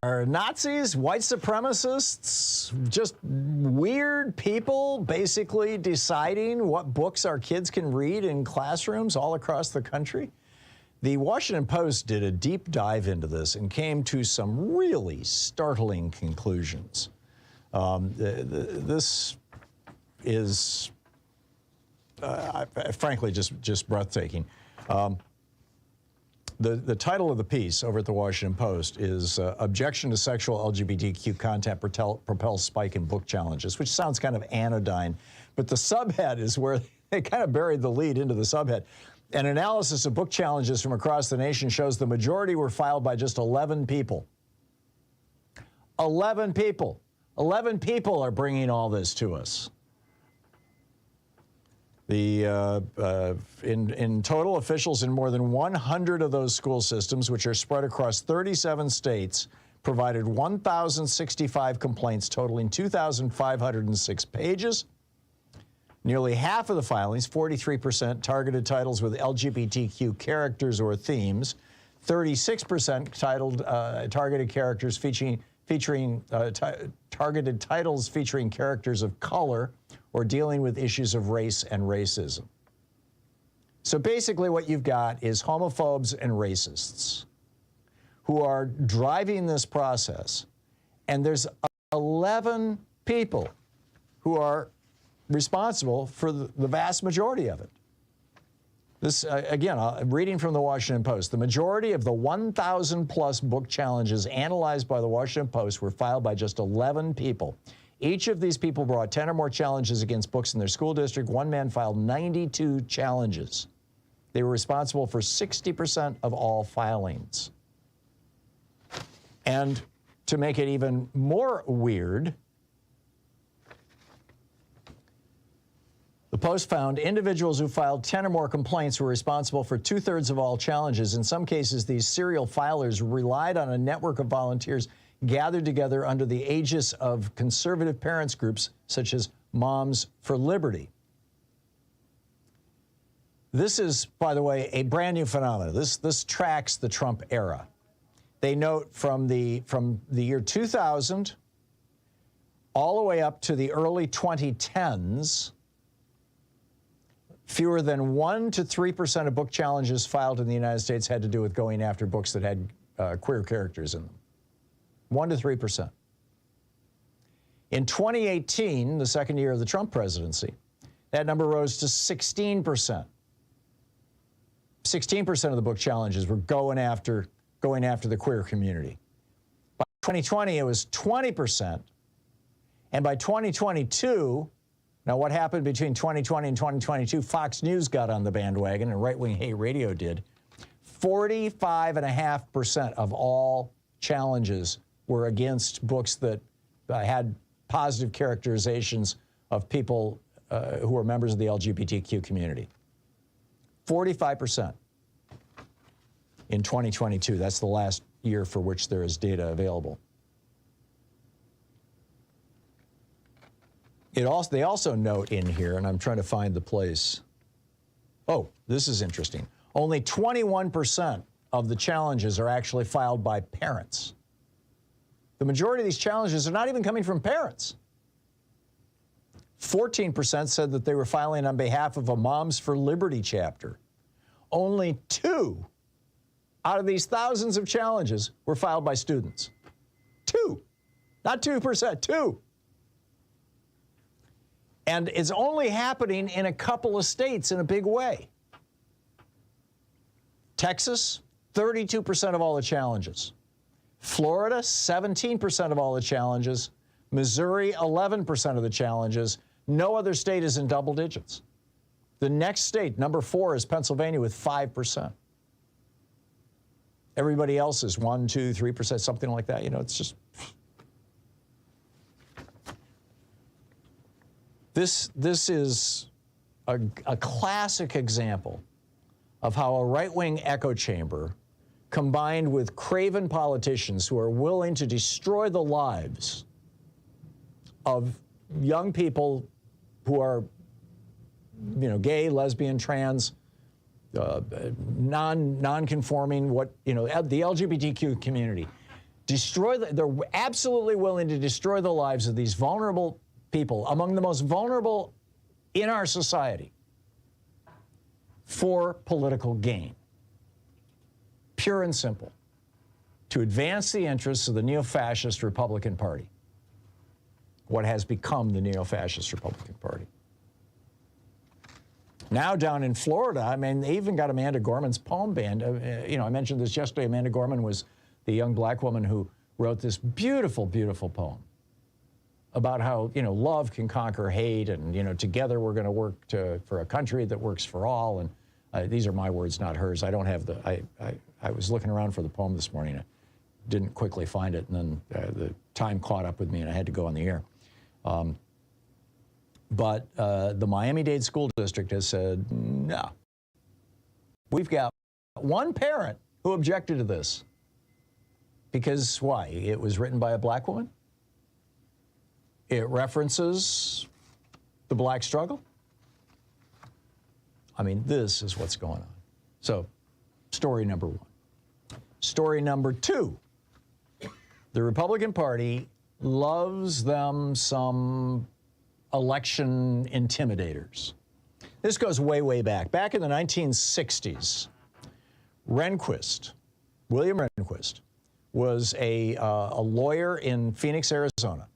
Are Nazis, white supremacists, just weird people basically deciding what books our kids can read in classrooms all across the country? The Washington Post did a deep dive into this and came to some really startling conclusions. This is, frankly, just breathtaking. The title of the piece over at the Washington Post is Objection to Sexual LGBTQ Content Propels Spike in Book Challenges, which sounds kind of anodyne, but the subhead is where they kind of buried the lead into the subhead. An analysis of book challenges from across the nation shows the majority were filed by just 11 people. 11 people. 11 people are bringing all this to us. In total, officials in more than 100 of those school systems, which are spread across 37 states, provided 1,065 complaints totaling 2,506 pages. Nearly half of the filings, 43%, targeted titles with LGBTQ characters or themes. 36% targeted characters targeted titles featuring characters of color or dealing with issues of race and racism. So basically what you've got is homophobes and racists who are driving this process, and there's 11 people who are responsible for the vast majority of it. This, again, reading from the Washington Post, the majority of the 1,000-plus book challenges analyzed by the Washington Post were filed by just 11 people. Each of these people brought 10 or more challenges against books in their school district. One man filed 92 challenges. They were responsible for 60% of all filings. And to make it even more weird, the Post found individuals who filed 10 or more complaints were responsible for 2/3 of all challenges. In some cases, these serial filers relied on a network of volunteers gathered together under the aegis of conservative parents groups such as Moms for Liberty. This is, by the way, a brand new phenomenon. This tracks the Trump era. They note from the year 2000 all the way up to the early 2010s, fewer than 1% to 3% of book challenges filed in the United States had to do with going after books that had queer characters in them. 1% to 3%. In 2018, the second year of the Trump presidency, that number rose to 16%. 16% of the book challenges were going after the queer community. By 2020, it was 20%. And by 2022, now what happened between 2020 and 2022, Fox News got on the bandwagon and right-wing hate radio did. 45.5% of all challenges were against books that had positive characterizations of people who are members of the LGBTQ community. 45% in 2022. That's the last year for which there is data available. They also note in here, and I'm trying to find the place. Oh, this is interesting. Only 21% of the challenges are actually filed by parents. The majority of these challenges are not even coming from parents. 14% said that they were filing on behalf of a Moms for Liberty chapter. Only 2 out of these thousands of challenges were filed by students. 2, not 2%, 2. And it's only happening in a couple of states in a big way. Texas, 32% of all the challenges. Florida, 17% of all the challenges. Missouri, 11% of the challenges. No other state is in double digits. The next state, number 4, is Pennsylvania with 5%. Everybody else is 1%, 2%, 3%, something like that. You know, it's just... This is a classic example of how a right-wing echo chamber combined with craven politicians who are willing to destroy the lives of young people who are, you know, gay, lesbian, trans, non-conforming, the LGBTQ community. They're absolutely willing to destroy the lives of these vulnerable people, among the most vulnerable in our society, for political gain. Pure and simple. To advance the interests of the neo-fascist Republican Party. What has become the neo-fascist Republican Party. Now down in Florida, I mean, they even got Amanda Gorman's poem banned. I mentioned this yesterday. Amanda Gorman was the young black woman who wrote this beautiful, beautiful poem about how, love can conquer hate, and, together we're going to work for a country that works for all. And these are my words, not hers. I don't have the, I was looking around for the poem this morning. I didn't quickly find it, and then the time caught up with me and I had to go on the air. But the Miami-Dade School District has said, no. We've got one parent who objected to this. Because why? It was written by a black woman? It references the black struggle? I mean, this is what's going on. So, story number one. Story number two. The Republican Party loves them some election intimidators. This goes way, way back. Back in the 1960s, William Rehnquist, was a lawyer in Phoenix, Arizona,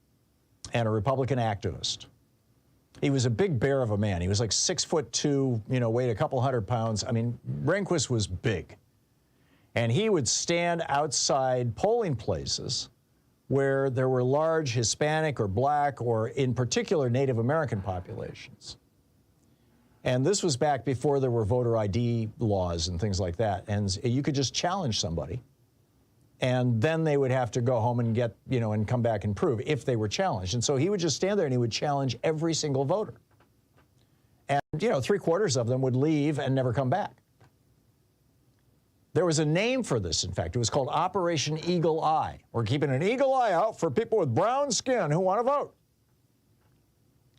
and a Republican activist. He was a big bear of a man. He was like 6'2", weighed a couple hundred pounds. I mean, Rehnquist was big. And he would stand outside polling places where there were large Hispanic or black or, in particular, Native American populations. And this was back before there were voter ID laws and things like that. And you could just challenge somebody, and then they would have to go home and get, and come back and prove if they were challenged. And so he would just stand there and he would challenge every single voter. And, 3/4 of them would leave and never come back. There was a name for this, in fact. It was called Operation Eagle Eye. We're keeping an eagle eye out for people with brown skin who want to vote.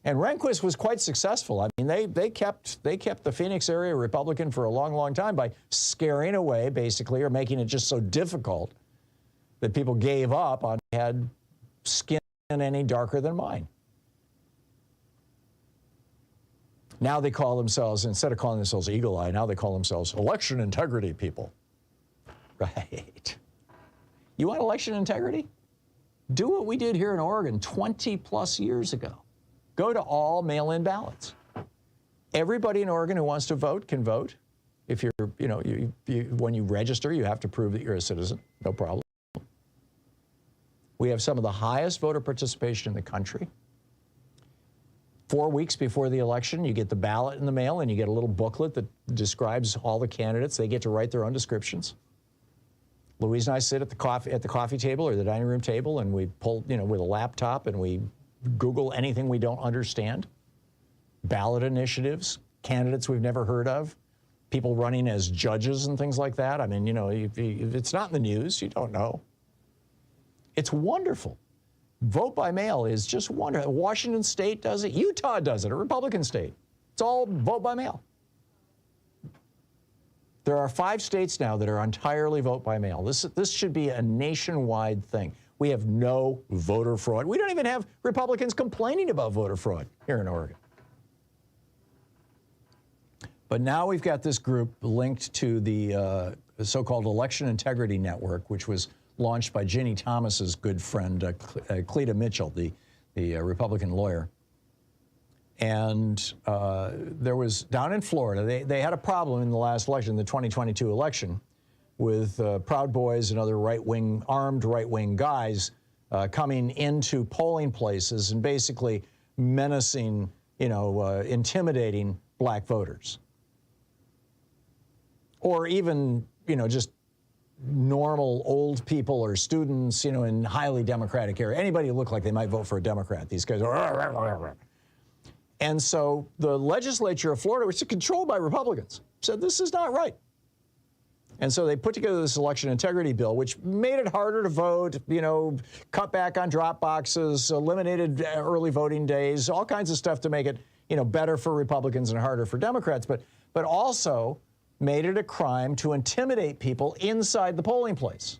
And Rehnquist was quite successful. I mean, they kept the Phoenix area Republican for a long, long time by scaring away, basically, or making it just so difficult that people gave up on had skin any darker than mine. Now they call themselves, instead of calling themselves Eagle Eye, now they call themselves election integrity people. Right. You want election integrity? Do what we did here in Oregon 20+ years ago. Go to all mail-in ballots. Everybody in Oregon who wants to vote can vote. If you're, when you register, you have to prove that you're a citizen. No problem. We have some of the highest voter participation in the country. 4 weeks before the election, you get the ballot in the mail, and you get a little booklet that describes all the candidates. They get to write their own descriptions. Louise and I sit at the coffee table or the dining room table, and we pull, with a laptop, and we Google anything we don't understand. Ballot initiatives, candidates we've never heard of, people running as judges and things like that. I mean, if it's not in the news, you don't know. It's wonderful. Vote by mail is just wonderful. Washington State does it. Utah does it, a Republican state. It's all vote by mail. There are 5 states now that are entirely vote by mail. This should be a nationwide thing. We have no voter fraud. We don't even have Republicans complaining about voter fraud here in Oregon. But now we've got this group linked to the so-called Election Integrity Network, which was launched by Ginny Thomas's good friend, Cleta Mitchell, the Republican lawyer. And there was, down in Florida, they had a problem in the last election, the 2022 election, with Proud Boys and other armed right-wing guys coming into polling places and basically menacing, intimidating black voters. Or even, just normal old people or students, in highly Democratic area. Anybody who looked like they might vote for a Democrat, these guys are. And so the legislature of Florida, which is controlled by Republicans, said this is not right. And so they put together this election integrity bill, which made it harder to vote, cut back on drop boxes, eliminated early voting days, all kinds of stuff to make it, better for Republicans and harder for Democrats, but also made it a crime to intimidate people inside the polling place.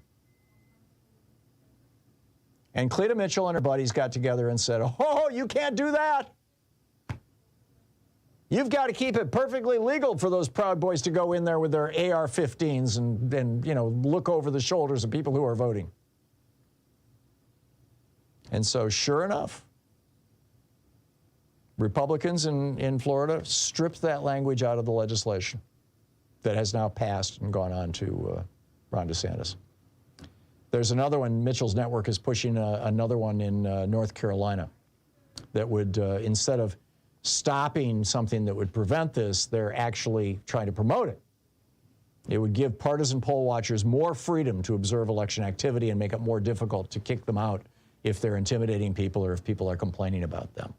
And Cleta Mitchell and her buddies got together and said, oh, you can't do that. You've got to keep it perfectly legal for those Proud Boys to go in there with their AR-15s and you know, look over the shoulders of people who are voting. And so, sure enough, Republicans in Florida stripped that language out of the legislation that has now passed and gone on to Ron DeSantis. There's another one. Mitchell's network is pushing another one in North Carolina that would, instead of stopping something that would prevent this, they're actually trying to promote it. It would give partisan poll watchers more freedom to observe election activity and make it more difficult to kick them out if they're intimidating people or if people are complaining about them.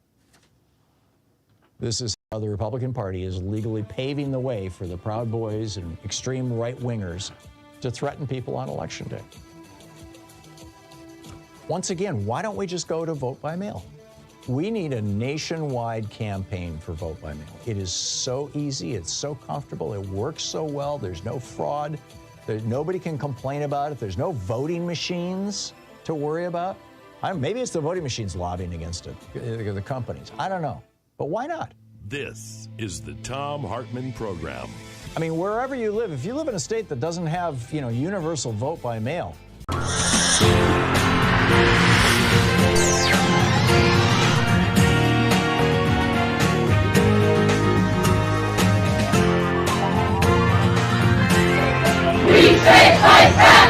This is how the Republican Party is legally paving the way for the Proud Boys and extreme right-wingers to threaten people on Election Day. Once again, why don't we just go to vote by mail? We need a nationwide campaign for vote by mail. It is so easy. It's so comfortable. It works so well. There's no fraud. Nobody can complain about it. There's no voting machines to worry about. Maybe it's the voting machines lobbying against it, the companies. I don't know. But why not? This is the Thom Hartmann Program. I mean, wherever you live, if you live in a state that doesn't have, you know, universal vote by mail. We say fight back!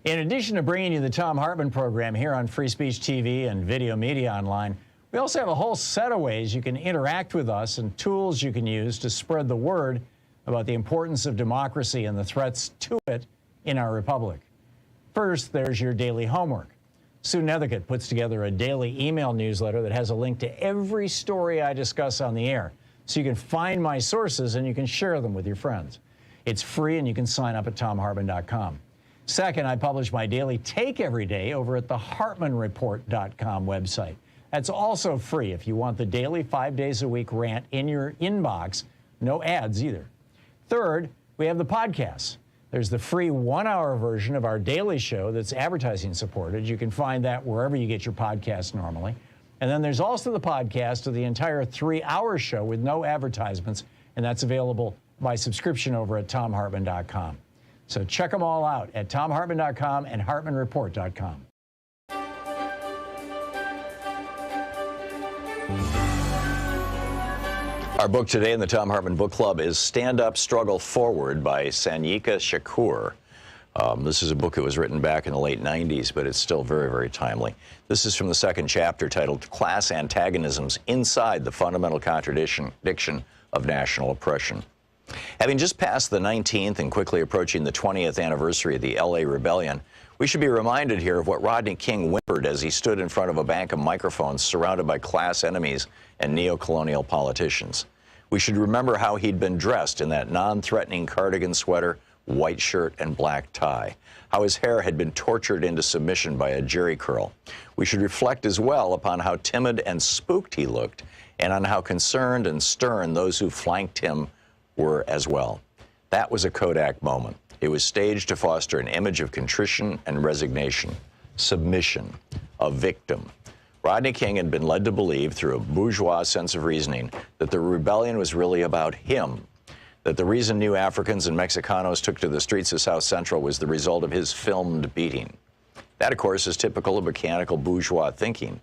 In addition to bringing you the Thom Hartmann Program here on Free Speech TV and Video Media Online, we also have a whole set of ways you can interact with us and tools you can use to spread the word about the importance of democracy and the threats to it in our republic. First, there's your daily homework. Sue Nethercutt puts together a daily email newsletter that has a link to every story I discuss on the air, so you can find my sources and you can share them with your friends. It's free and you can sign up at thomhartmann.com. Second, I publish my daily take every day over at the hartmannreport.com website. That's also free if you want the daily 5 days a week rant in your inbox. No ads either. Third, we have the podcasts. There's the free 1-hour version of our daily show that's advertising supported. You can find that wherever you get your podcasts normally. And then there's also the podcast of the entire 3-hour show with no advertisements, and that's available by subscription over at thomhartmann.com. So check them all out at thomhartmann.com and hartmannreport.com. Our book today in the Thom Hartmann Book Club is Stand Up, Struggle Forward by Sanyika Shakur. This is a book that was written back in the late 90s, but it's still very, very timely. This is from the second chapter titled Class Antagonisms Inside the Fundamental Contradiction of National Oppression. Having just passed the 19th and quickly approaching the 20th anniversary of the LA Rebellion, we should be reminded here of what Rodney King whimpered as he stood in front of a bank of microphones surrounded by class enemies and neo-colonial politicians. We should remember how he'd been dressed in that non-threatening cardigan sweater, white shirt, and black tie, how his hair had been tortured into submission by a jerry curl. We should reflect as well upon how timid and spooked he looked, and on how concerned and stern those who flanked him were as well. That was a Kodak moment. It was staged to foster an image of contrition and resignation, submission, a victim. Rodney King had been led to believe, through a bourgeois sense of reasoning, that the rebellion was really about him, that the reason new Africans and Mexicanos took to the streets of South Central was the result of his filmed beating. That, of course, is typical of mechanical bourgeois thinking.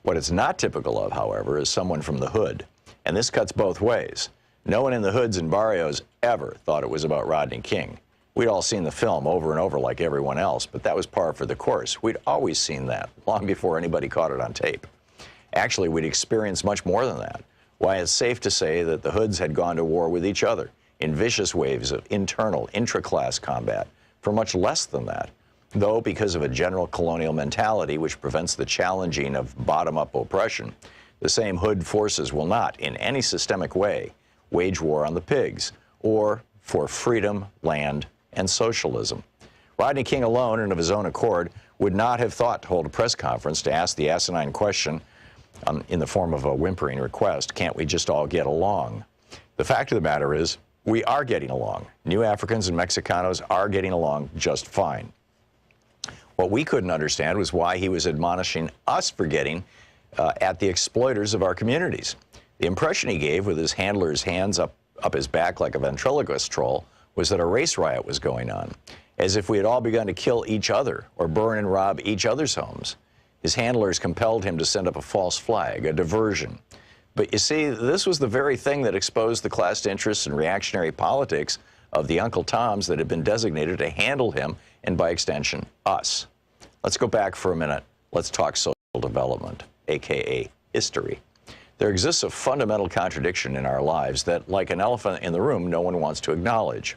What it's not typical of, however, is someone from the hood. And this cuts both ways. No one in the hoods and barrios ever thought it was about Rodney King. We'd all seen the film over and over like everyone else, but that was par for the course. We'd always seen that, long before anybody caught it on tape. Actually, we'd experience much more than that. Why, it's safe to say that the hoods had gone to war with each other in vicious waves of internal, intra-class combat for much less than that. Though, because of a general colonial mentality which prevents the challenging of bottom-up oppression, the same hood forces will not, in any systemic way, wage war on the pigs, or for freedom, land, and socialism. Rodney King alone, and of his own accord, would not have thought to hold a press conference to ask the asinine question in the form of a whimpering request, can't we just all get along? The fact of the matter is, we are getting along. New Africans and Mexicanos are getting along just fine. What we couldn't understand was why he was admonishing us for getting at the exploiters of our communities. The impression he gave with his handler's hands up his back like a ventriloquist troll was that a race riot was going on, as if we had all begun to kill each other or burn and rob each other's homes. His handlers compelled him to send up a false flag, a diversion. But you see, this was the very thing that exposed the class interests and reactionary politics of the Uncle Toms that had been designated to handle him, and by extension, us. Let's go back for a minute. Let's talk social development, aka history. There exists a fundamental contradiction in our lives that, like an elephant in the room, no one wants to acknowledge.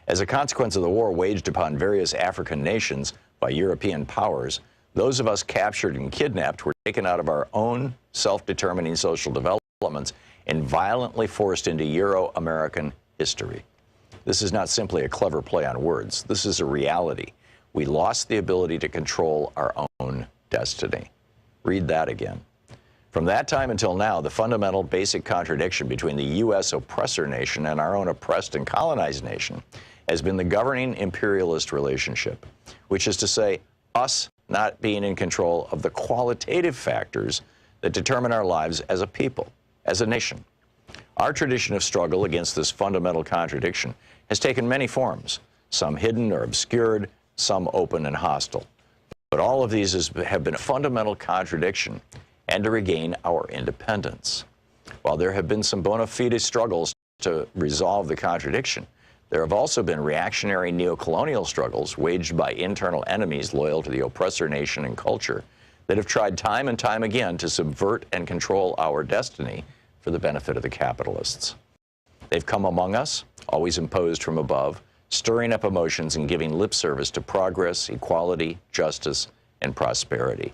As a consequence of the war waged upon various African nations by European powers, those of us captured and kidnapped were taken out of our own self-determining social developments and violently forced into Euro-American history. This is not simply a clever play on words. This is a reality. We lost the ability to control our own destiny. Read that again. From that time until now, the fundamental basic contradiction between the U.S. oppressor nation and our own oppressed and colonized nation has been the governing imperialist relationship, which is to say, us not being in control of the qualitative factors that determine our lives as a people, as a nation. Our tradition of struggle against this fundamental contradiction has taken many forms, some hidden or obscured, some open and hostile. But all of these have been a fundamental contradiction and to regain our independence. While there have been some bona fide struggles to resolve the contradiction, there have also been reactionary neocolonial struggles waged by internal enemies loyal to the oppressor nation and culture that have tried time and time again to subvert and control our destiny for the benefit of the capitalists. They've come among us, always imposed from above, stirring up emotions and giving lip service to progress, equality, justice, and prosperity.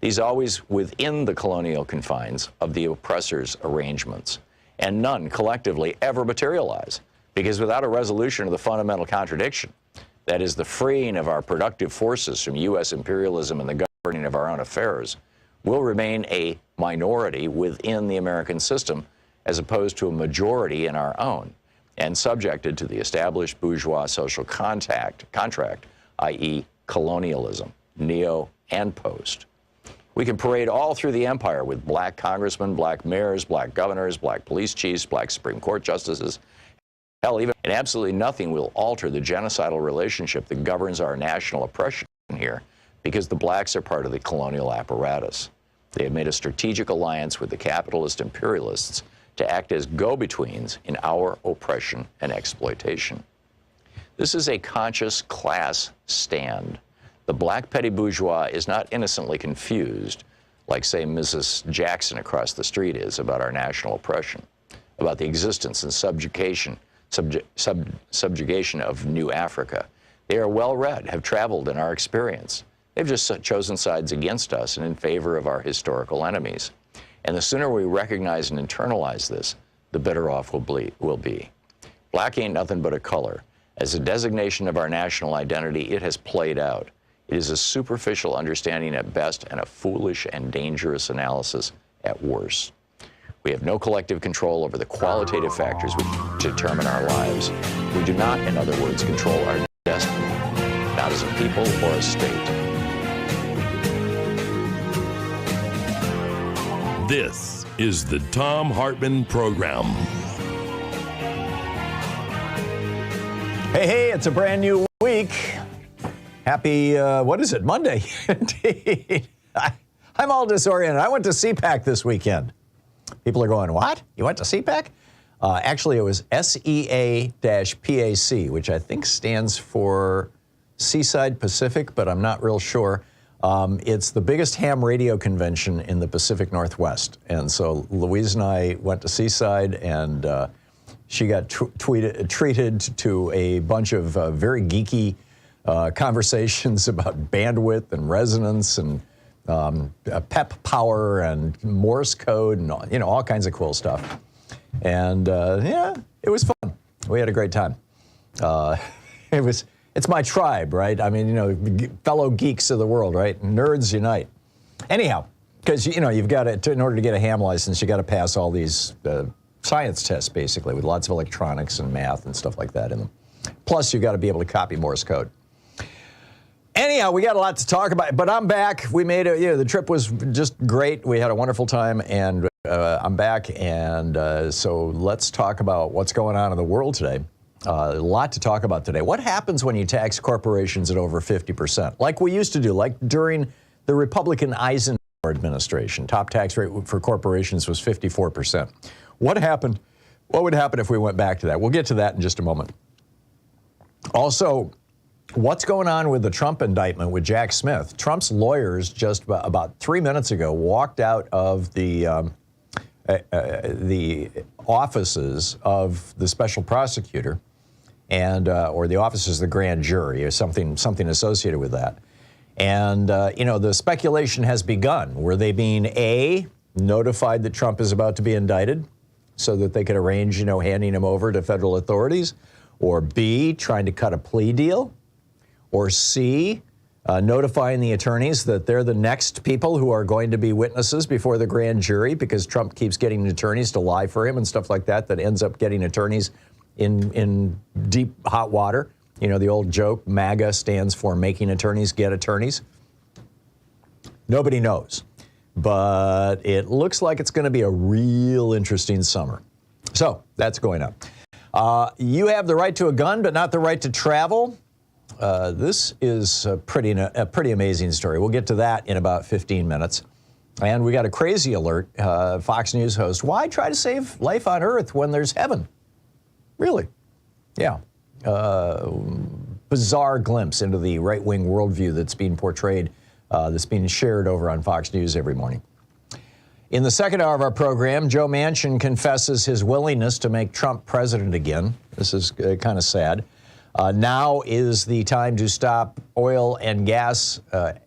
These always within the colonial confines of the oppressor's arrangements, and none collectively ever materialize, because without a resolution of the fundamental contradiction, that is the freeing of our productive forces from U.S. imperialism and the governing of our own affairs, we'll remain a minority within the American system as opposed to a majority in our own, and subjected to the established bourgeois social contract, i.e. colonialism, neo and post. We can parade all through the empire with black congressmen, black mayors, black governors, black police chiefs, black Supreme Court justices. Hell, even and absolutely nothing will alter the genocidal relationship that governs our national oppression here, because the blacks are part of the colonial apparatus. They have made a strategic alliance with the capitalist imperialists to act as go-betweens in our oppression and exploitation. This is a conscious class stand. The black petty bourgeois is not innocently confused, like, say, Mrs. Jackson across the street is, about our national oppression, about the existence and subjugation of New Africa. They are well-read, have traveled in our experience. They've just chosen sides against us and in favor of our historical enemies. And the sooner we recognize and internalize this, the better off we'll be. Black ain't nothing but a color. As a designation of our national identity, it has played out. It is a superficial understanding at best and a foolish and dangerous analysis at worst. We have no collective control over the qualitative factors which determine our lives. We do not, in other words, control our destiny, not as a people or a state. This is the Thom Hartmann Program. Hey, it's a brand new week. Happy, what is it, Monday? Indeed. I'm all disoriented. I went to CPAC this weekend. People are going, what? You went to CPAC? Actually, it was SEA-PAC, which I think stands for Seaside Pacific, but I'm not real sure. It's the biggest ham radio convention in the Pacific Northwest. And so Louise and I went to Seaside, and she got treated to a bunch of very geeky conversations about bandwidth and resonance and pep power and Morse code and all kinds of cool stuff. And yeah, it was fun. We had a great time. It's my tribe, right? I mean, fellow geeks of the world, right? Nerds unite. Anyhow, because you've got to, in order to get a ham license, you got to pass all these science tests, basically, with lots of electronics and math and stuff like that in them. Plus, you've got to be able to copy Morse code. Anyhow, we got a lot to talk about, but I'm back. We made it. The trip was just great. We had a wonderful time, and I'm back. And so let's talk about what's going on in the world today. A lot to talk about today. What happens when you tax corporations at over 50%? Like we used to do, like during the Republican Eisenhower administration. Top tax rate for corporations was 54%. What happened? What would happen if we went back to that? We'll get to that in just a moment. Also, what's going on with the Trump indictment with Jack Smith? Trump's lawyers just about 3 minutes ago walked out of the offices of the special prosecutor and or the offices of the grand jury or something associated with that. And the speculation has begun. Were they being A, notified that Trump is about to be indicted so that they could arrange, handing him over to federal authorities, or B, trying to cut a plea deal, or C, notifying the attorneys that they're the next people who are going to be witnesses before the grand jury because Trump keeps getting attorneys to lie for him and stuff like that ends up getting attorneys in deep hot water. The old joke, MAGA stands for making attorneys get attorneys. Nobody knows, but it looks like it's going to be a real interesting summer. So that's going on. You have the right to a gun, but not the right to travel. This is a pretty amazing story. We'll get to that in about 15 minutes. And we got a crazy alert. Fox News host, why try to save life on Earth when there's heaven? Really? Yeah. Bizarre glimpse into the right-wing worldview that's being portrayed, that's being shared over on Fox News every morning. In the second hour of our program, Joe Manchin confesses his willingness to make Trump president again. This is kind of sad. Now is the time to stop oil and gas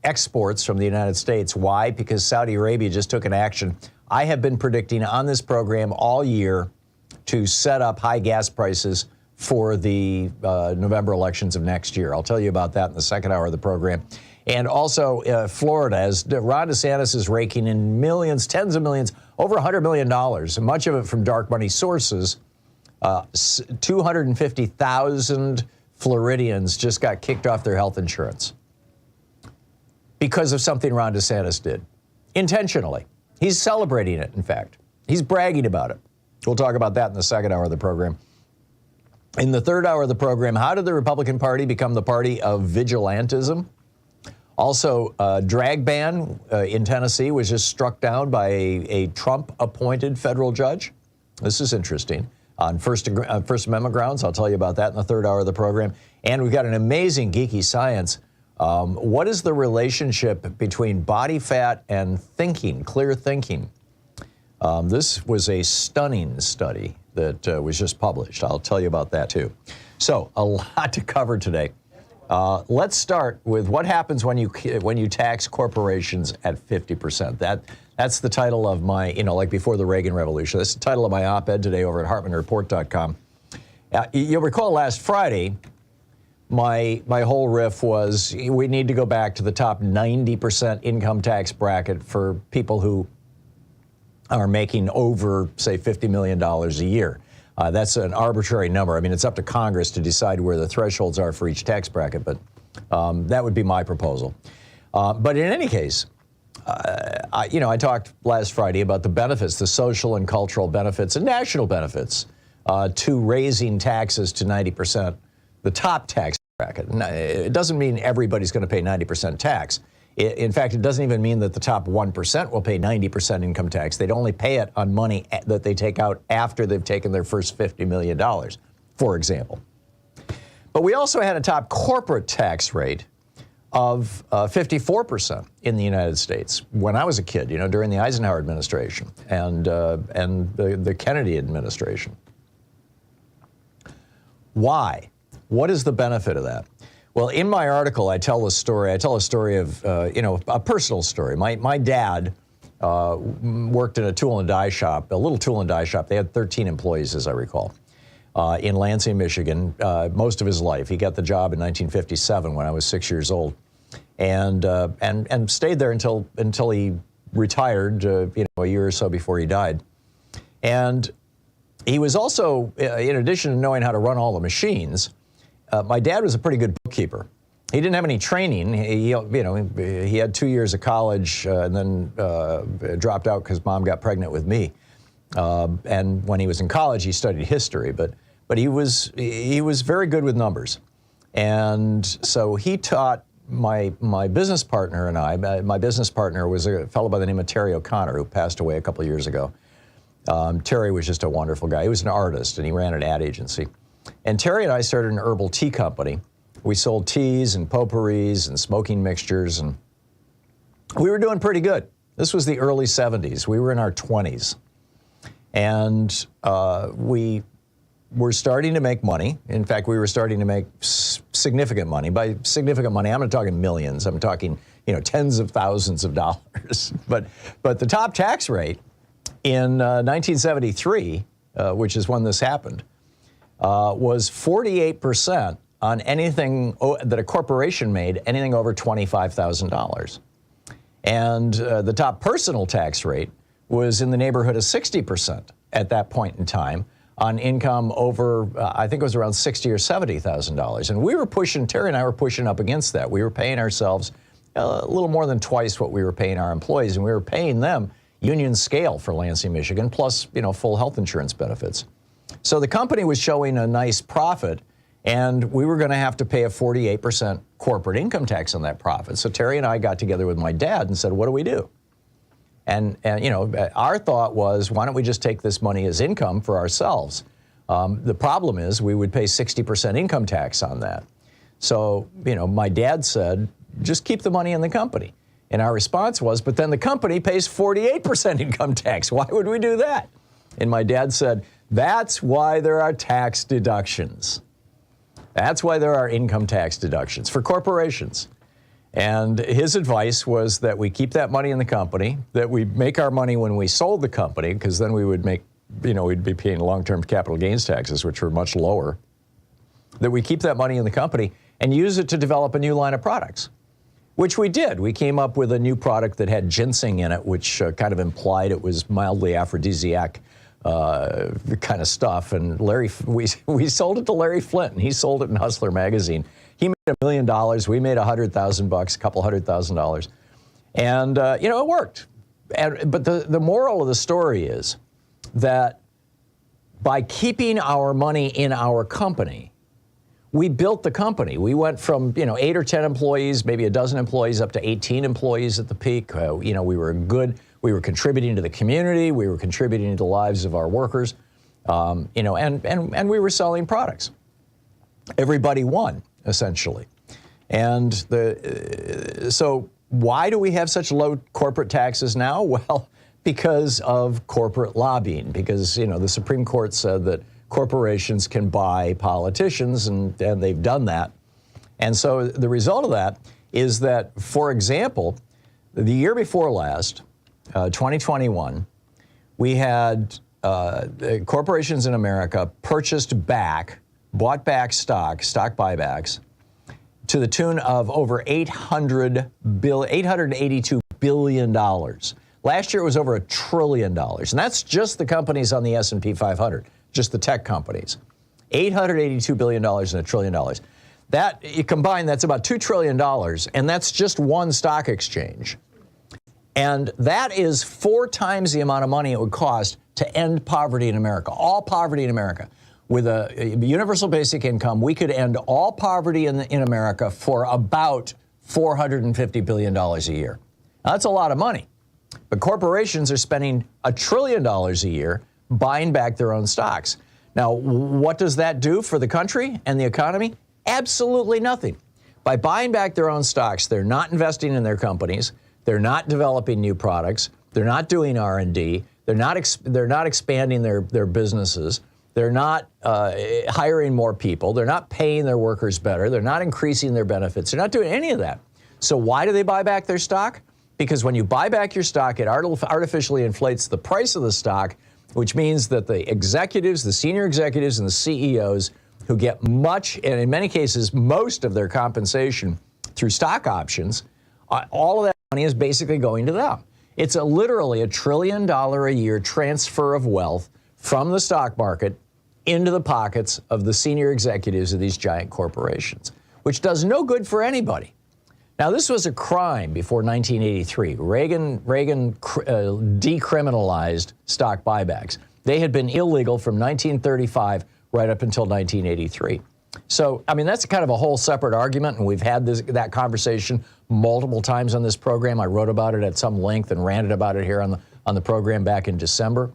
exports from the United States. Why? Because Saudi Arabia just took an action. I have been predicting on this program all year to set up high gas prices for the November elections of next year. I'll tell you about that in the second hour of the program. And also Florida, as Ron DeSantis is raking in millions, tens of millions, over $100 million, much of it from dark money sources. 250,000 Floridians just got kicked off their health insurance because of something Ron DeSantis did, intentionally. He's celebrating it, in fact. He's bragging about it. We'll talk about that in the second hour of the program. In the third hour of the program, how did the Republican Party become the party of vigilanteism? Also, drag ban in Tennessee was just struck down by a Trump-appointed federal judge. This is interesting. On First Amendment grounds, I'll tell you about that in the third hour of the program. And we've got an amazing Geeky Science. What is the relationship between body fat and thinking, clear thinking? This was a stunning study that was just published. I'll tell you about that too. So a lot to cover today. Let's start with what happens when you tax corporations at 50%. That's the title of my, like before the Reagan Revolution. That's the title of my op-ed today over at HartmannReport.com. You'll recall last Friday, my whole riff was we need to go back to the top 90% income tax bracket for people who are making over, say, $50 million a year. That's an arbitrary number. I mean, it's up to Congress to decide where the thresholds are for each tax bracket, but that would be my proposal. But in any case, I talked last Friday about the benefits, the social and cultural benefits and national benefits to raising taxes to 90%, the top tax bracket. It doesn't mean everybody's going to pay 90% tax. In fact, it doesn't even mean that the top 1% will pay 90% income tax. They'd only pay it on money that they take out after they've taken their first $50 million, for example. But we also had a top corporate tax rate of 54% in the United States when I was a kid, during the Eisenhower administration and the Kennedy administration. Why? What is the benefit of that? Well, in my article, I tell a story. I tell a story of, a personal story. My dad worked in a tool and die shop, a little tool and die shop. They had 13 employees, as I recall, in Lansing, Michigan, most of his life. He got the job in 1957 when I was 6 years old, and stayed there until he retired, a year or so before he died. And he was also, in addition to knowing how to run all the machines, my dad was a pretty good bookkeeper. He didn't have any training. He had 2 years of college and then dropped out because Mom got pregnant with me. And when he was in college, he studied history, but he was very good with numbers. And so he taught my business partner and I. My business partner was a fellow by the name of Terry O'Connor, who passed away a couple of years ago. Terry was just a wonderful guy. He was an artist, and he ran an ad agency. And Terry and I started an herbal tea company. We sold teas and potpourris and smoking mixtures, and we were doing pretty good. This was the early 70s. We were in our 20s. And we were starting to make money. In fact, we were starting to make significant money. By significant money, I'm not talking millions. I'm talking, tens of thousands of dollars. But the top tax rate in 1973, which is when this happened, was 48% on anything that a corporation made, anything over $25,000. And the top personal tax rate was in the neighborhood of 60% at that point in time on income over, I think it was around $60,000 or $70,000. And we were pushing, Terry and I were pushing up against that. We were paying ourselves a little more than twice what we were paying our employees, and we were paying them union scale for Lansing, Michigan, plus, full health insurance benefits. So the company was showing a nice profit, and we were going to have to pay a 48% corporate income tax on that profit. So Terry and I got together with my dad and said, what do we do? And our thought was, why don't we just take this money as income for ourselves? The problem is we would pay 60% income tax on that. So, my dad said, just keep the money in the company. And our response was, but then the company pays 48% income tax. Why would we do that? And my dad said, that's why there are tax deductions. That's why there are income tax deductions for corporations. And his advice was that we keep that money in the company, that we make our money when we sold the company, because then we would make, we'd be paying long-term capital gains taxes, which were much lower, that we keep that money in the company and use it to develop a new line of products, which we did. We came up with a new product that had ginseng in it, which kind of implied it was mildly aphrodisiac kind of stuff. And we sold it to Larry Flint, and he sold it in Hustler magazine. He made $1 million. We made $100,000, a couple $100,000, and it worked. But the moral of the story is that by keeping our money in our company, we built the company. We went from 8 or 10 employees, maybe a dozen employees, up to 18 employees at the peak. We were contributing to the community. We were contributing to the lives of our workers, and we were selling products. Everybody won, essentially. And so why do we have such low corporate taxes now? Well, because of corporate lobbying, because, the Supreme Court said that corporations can buy politicians, and they've done that. And so the result of that is that, for example, the year before last, 2021, we had corporations in America bought back stock buybacks, to the tune of over $882 billion. Last year it was over $1 trillion, and that's just the companies on the S&P 500, just the tech companies. $882 billion and $1 trillion. That, you combine, that's about $2 trillion, and that's just one stock exchange. And that is 4 times the amount of money it would cost to end poverty in America, all poverty in America. With a universal basic income, we could end all poverty in America for about $450 billion a year. Now, that's a lot of money. But corporations are spending $1 trillion a year buying back their own stocks. Now, what does that do for the country and the economy? Absolutely nothing. By buying back their own stocks, they're not investing in their companies. They're not developing new products. They're not doing R&D. They're not expanding their businesses. They're not hiring more people. They're not paying their workers better. They're not increasing their benefits. They're not doing any of that. So why do they buy back their stock? Because when you buy back your stock, it artificially inflates the price of the stock, which means that the executives, the senior executives and the CEOs who get much, and in many cases, most of their compensation through stock options, all of that money is basically going to them. It's literally $1 trillion a year transfer of wealth from the stock market into the pockets of the senior executives of these giant corporations, which does no good for anybody. Now, this was a crime before 1983. Reagan decriminalized stock buybacks. They had been illegal from 1935 right up until 1983. So, I mean, that's kind of a whole separate argument, and we've had that conversation multiple times on this program. I wrote about it at some length and ranted about it here on the program back in December.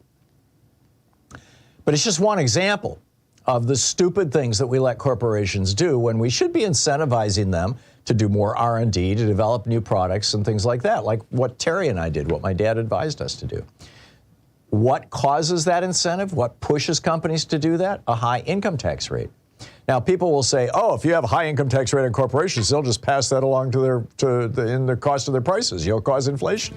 But it's just one example of the stupid things that we let corporations do when we should be incentivizing them to do more R&D, to develop new products and things like that, like what Terry and I did, what my dad advised us to do. What causes that incentive? What pushes companies to do that? A high income tax rate. Now, people will say, oh, if you have a high income tax rate on corporations, they'll just pass that along in the cost of their prices. You'll cause inflation.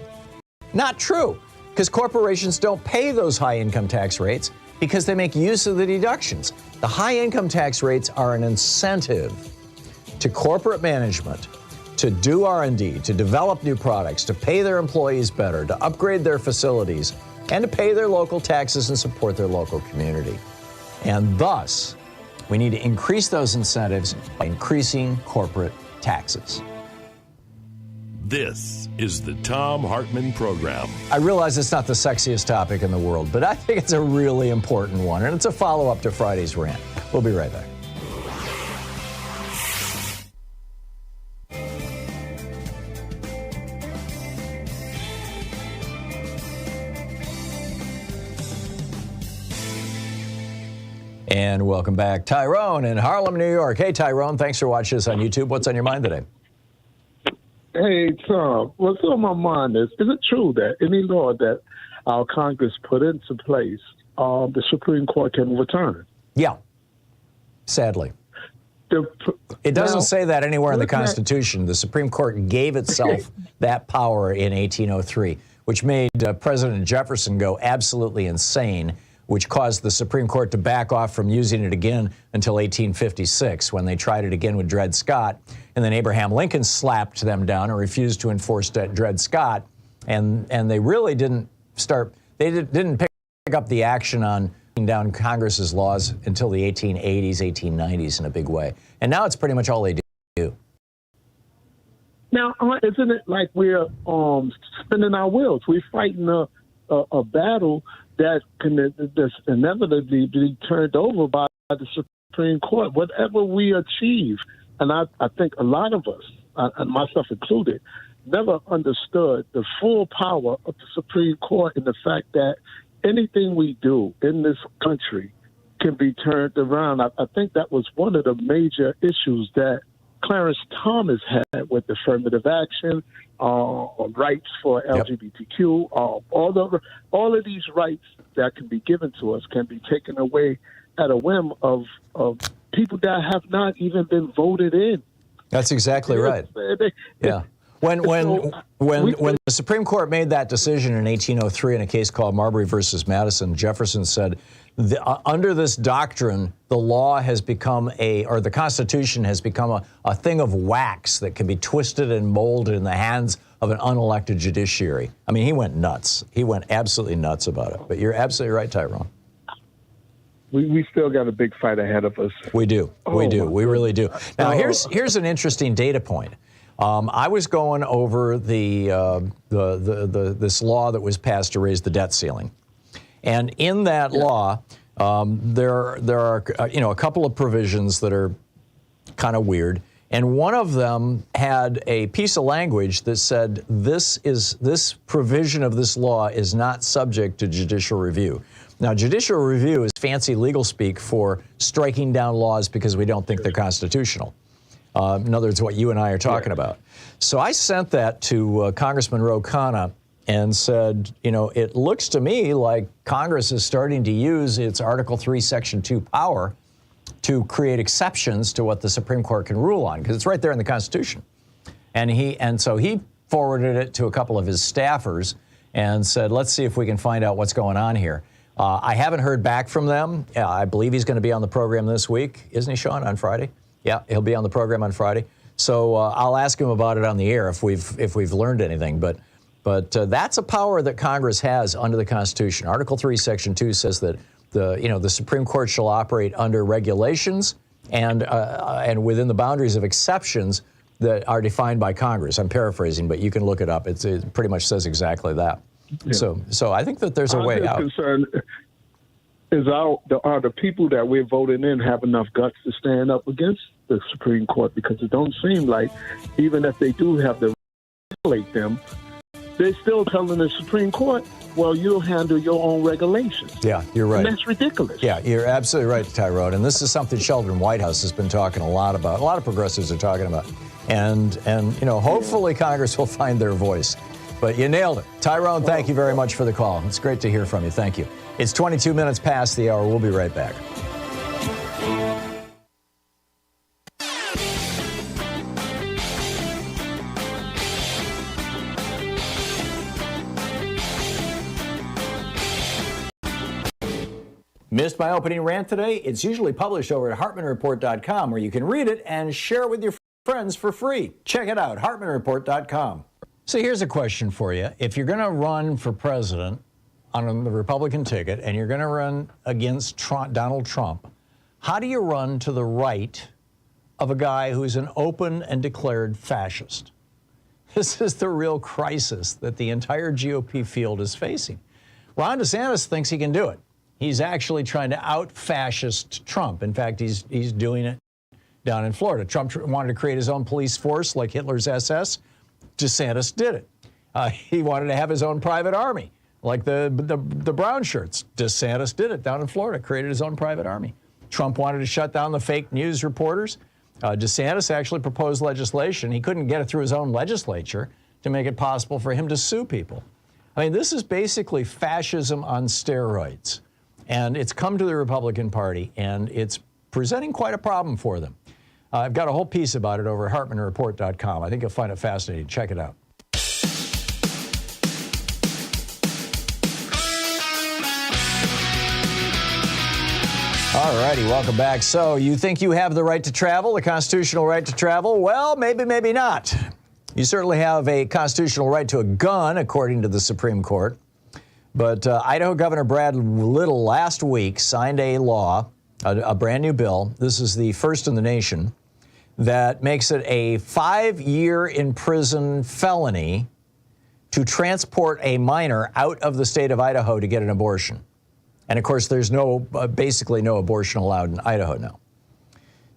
Not true, because corporations don't pay those high income tax rates because they make use of the deductions. The high income tax rates are an incentive to corporate management to do R&D, to develop new products, to pay their employees better, to upgrade their facilities, and to pay their local taxes and support their local community. And thus, we need to increase those incentives by increasing corporate taxes. This is the Thom Hartmann Program. I realize it's not the sexiest topic in the world, but I think it's a really important one, and it's a follow-up to Friday's rant. We'll be right back. And welcome back, Tyrone in Harlem, New York. Hey, Tyrone, thanks for watching us on YouTube. What's on your mind today? Hey, Tom, what's on my mind is it true that any law that our Congress put into place, the Supreme Court can overturn? Yeah, sadly. It doesn't say that anywhere in the Constitution. The Supreme Court gave itself that power in 1803, which made President Jefferson go absolutely insane, which caused the Supreme Court to back off from using it again until 1856, when they tried it again with Dred Scott. And then Abraham Lincoln slapped them down and refused to enforce Dred Scott. And they really didn't didn't pick up the action on down Congress's laws until the 1880s, 1890s in a big way. And now it's pretty much all they do. Now, isn't it like we're spinning our wheels? We're fighting a battle that can inevitably be turned over by the Supreme Court, whatever we achieve. And I think a lot of us, and myself included, never understood the full power of the Supreme Court and the fact that anything we do in this country can be turned around. I think that was one of the major issues that Clarence Thomas had with affirmative action, rights for LGBTQ, all of these rights that can be given to us can be taken away at a whim of people that have not even been voted in. That's exactly right. Yeah. When the Supreme Court made that decision in 1803 in a case called Marbury versus Madison, Jefferson said, under this doctrine, the law has become the Constitution has become a thing of wax that can be twisted and molded in the hands of an unelected judiciary. I mean, he went nuts. He went absolutely nuts about it. But you're absolutely right, Tyrone. We still got a big fight ahead of us. We do. We do. We really do. Now, here's an interesting data point. I was going over this law that was passed to raise the debt ceiling, and in that law, there are a couple of provisions that are kind of weird, and one of them had a piece of language that said this provision of this law is not subject to judicial review. Now, judicial review is fancy legal speak for striking down laws because we don't think they're constitutional. In other words, what you and I are talking about. So I sent that to Congressman Ro Khanna and said, you know, it looks to me like Congress is starting to use its Article 3, Section 2 power to create exceptions to what the Supreme Court can rule on, because it's right there in the Constitution. And so he forwarded it to a couple of his staffers and said, let's see if we can find out what's going on here. I haven't heard back from them. I believe he's going to be on the program this week. Isn't he, Sean, on Friday? Yeah, he'll be on the program on Friday. So I'll ask him about it on the air if we've learned anything. But that's a power that Congress has under the Constitution. Article 3, Section 2 says that the Supreme Court shall operate under regulations and within the boundaries of exceptions that are defined by Congress. I'm paraphrasing, but you can look it up. It pretty much says exactly that. Yeah. So I think that there's a way out. Concerned is are the people that we're voting in have enough guts to stand up against the Supreme Court? Because it don't seem like, even if they do have to regulate them, they're still telling the Supreme Court, well, you'll handle your own regulations. Yeah, you're right. And that's ridiculous. Yeah, you're absolutely right, Tyrone. And this is something Sheldon Whitehouse has been talking a lot about. A lot of progressives are talking about. And hopefully Congress will find their voice. But you nailed it. Tyrone, thank you very much for the call. It's great to hear from you. Thank you. It's 22 minutes past the hour. We'll be right back. Missed my opening rant today? It's usually published over at HartmannReport.com, where you can read it and share it with your friends for free. Check it out, HartmannReport.com. So here's a question for you. If you're going to run for president on the Republican ticket and you're going to run against Donald Trump, how do you run to the right of a guy who's an open and declared fascist? This is the real crisis that the entire GOP field is facing. Ron DeSantis thinks he can do it. He's actually trying to out-fascist Trump. In fact, he's doing it down in Florida. Trump wanted to create his own police force like Hitler's SS. DeSantis did it. He wanted to have his own private army like the brown shirts. DeSantis did it down in Florida, created his own private army. Trump wanted to shut down the fake news reporters. DeSantis actually proposed legislation. He couldn't get it through his own legislature to make it possible for him to sue people. I mean, this is basically fascism on steroids. And it's come to the Republican Party, and it's presenting quite a problem for them. I've got a whole piece about it over at HartmannReport.com. I think you'll find it fascinating. Check it out. All righty, welcome back. So you think you have the right to travel, the constitutional right to travel? Well, maybe, maybe not. You certainly have a constitutional right to a gun, according to the Supreme Court. But Idaho Governor Brad Little last week signed a law, a brand new bill. This is the first in the nation, that makes it a 5-year in prison felony to transport a minor out of the state of Idaho to get an abortion. And of course, there's basically no abortion allowed in Idaho now.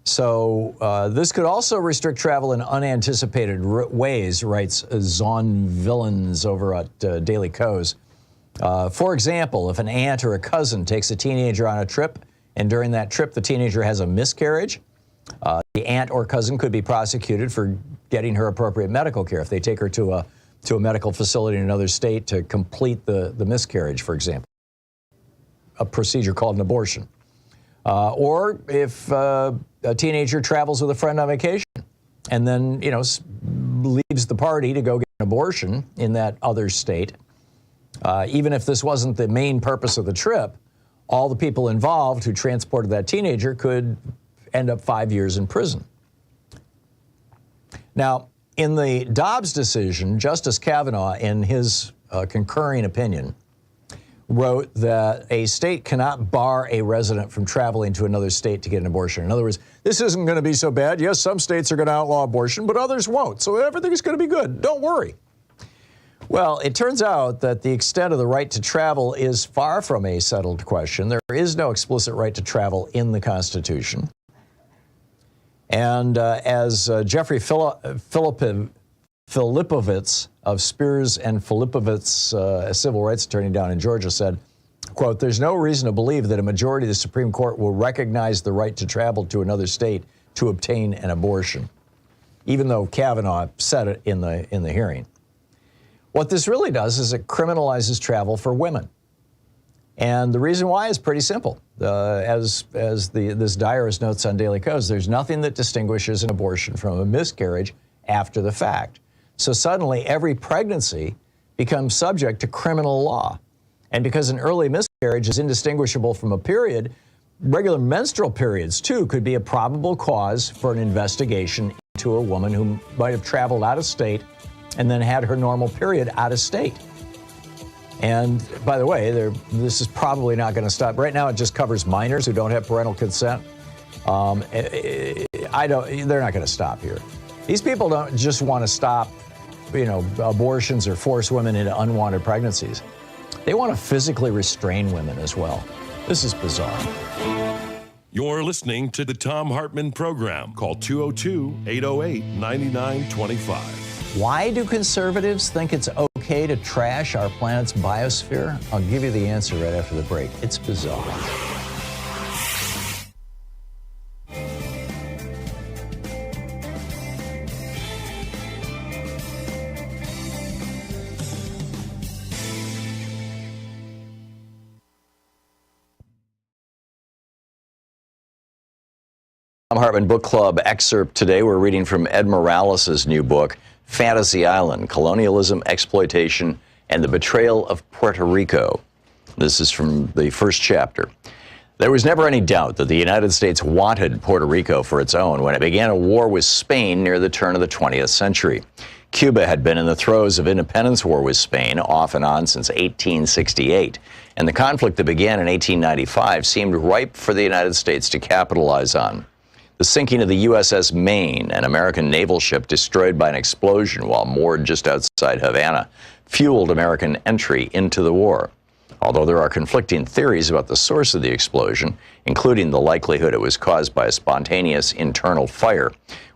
So this could also restrict travel in unanticipated ways, writes Zon Villains over at Daily Kos. For example, if an aunt or a cousin takes a teenager on a trip, and during that trip the teenager has a miscarriage, the aunt or cousin could be prosecuted for getting her appropriate medical care if they take her to a medical facility in another state to complete the miscarriage, for example, a procedure called an abortion. Or if a teenager travels with a friend on vacation and then, leaves the party to go get an abortion in that other state, even if this wasn't the main purpose of the trip, all the people involved who transported that teenager could end up 5 years in prison. Now, in the Dobbs decision, Justice Kavanaugh, in his concurring opinion, wrote that a state cannot bar a resident from traveling to another state to get an abortion. In other words, this isn't going to be so bad. Yes, some states are going to outlaw abortion, but others won't. So everything's going to be good. Don't worry. Well, it turns out that the extent of the right to travel is far from a settled question. There is no explicit right to travel in the Constitution. And as Jeffrey Filipovitz of Spears and Filipovitz, a civil rights attorney down in Georgia, said, quote, "There's no reason to believe that a majority of the Supreme Court will recognize the right to travel to another state to obtain an abortion." even though Kavanaugh said it in the hearing. What this really does is it criminalizes travel for women. And the reason why is pretty simple. As this diarist notes on Daily Kos, there's nothing that distinguishes an abortion from a miscarriage after the fact. So suddenly every pregnancy becomes subject to criminal law. And because an early miscarriage is indistinguishable from a period, regular menstrual periods, too, could be a probable cause for an investigation into a woman who might have traveled out of state and then had her normal period out of state. And by the way, this is probably not going to stop. Right now, it just covers minors who don't have parental consent. They're not going to stop here. These people don't just want to stop, abortions or force women into unwanted pregnancies. They want to physically restrain women as well. This is bizarre. You're listening to the Thom Hartmann Program. Call 202-808-9925. Why do conservatives think it's okay to trash our planet's biosphere? I'll give you the answer right after the break. It's bizarre. Thom Hartmann Book Club excerpt today. We're reading from Ed Morales' new book, Fantasy Island, Colonialism, Exploitation, and the Betrayal of Puerto Rico. This is from the first chapter. There was never any doubt that the United States wanted Puerto Rico for its own when it began a war with Spain near the turn of the 20th century. Cuba had been in the throes of independence war with Spain, off and on since 1868, and the conflict that began in 1895 seemed ripe for the United States to capitalize on. The sinking of the USS Maine, an American naval ship destroyed by an explosion while moored just outside Havana, fueled American entry into the war. Although there are conflicting theories about the source of the explosion, including the likelihood it was caused by a spontaneous internal fire,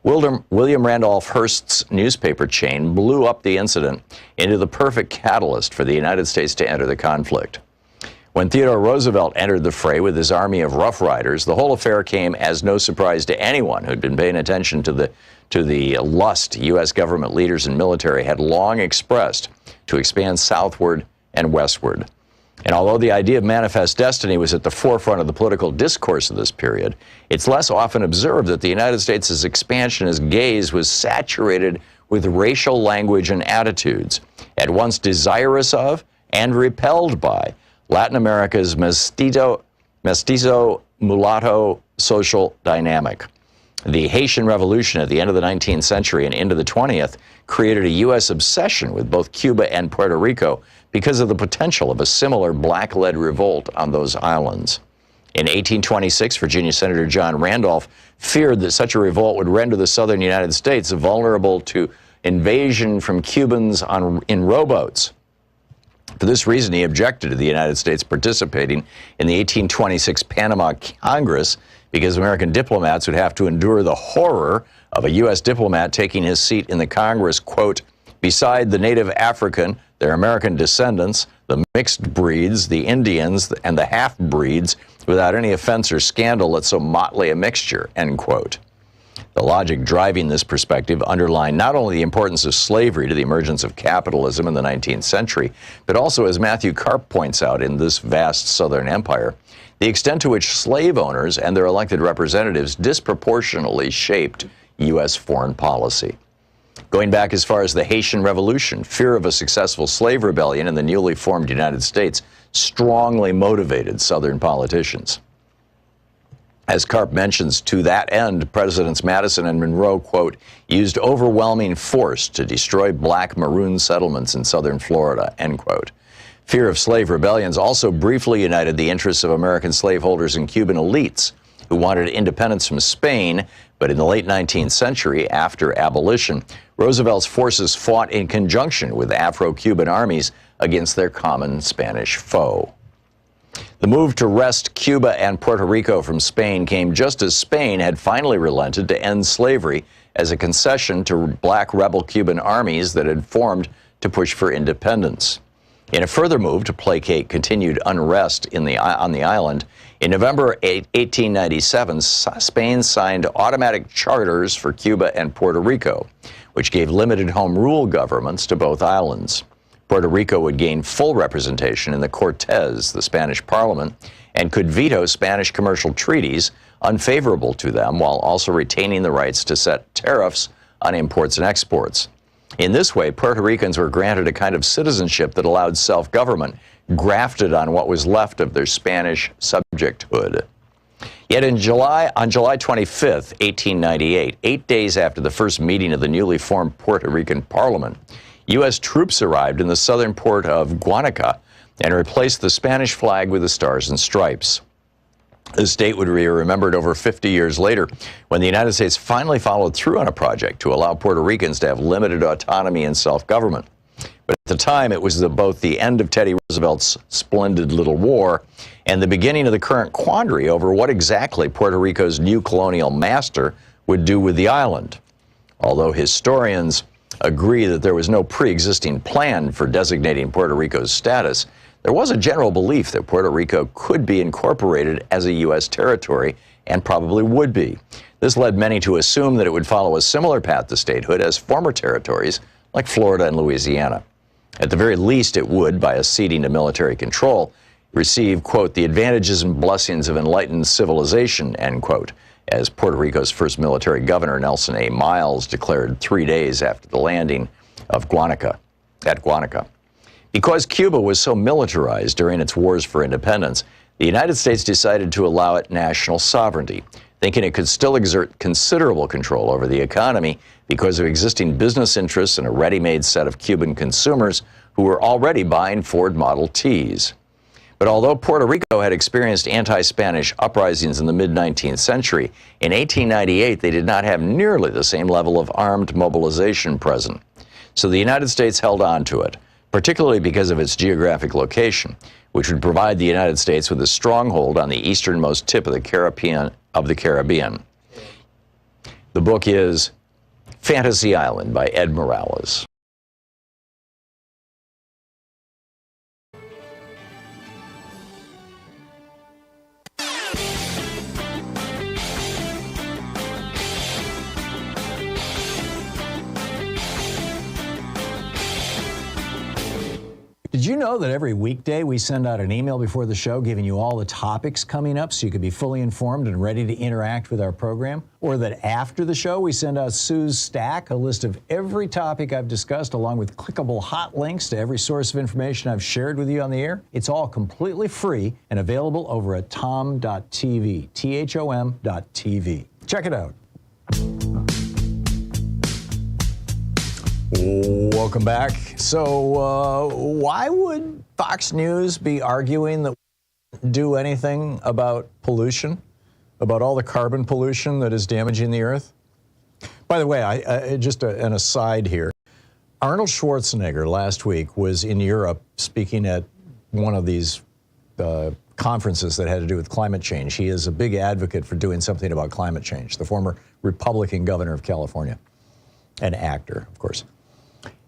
William Randolph Hearst's newspaper chain blew up the incident into the perfect catalyst for the United States to enter the conflict. When Theodore Roosevelt entered the fray with his army of Rough Riders, the whole affair came as no surprise to anyone who'd been paying attention to the lust U.S. government leaders and military had long expressed to expand southward and westward. And although the idea of manifest destiny was at the forefront of the political discourse of this period, it's less often observed that the United States' expansionist gaze was saturated with racial language and attitudes, at once desirous of and repelled by Latin America's mestizo mulatto social dynamic. The Haitian Revolution at the end of the 19th century and into the 20th created a U.S. obsession with both Cuba and Puerto Rico because of the potential of a similar black-led revolt on those islands. In 1826, Virginia Senator John Randolph feared that such a revolt would render the southern United States vulnerable to invasion from Cubans in rowboats. For this reason, he objected to the United States participating in the 1826 Panama Congress because American diplomats would have to endure the horror of a U.S. diplomat taking his seat in the Congress, quote, beside the native African, their American descendants, the mixed breeds, the Indians, and the half-breeds, without any offense or scandal at so motley a mixture, end quote. The logic driving this perspective underlined not only the importance of slavery to the emergence of capitalism in the 19th century, but also, as Matthew Karp points out in this vast southern empire, the extent to which slave owners and their elected representatives disproportionately shaped U.S. foreign policy. Going back as far as the Haitian Revolution, fear of a successful slave rebellion in the newly formed United States strongly motivated Southern politicians. As Karp mentions, to that end, Presidents Madison and Monroe, quote, used overwhelming force to destroy black maroon settlements in southern Florida, end quote. Fear of slave rebellions also briefly united the interests of American slaveholders and Cuban elites who wanted independence from Spain, but in the late 19th century, after abolition, Roosevelt's forces fought in conjunction with Afro-Cuban armies against their common Spanish foe. The move to wrest Cuba and Puerto Rico from Spain came just as Spain had finally relented to end slavery as a concession to black rebel Cuban armies that had formed to push for independence. In a further move to placate continued unrest on the island, in November 1897, Spain signed automatic charters for Cuba and Puerto Rico, which gave limited home rule governments to both islands. Puerto Rico would gain full representation in the Cortes, the Spanish parliament, and could veto Spanish commercial treaties unfavorable to them, while also retaining the rights to set tariffs on imports and exports. In this way, Puerto Ricans were granted a kind of citizenship that allowed self-government, grafted on what was left of their Spanish subjecthood. Yet on July 25th, 1898, 8 days after the first meeting of the newly formed Puerto Rican Parliament, U.S. troops arrived in the southern port of Guanica and replaced the Spanish flag with the stars and stripes. This date would be remembered over 50 years later, when the United States finally followed through on a project to allow Puerto Ricans to have limited autonomy and self-government. But at the time, it was both the end of Teddy Roosevelt's splendid little war and the beginning of the current quandary over what exactly Puerto Rico's new colonial master would do with the island. Although historians agree that there was no pre-existing plan for designating Puerto Rico's status, there was a general belief that Puerto Rico could be incorporated as a U.S. territory, and probably would be. This led many to assume that it would follow a similar path to statehood as former territories like Florida and Louisiana. At the very least, it would, by acceding to military control, receive, quote, the advantages and blessings of enlightened civilization, end quote, as Puerto Rico's first military governor, Nelson A. Miles, declared 3 days after the landing of Guanica. Because Cuba was so militarized during its wars for independence, the United States decided to allow it national sovereignty, thinking it could still exert considerable control over the economy because of existing business interests and a ready-made set of Cuban consumers who were already buying Ford Model Ts. But although Puerto Rico had experienced anti-Spanish uprisings in the mid-19th century, in 1898 they did not have nearly the same level of armed mobilization present. So the United States held on to it, particularly because of its geographic location, which would provide the United States with a stronghold on the easternmost tip of the Caribbean. The book is Fantasy Island by Ed Morales. Did you know that every weekday we send out an email before the show giving you all the topics coming up so you can be fully informed and ready to interact with our program? Or that after the show we send out Sue's Stack, a list of every topic I've discussed along with clickable hot links to every source of information I've shared with you on the air? It's all completely free and available over at thom.tv, THOM.tv. Check it out. Welcome back. So why would Fox News be arguing that we don't do anything about pollution, about all the carbon pollution that is damaging the earth? By the way, just an aside here. Arnold Schwarzenegger last week was in Europe speaking at one of these conferences that had to do with climate change. He is a big advocate for doing something about climate change, the former Republican governor of California, an actor, of course.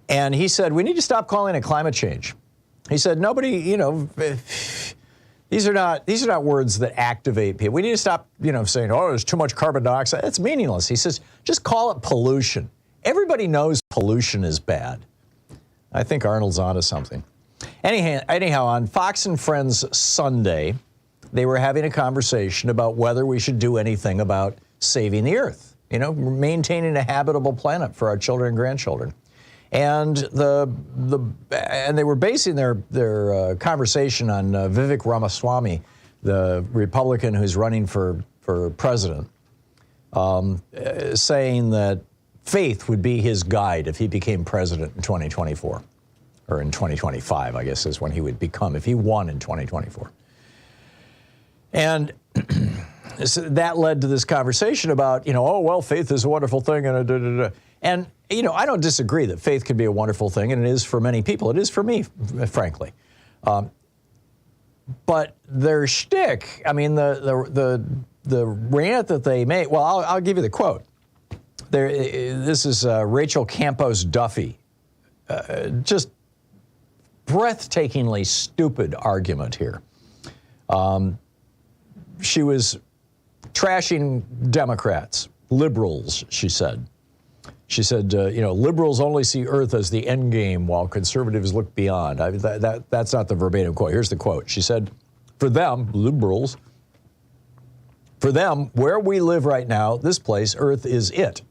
And he said, we need to stop calling it climate change. He said, nobody, these are not words that activate people. We need to stop, saying, oh, there's too much carbon dioxide. That's meaningless. He says, just call it pollution. Everybody knows pollution is bad. I think Arnold's onto something. Anyhow, on Fox and Friends Sunday, they were having a conversation about whether we should do anything about saving the earth, maintaining a habitable planet for our children and grandchildren. And they were basing their conversation on Vivek Ramaswamy, the Republican who's running for president, saying that faith would be his guide if he became president in 2024, or in 2025, I guess is when he would become, if he won in 2024. And so that led to this conversation about, oh, well, faith is a wonderful thing, and I don't disagree that faith can be a wonderful thing, and it is for many people. It is for me, frankly. But their shtick, the rant that they made, well, I'll give you the quote. This is Rachel Campos Duffy, just breathtakingly stupid argument here. She was trashing Democrats, liberals, she said. She said, liberals only see Earth as the end game while conservatives look beyond. I mean, that's not the verbatim quote. Here's the quote. She said, for them, liberals, for them, where we live right now, this place, Earth is it.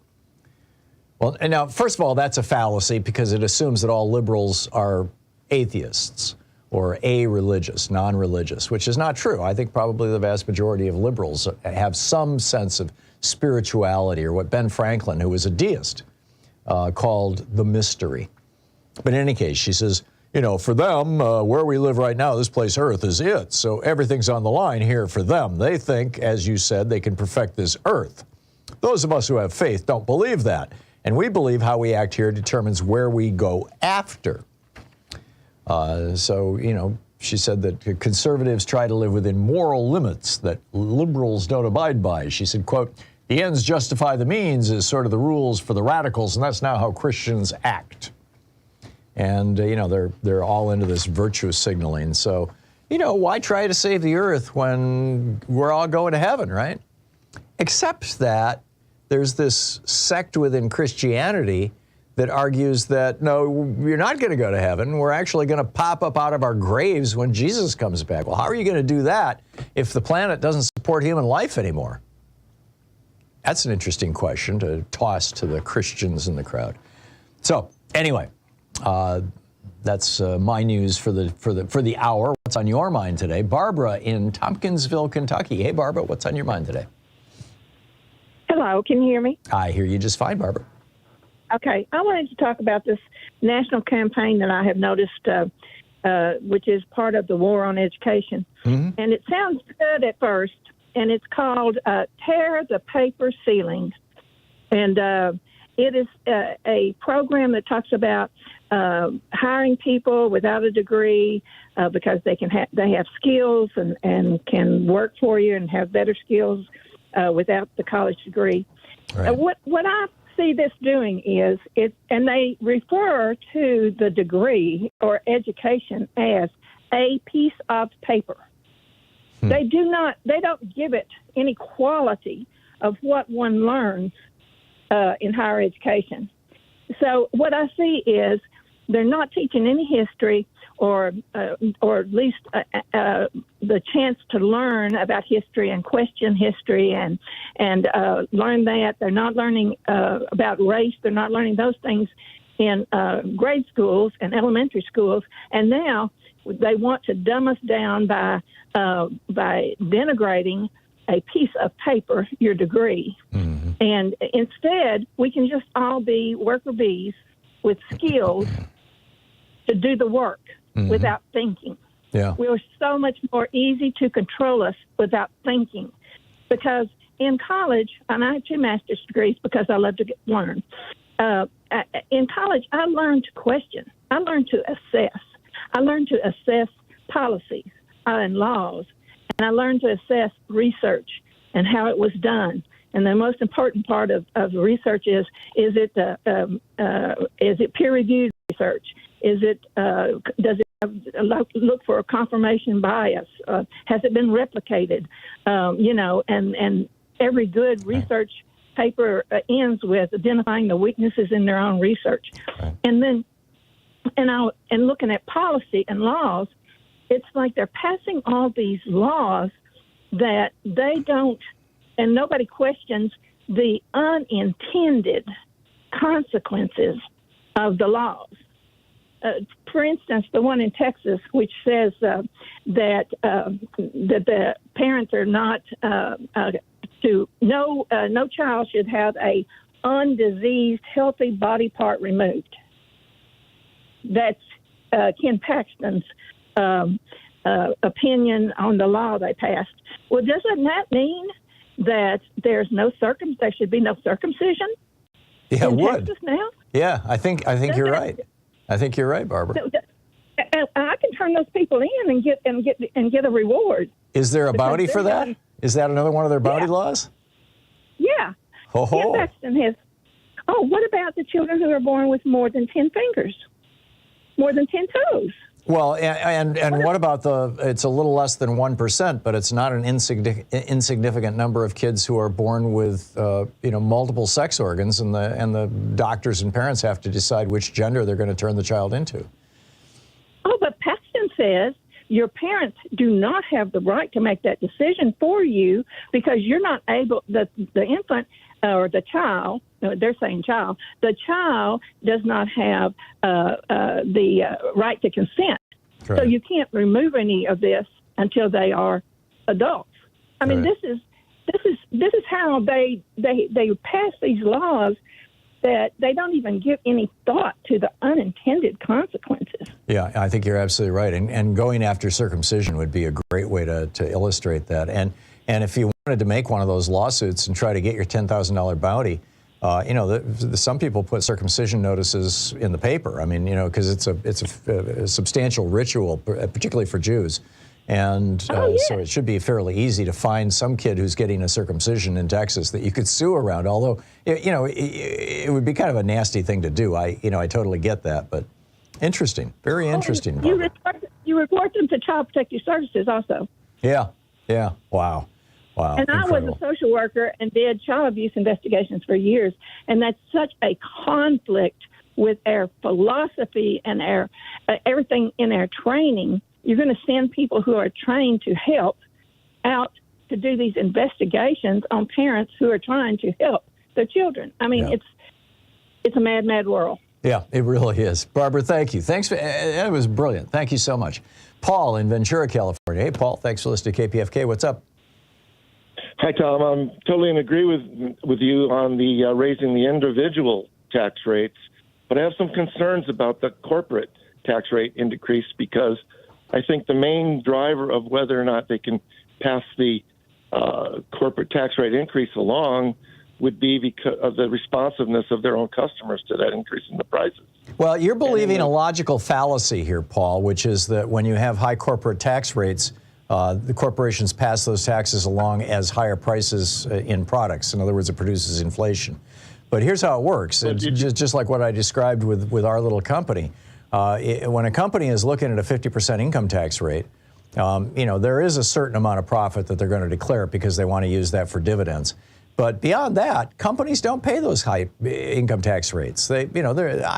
Well, and now, first of all, that's a fallacy because it assumes that all liberals are atheists or a-religious, non-religious, which is not true. I think probably the vast majority of liberals have some sense of spirituality, or what Ben Franklin, who was a deist, called the mystery. But in any case, she says, for them, where we live right now, this place, Earth, is it. So everything's on the line here for them. They think, as you said, they can perfect this Earth. Those of us who have faith don't believe that. And we believe how we act here determines where we go after. She said that conservatives try to live within moral limits that liberals don't abide by. She said, quote, the ends justify the means is sort of the rules for the radicals, and that's not how Christians act. And, they're all into this virtue signaling. So, why try to save the earth when we're all going to heaven, right? Except that there's this sect within Christianity that argues that, no, you're not going to go to heaven. We're actually going to pop up out of our graves when Jesus comes back. Well, how are you going to do that if the planet doesn't support human life anymore? That's an interesting question to toss to the Christians in the crowd. So, anyway, that's my news for the hour. What's on your mind today? Barbara in Tompkinsville, Kentucky. Hey, Barbara, what's on your mind today? Hello, can you hear me? I hear you just fine, Barbara. Okay, I wanted to talk about this national campaign that I have noticed, which is part of the war on education. Mm-hmm. And it sounds good at first, and it's called Tear the Paper Ceiling. And it is a program that talks about hiring people without a degree because they have skills and can work for you and have better skills without the college degree. Right. What I see this doing is and they refer to the degree or education as a piece of paper. They don't give it any quality of what one learns in higher education. So what I see is they're not teaching any history or at least the chance to learn about history and question history and learn that. They're not learning about race. They're not learning those things in grade schools and elementary schools. And now they want to dumb us down by denigrating a piece of paper, your degree. Mm-hmm. And instead, we can just all be worker bees with skills to do the work. Mm-hmm. Without thinking. Yeah. We are so much more easy to control us without thinking. Because in college, and I have 2 master's degrees because I love to learn. In college, I learned to question. I learned to assess. I learned to assess policies and laws. And I learned to assess research and how it was done. And the most important part of research is it peer-reviewed research? Does it look for a confirmation bias? Has it been replicated? And every good research paper ends with identifying the weaknesses in their own research. Right. And then, and looking at policy and laws, it's like they're passing all these laws that they don't, and nobody questions the unintended consequences of the laws. For instance, the one in Texas, which says that the parents are not no child should have a undiseased, healthy body part removed. That's Ken Paxton's opinion on the law they passed. Well, doesn't that mean that there should be no circumcision? Yeah, in it would. Texas now? Yeah, I think you're right. I think you're right, Barbara. And I can turn those people in and get a reward. Is there a bounty for that? Is that another one of their bounty laws? Yeah. Ken Paxton has. Oh, what about the children who are born with more than 10 fingers, more than 10 toes? Well, and what about it's a little less than 1%, but it's not an insignificant number of kids who are born with, multiple sex organs, and the doctors and parents have to decide which gender they're going to turn the child into. Oh, but Paxton says your parents do not have the right to make that decision for you because you're not able, the infant or the child, they're saying child, the child does not have the right to consent. Correct. So you can't remove any of this until they are adults. I mean, this is how they pass these laws that they don't even give any thought to the unintended consequences. Yeah, I think you're absolutely right. And going after circumcision would be a great way to illustrate that. And if you wanted to make one of those lawsuits and try to get your $10,000 bounty, some people put circumcision notices in the paper. I mean, because it's a substantial ritual, particularly for Jews. And so it should be fairly easy to find some kid who's getting a circumcision in Texas that you could sue around. Although, it would be kind of a nasty thing to do. I totally get that, but interesting, very interesting. You report them to Child Protective Services also. Yeah. Wow. And incredible. I was a social worker and did child abuse investigations for years, and that's such a conflict with our philosophy and our everything in our training. You're going to send people who are trained to help out to do these investigations on parents who are trying to help their children. I mean, it's a mad, mad world. Yeah, it really is. Barbara, thank you. Thanks for it was brilliant. Thank you so much. Paul in Ventura, California. Hey, Paul, thanks for listening to KPFK. What's up? Hi, Tom. I'm totally in agree with you on the raising the individual tax rates, but I have some concerns about the corporate tax rate increase because I think the main driver of whether or not they can pass the corporate tax rate increase along would be because of the responsiveness of their own customers to that increase in the prices. Well, you're believing a logical fallacy here, Paul, which is that when you have high corporate tax rates, the corporations pass those taxes along as higher prices in products. In other words, it produces inflation. But here's how it works. It's just like what I described with our little company. When a company is looking at a 50% income tax rate, there is a certain amount of profit that they're going to declare because they want to use that for dividends. But beyond that, companies don't pay those high income tax rates. I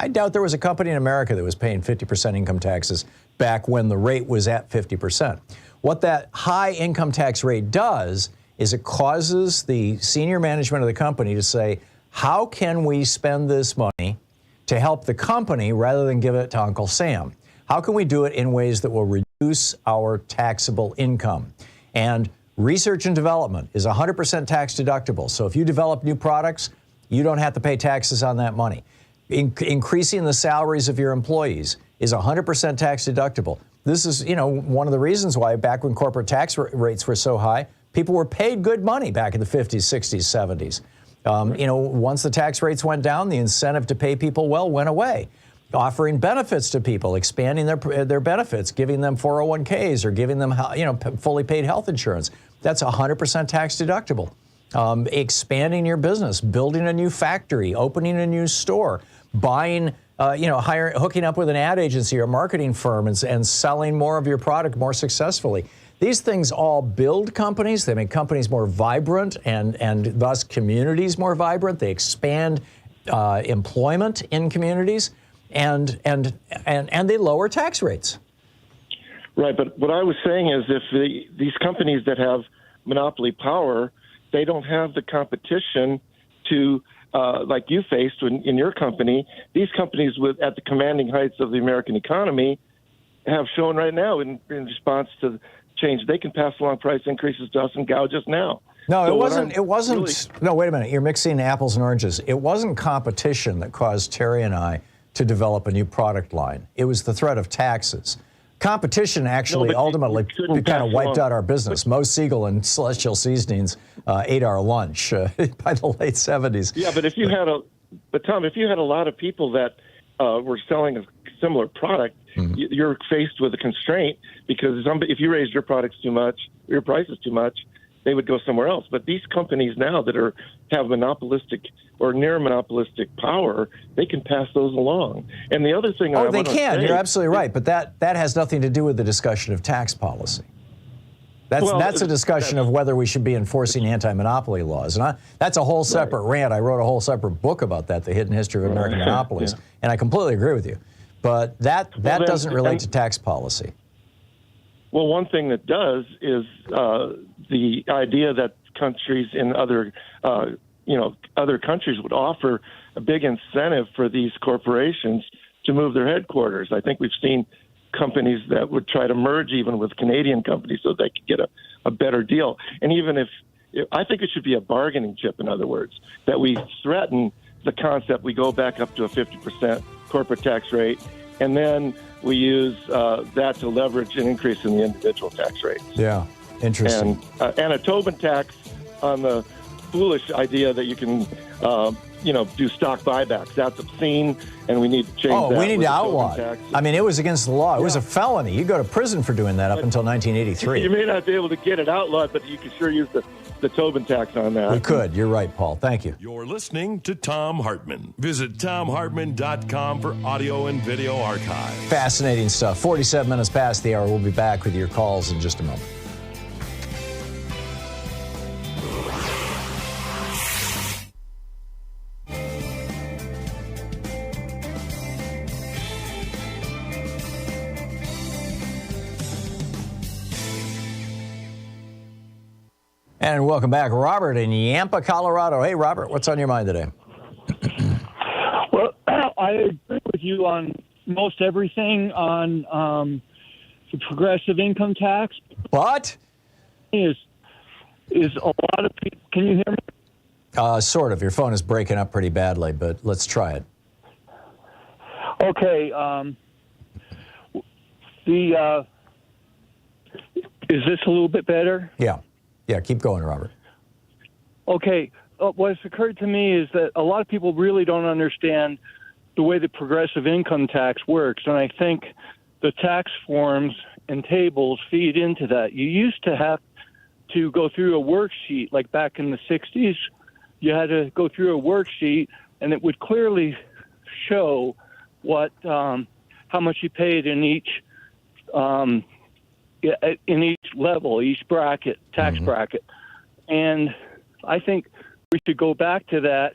doubt there was a company in America that was paying 50% income taxes back when the rate was at 50%. What that high income tax rate does is it causes the senior management of the company to say, how can we spend this money to help the company rather than give it to Uncle Sam? How can we do it in ways that will reduce our taxable income? And research and development is 100% tax deductible. So if you develop new products, you don't have to pay taxes on that money. Increasing the salaries of your employees is 100% tax deductible. This is, one of the reasons why back when corporate tax rates were so high, people were paid good money back in the 50s, 60s, 70s. Once the tax rates went down, the incentive to pay people well went away. Offering benefits to people, expanding their benefits, giving them 401ks or giving them, fully paid health insurance. That's 100% tax deductible. Expanding your business, building a new factory, opening a new store, buying, hooking up with an ad agency or marketing firm and selling more of your product more successfully. These things all build companies. They make companies more vibrant and thus communities more vibrant. They expand employment in communities and they lower tax rates. Right, but what I was saying is if these companies that have monopoly power, they don't have the competition to, like you faced in your company. These companies at the commanding heights of the American economy have shown right now in response to change, they can pass along price increases to us and gouge us now. No, it wasn't. No, wait a minute. You're mixing apples and oranges. It wasn't competition that caused Terry and I to develop a new product line. It was the threat of taxes. Competition actually ultimately kind of wiped out our business. Mo Siegel and Celestial Seasonings ate our lunch by the late 70s. Yeah, but Tom, if you had a lot of people that were selling a similar product, you're faced with a constraint because if you raise your products too much, your prices too much, they would go somewhere else. But these companies now that have monopolistic or near monopolistic power, they can pass those along. And the other thing, they can. You're absolutely right. But that has nothing to do with the discussion of tax policy. That's a discussion of whether we should be enforcing anti-monopoly laws. And that's a whole separate rant. I wrote a whole separate book about that, The Hidden History of American Monopolies. Yeah. And I completely agree with you. But that doesn't relate to tax policy. Well, one thing that does is the idea that countries in other countries would offer a big incentive for these corporations to move their headquarters. I think we've seen companies that would try to merge even with Canadian companies so they could get a better deal. And even if I think it should be a bargaining chip, in other words, that we threaten the concept, we go back up to a 50% corporate tax rate, and then we use that to leverage an increase in the individual tax rates. Yeah, interesting. And a Tobin tax on the foolish idea that you can do stock buybacks. That's obscene, and we need to change that. Oh, we need to outlaw it. I mean, it was against the law. It was a felony. You go to prison for doing that up until 1983. You may not be able to get it outlawed, but you can sure use the Tobin tax on that. We could. You're right, Paul. Thank you. You're listening to Thom Hartmann. Visit thomhartmann.com for audio and video archive. Fascinating stuff. 47 minutes past the hour. We'll be back with your calls in just a moment. And welcome back. Robert in Yampa, Colorado. Hey, Robert, what's on your mind today? Well, I agree with you on most everything on the progressive income tax. What? Is a lot of people, can you hear me? Sort of. Your phone is breaking up pretty badly, but let's try it. Okay. Is this a little bit better? Yeah. Yeah, keep going, Robert. Okay. What's occurred to me is that a lot of people really don't understand the way the progressive income tax works, and I think the tax forms and tables feed into that. You used to have to go through a worksheet, like back in the 60s. You had to go through a worksheet, and it would clearly show what how much you paid in each level, each bracket, tax bracket. And I think we should go back to that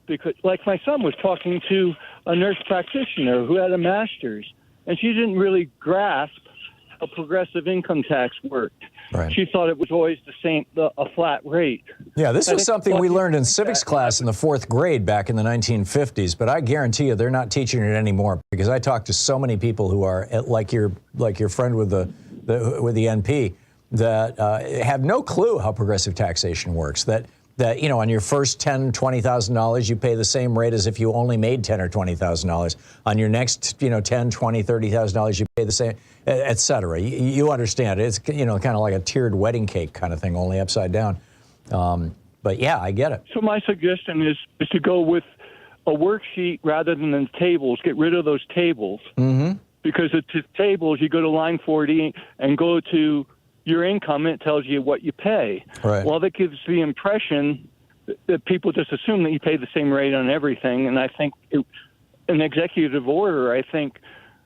because, like, my son was talking to a nurse practitioner who had a master's, and she didn't really grasp how progressive income tax worked. Right. She thought it was always the same, a flat rate. Yeah, this was something we learned in civics class in the 4th grade back in the 1950s, but I guarantee you they're not teaching it anymore because I talked to so many people who are like your friend with the NP that have no clue how progressive taxation works. That on your first $10,000, $20,000, you pay the same rate as if you only made $10,000 or $20,000. On your next, $10,000, $20,000, $30,000, you pay the same, et cetera. You understand it. It's kind of like a tiered wedding cake kind of thing, only upside down. But yeah, I get it. So my suggestion is to go with a worksheet rather than the tables. Get rid of those tables. Mm-hmm. Because the tables, you go to line 40 and go to your income, it tells you what you pay. Right. Well, that gives the impression that people just assume that you pay the same rate on everything. And I think an executive order,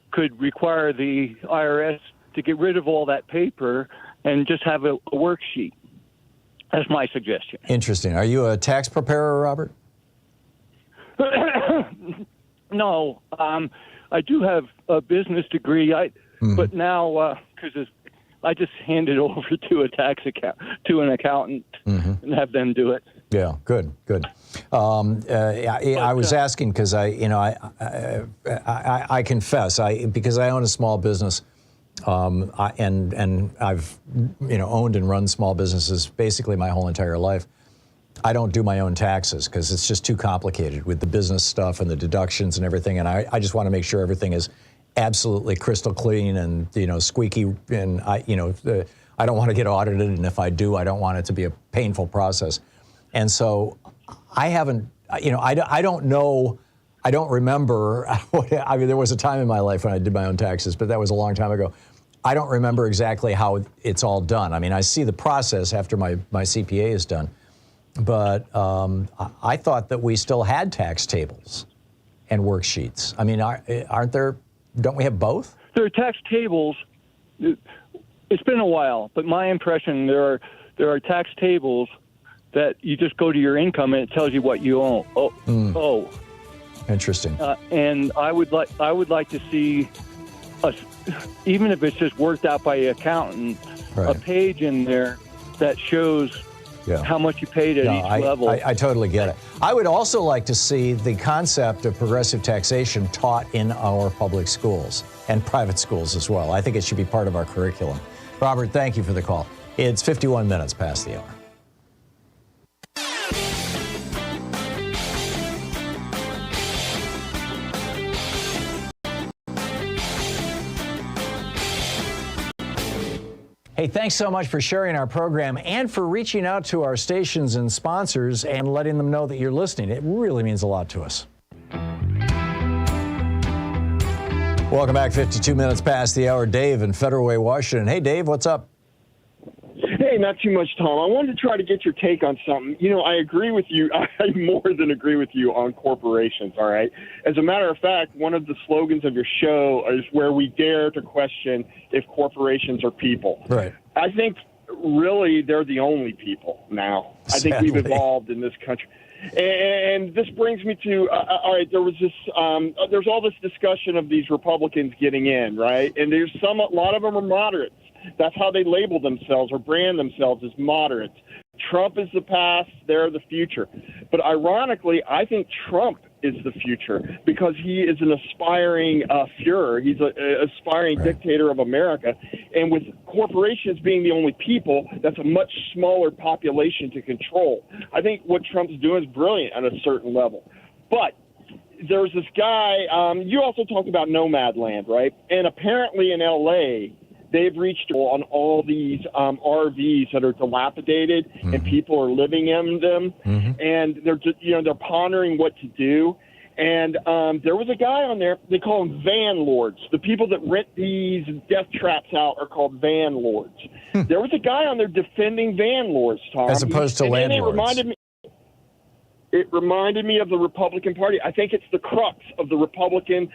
could require the IRS to get rid of all that paper and just have a worksheet. That's my suggestion. Interesting. Are you a tax preparer, Robert? No. I do have a business degree, but now because I just hand it over to an accountant and have them do it. Yeah, good. I was asking because I confess because I own a small business, and I've owned and run small businesses basically my whole entire life. I don't do my own taxes because it's just too complicated with the business stuff and the deductions and everything. And I just want to make sure everything is absolutely crystal clean and, squeaky. And I don't want to get audited. And if I do, I don't want it to be a painful process. And so I haven't, I don't know. I don't remember. There was a time in my life when I did my own taxes, but that was a long time ago. I don't remember exactly how it's all done. I mean, I see the process after my CPA is done, but I thought that we still had tax tables and worksheets. I mean, aren't there? Don't we have both? There are tax tables. It's been a while, but my impression there are tax tables that you just go to your income and it tells you what you own. Oh. Interesting. And I would like to see even if it's just worked out by an accountant, a page in there that shows how much you paid at each level. I totally get it. I would also like to see the concept of progressive taxation taught in our public schools and private schools as well. I think it should be part of our curriculum. Robert, thank you for the call. It's 51 minutes past the hour. Hey, thanks so much for sharing our program and for reaching out to our stations and sponsors and letting them know that you're listening. It really means a lot to us. Welcome back, 52 minutes past the hour. Dave in Federal Way, Washington. Hey, Dave, what's up? Hey, not too much, Tom. I wanted to try to get your take on something. You know, I agree with you. I more than agree with you on corporations, all right? As a matter of fact, one of the slogans of your show is where we dare to question if corporations are people. Right. I think really they're the only people now. I think we've evolved in this country. And this brings me to, all right, there was this, there's all this discussion of these Republicans getting in, right? And there's a lot of them are moderates. That's how they label themselves or brand themselves as moderates. Trump is the past, they're the future. But ironically, I think Trump is the future because he is an aspiring Führer. He's an aspiring dictator of America. And with corporations being the only people, that's a much smaller population to control. I think what Trump's doing is brilliant at a certain level. But there's this guy, you also talked about nomad land, right? And apparently in L.A., they've reached on all these RVs that are dilapidated and people are living in them, and they're just, they're pondering what to do. And there was a guy on there. They call them van lords. The people that rent these death traps out are called van lords. There was a guy on there defending van lords, Tom, as opposed to landlords. It reminded me of the Republican Party. I think it's the crux of the Republican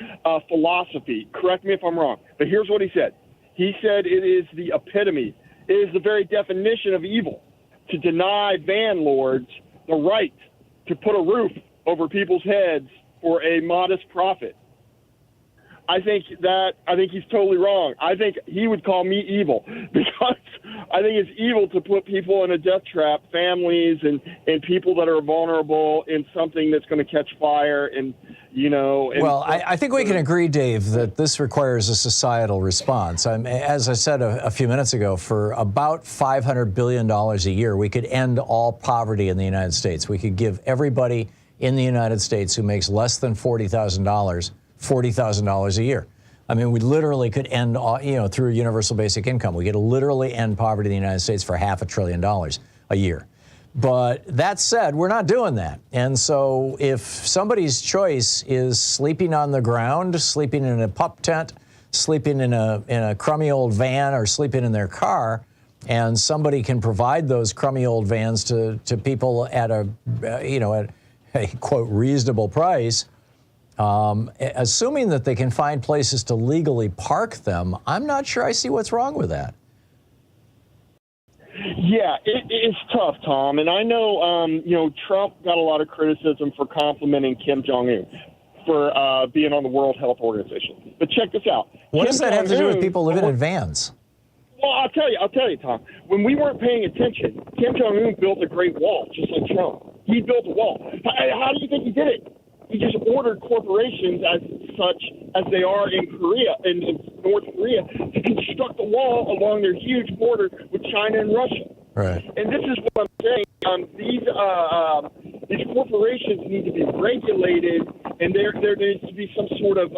philosophy. Correct me if I'm wrong, but here's what he said. He said it is the epitome, it is the very definition of evil to deny van lords the right to put a roof over people's heads for a modest profit. I think he's totally wrong. I think he would call me evil because I think it's evil to put people in a death trap, families and people that are vulnerable in something that's going to catch fire and, Well, I think we can agree, Dave, that this requires a societal response. As I said a few minutes ago, for about $500 billion a year, we could end all poverty in the United States. We could give everybody in the United States who makes less than $40,000 $40,000 a year. I mean, we literally could end, through universal basic income. We could literally end poverty in the United States for $500 billion a year. But that said, we're not doing that. And so if somebody's choice is sleeping on the ground, sleeping in a pup tent, sleeping in a crummy old van, or sleeping in their car, and somebody can provide those crummy old vans to people at a quote reasonable price, assuming that they can find places to legally park them, I'm not sure I see what's wrong with that. Yeah, it's tough, Tom. And I know, Trump got a lot of criticism for complimenting Kim Jong-un for being on the World Health Organization. But check this out. What does that have to do with people living in vans? Well, I'll tell you, Tom. When we weren't paying attention, Kim Jong-un built a great wall, just like Trump. He built a wall. How do you think he did it? He just ordered corporations as such as they are in Korea, in North Korea, to construct a wall along their huge border with China and Russia. Right. And this is what I'm saying. These corporations need to be regulated, and there needs to be some sort of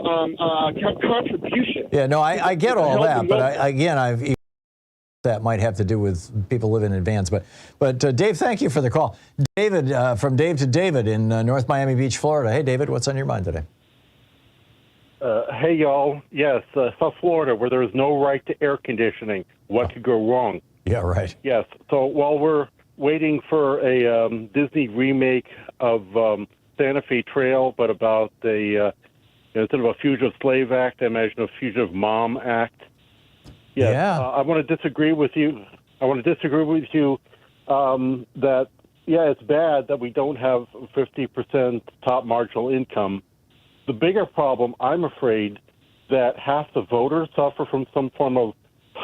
contribution. Yeah, no, I get all that, but that might have to do with people living in vans. But Dave, thank you for the call. David, from Dave to David in North Miami Beach, Florida. Hey, David, what's on your mind today? Hey, y'all. Yes, South Florida, where there is no right to air conditioning. What could go wrong? Yeah, right. Yes. So while we're waiting for a Disney remake of Santa Fe Trail, but about instead of a Fugitive Slave Act, I imagine a Fugitive Mom Act. Yes, Yeah. I want to disagree with you. That, yeah, it's bad that we don't have 50% top marginal income. The bigger problem, I'm afraid, that half the voters suffer from some form of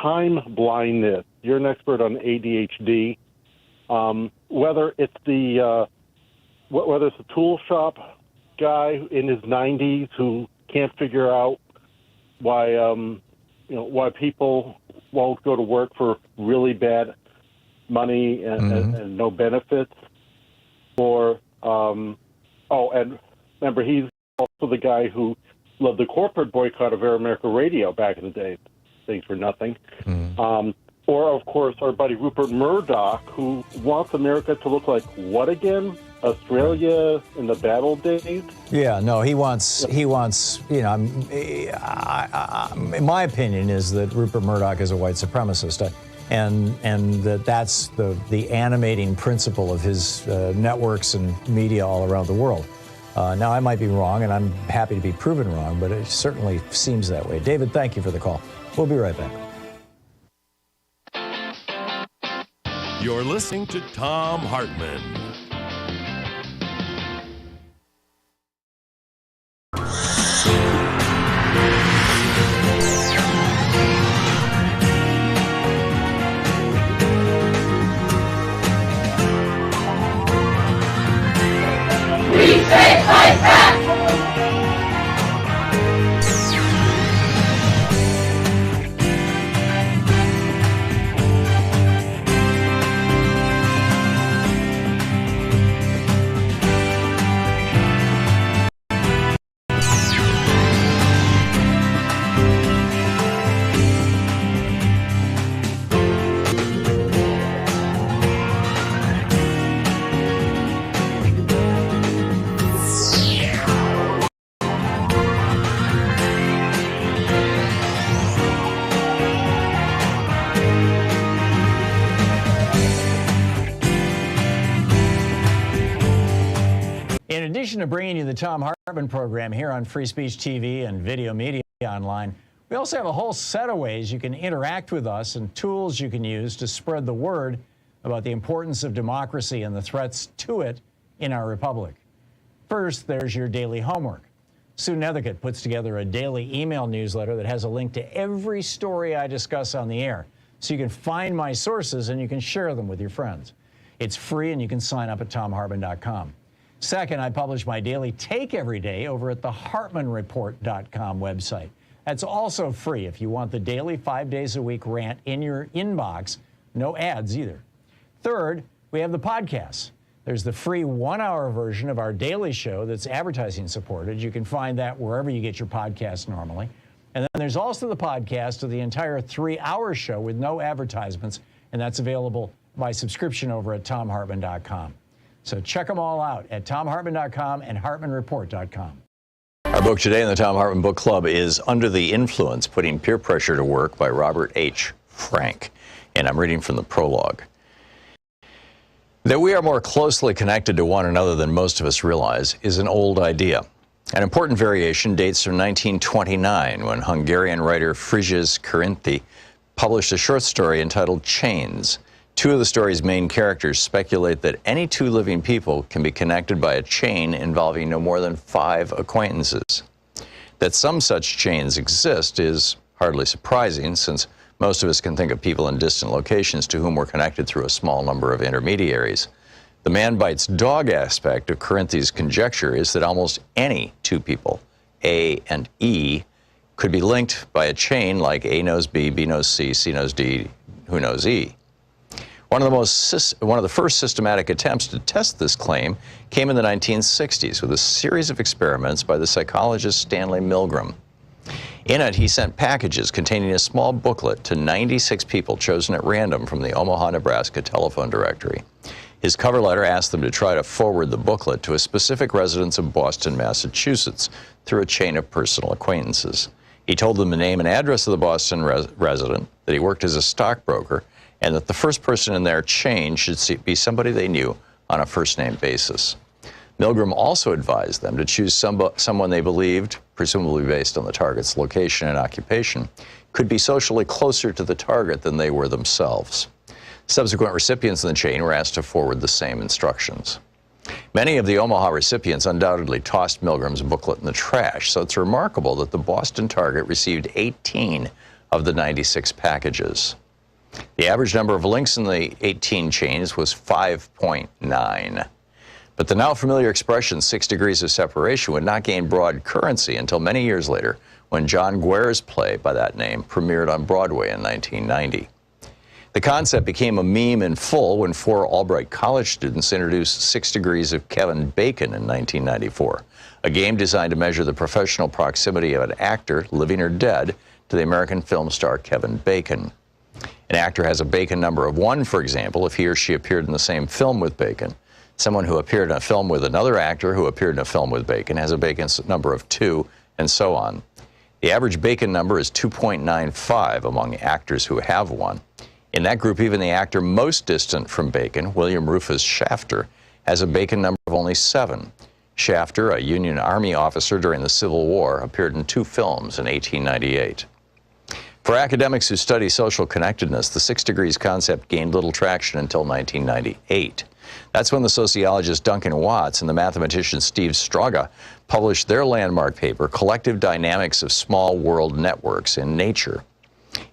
time blindness. You're an expert on ADHD. Whether it's the tool shop guy in his 90s who can't figure out why people won't go to work for really bad money and no benefits, or and remember, he's also the guy who led the corporate boycott of Air America Radio back in the day. Things for nothing. Or, of course, our buddy Rupert Murdoch, who wants America to look like what again? Australia in the bad old days? Yeah, no, he wants, my opinion is that Rupert Murdoch is a white supremacist. And that's the animating principle of his networks and media all around the world. Now, I might be wrong, and I'm happy to be proven wrong, but it certainly seems that way. David, thank you for the call. We'll be right back. You're listening to Thom Hartmann. We say fight back! In addition to bringing you the Thom Hartmann Program here on Free Speech TV and Video Media Online, we also have a whole set of ways you can interact with us and tools you can use to spread the word about the importance of democracy and the threats to it in our republic. First, there's your daily homework. Sue Nethercutt puts together a daily email newsletter that has a link to every story I discuss on the air, so you can find my sources and you can share them with your friends. It's free and you can sign up at thomhartmann.com. Second, I publish my daily take every day over at the hartmannreport.com website. That's also free if you want the daily 5 days a week rant in your inbox. No ads either. Third, we have the podcasts. There's the free 1-hour version of our daily show that's advertising supported. You can find that wherever you get your podcasts normally. And then there's also the podcast of the entire 3-hour show with no advertisements, and that's available by subscription over at thomhartmann.com. So check them all out at thomhartmann.com and hartmannreport.com. Our book today in the Thom Hartmann Book Club is Under the Influence, Putting Peer Pressure to Work by Robert H. Frank. And I'm reading from the prologue. That we are more closely connected to one another than most of us realize is an old idea. An important variation dates from 1929, when Hungarian writer Frigyes Karinthy published a short story entitled Chains. Two of the story's main characters speculate that any two living people can be connected by a chain involving no more than 5 acquaintances. That some such chains exist is hardly surprising, since most of us can think of people in distant locations to whom we're connected through a small number of intermediaries. The man bites dog aspect of Karinthy's conjecture is that almost any two people, A and E, could be linked by a chain like A knows B, B knows C, C knows D, who knows E. One of the first systematic attempts to test this claim came in the 1960s with a series of experiments by the psychologist Stanley Milgram. In it, he sent packages containing a small booklet to 96 people chosen at random from the Omaha, Nebraska telephone directory. His cover letter asked them to try to forward the booklet to a specific residence of Boston, Massachusetts, through a chain of personal acquaintances. He told them the name and address of the Boston resident, that he worked as a stockbroker, and that the first person in their chain should be somebody they knew on a first-name basis. Milgram also advised them to choose someone they believed, presumably based on the target's location and occupation, could be socially closer to the target than they were themselves. Subsequent recipients in the chain were asked to forward the same instructions. Many of the Omaha recipients undoubtedly tossed Milgram's booklet in the trash, so it's remarkable that the Boston target received 18 of the 96 packages. The average number of links in the 18 chains was 5.9. But the now familiar expression 6 degrees of separation would not gain broad currency until many years later, when John Guare's play by that name premiered on Broadway in 1990. The concept became a meme in full when 4 Albright College students introduced 6 Degrees of Kevin Bacon in 1994, a game designed to measure the professional proximity of an actor, living or dead, to the American film star Kevin Bacon. An actor has a Bacon number of 1, for example, if he or she appeared in the same film with Bacon. Someone who appeared in a film with another actor who appeared in a film with Bacon has a Bacon number of 2, and so on. The average Bacon number is 2.95 among actors who have one. In that group, even the actor most distant from Bacon, William Rufus Shafter, has a Bacon number of only 7. Shafter, a Union Army officer during the Civil War, appeared in 2 films in 1898. For academics who study social connectedness, the 6 degrees concept gained little traction until 1998. That's when the sociologist Duncan Watts and the mathematician Steve Straga published their landmark paper, Collective Dynamics of Small World Networks in Nature.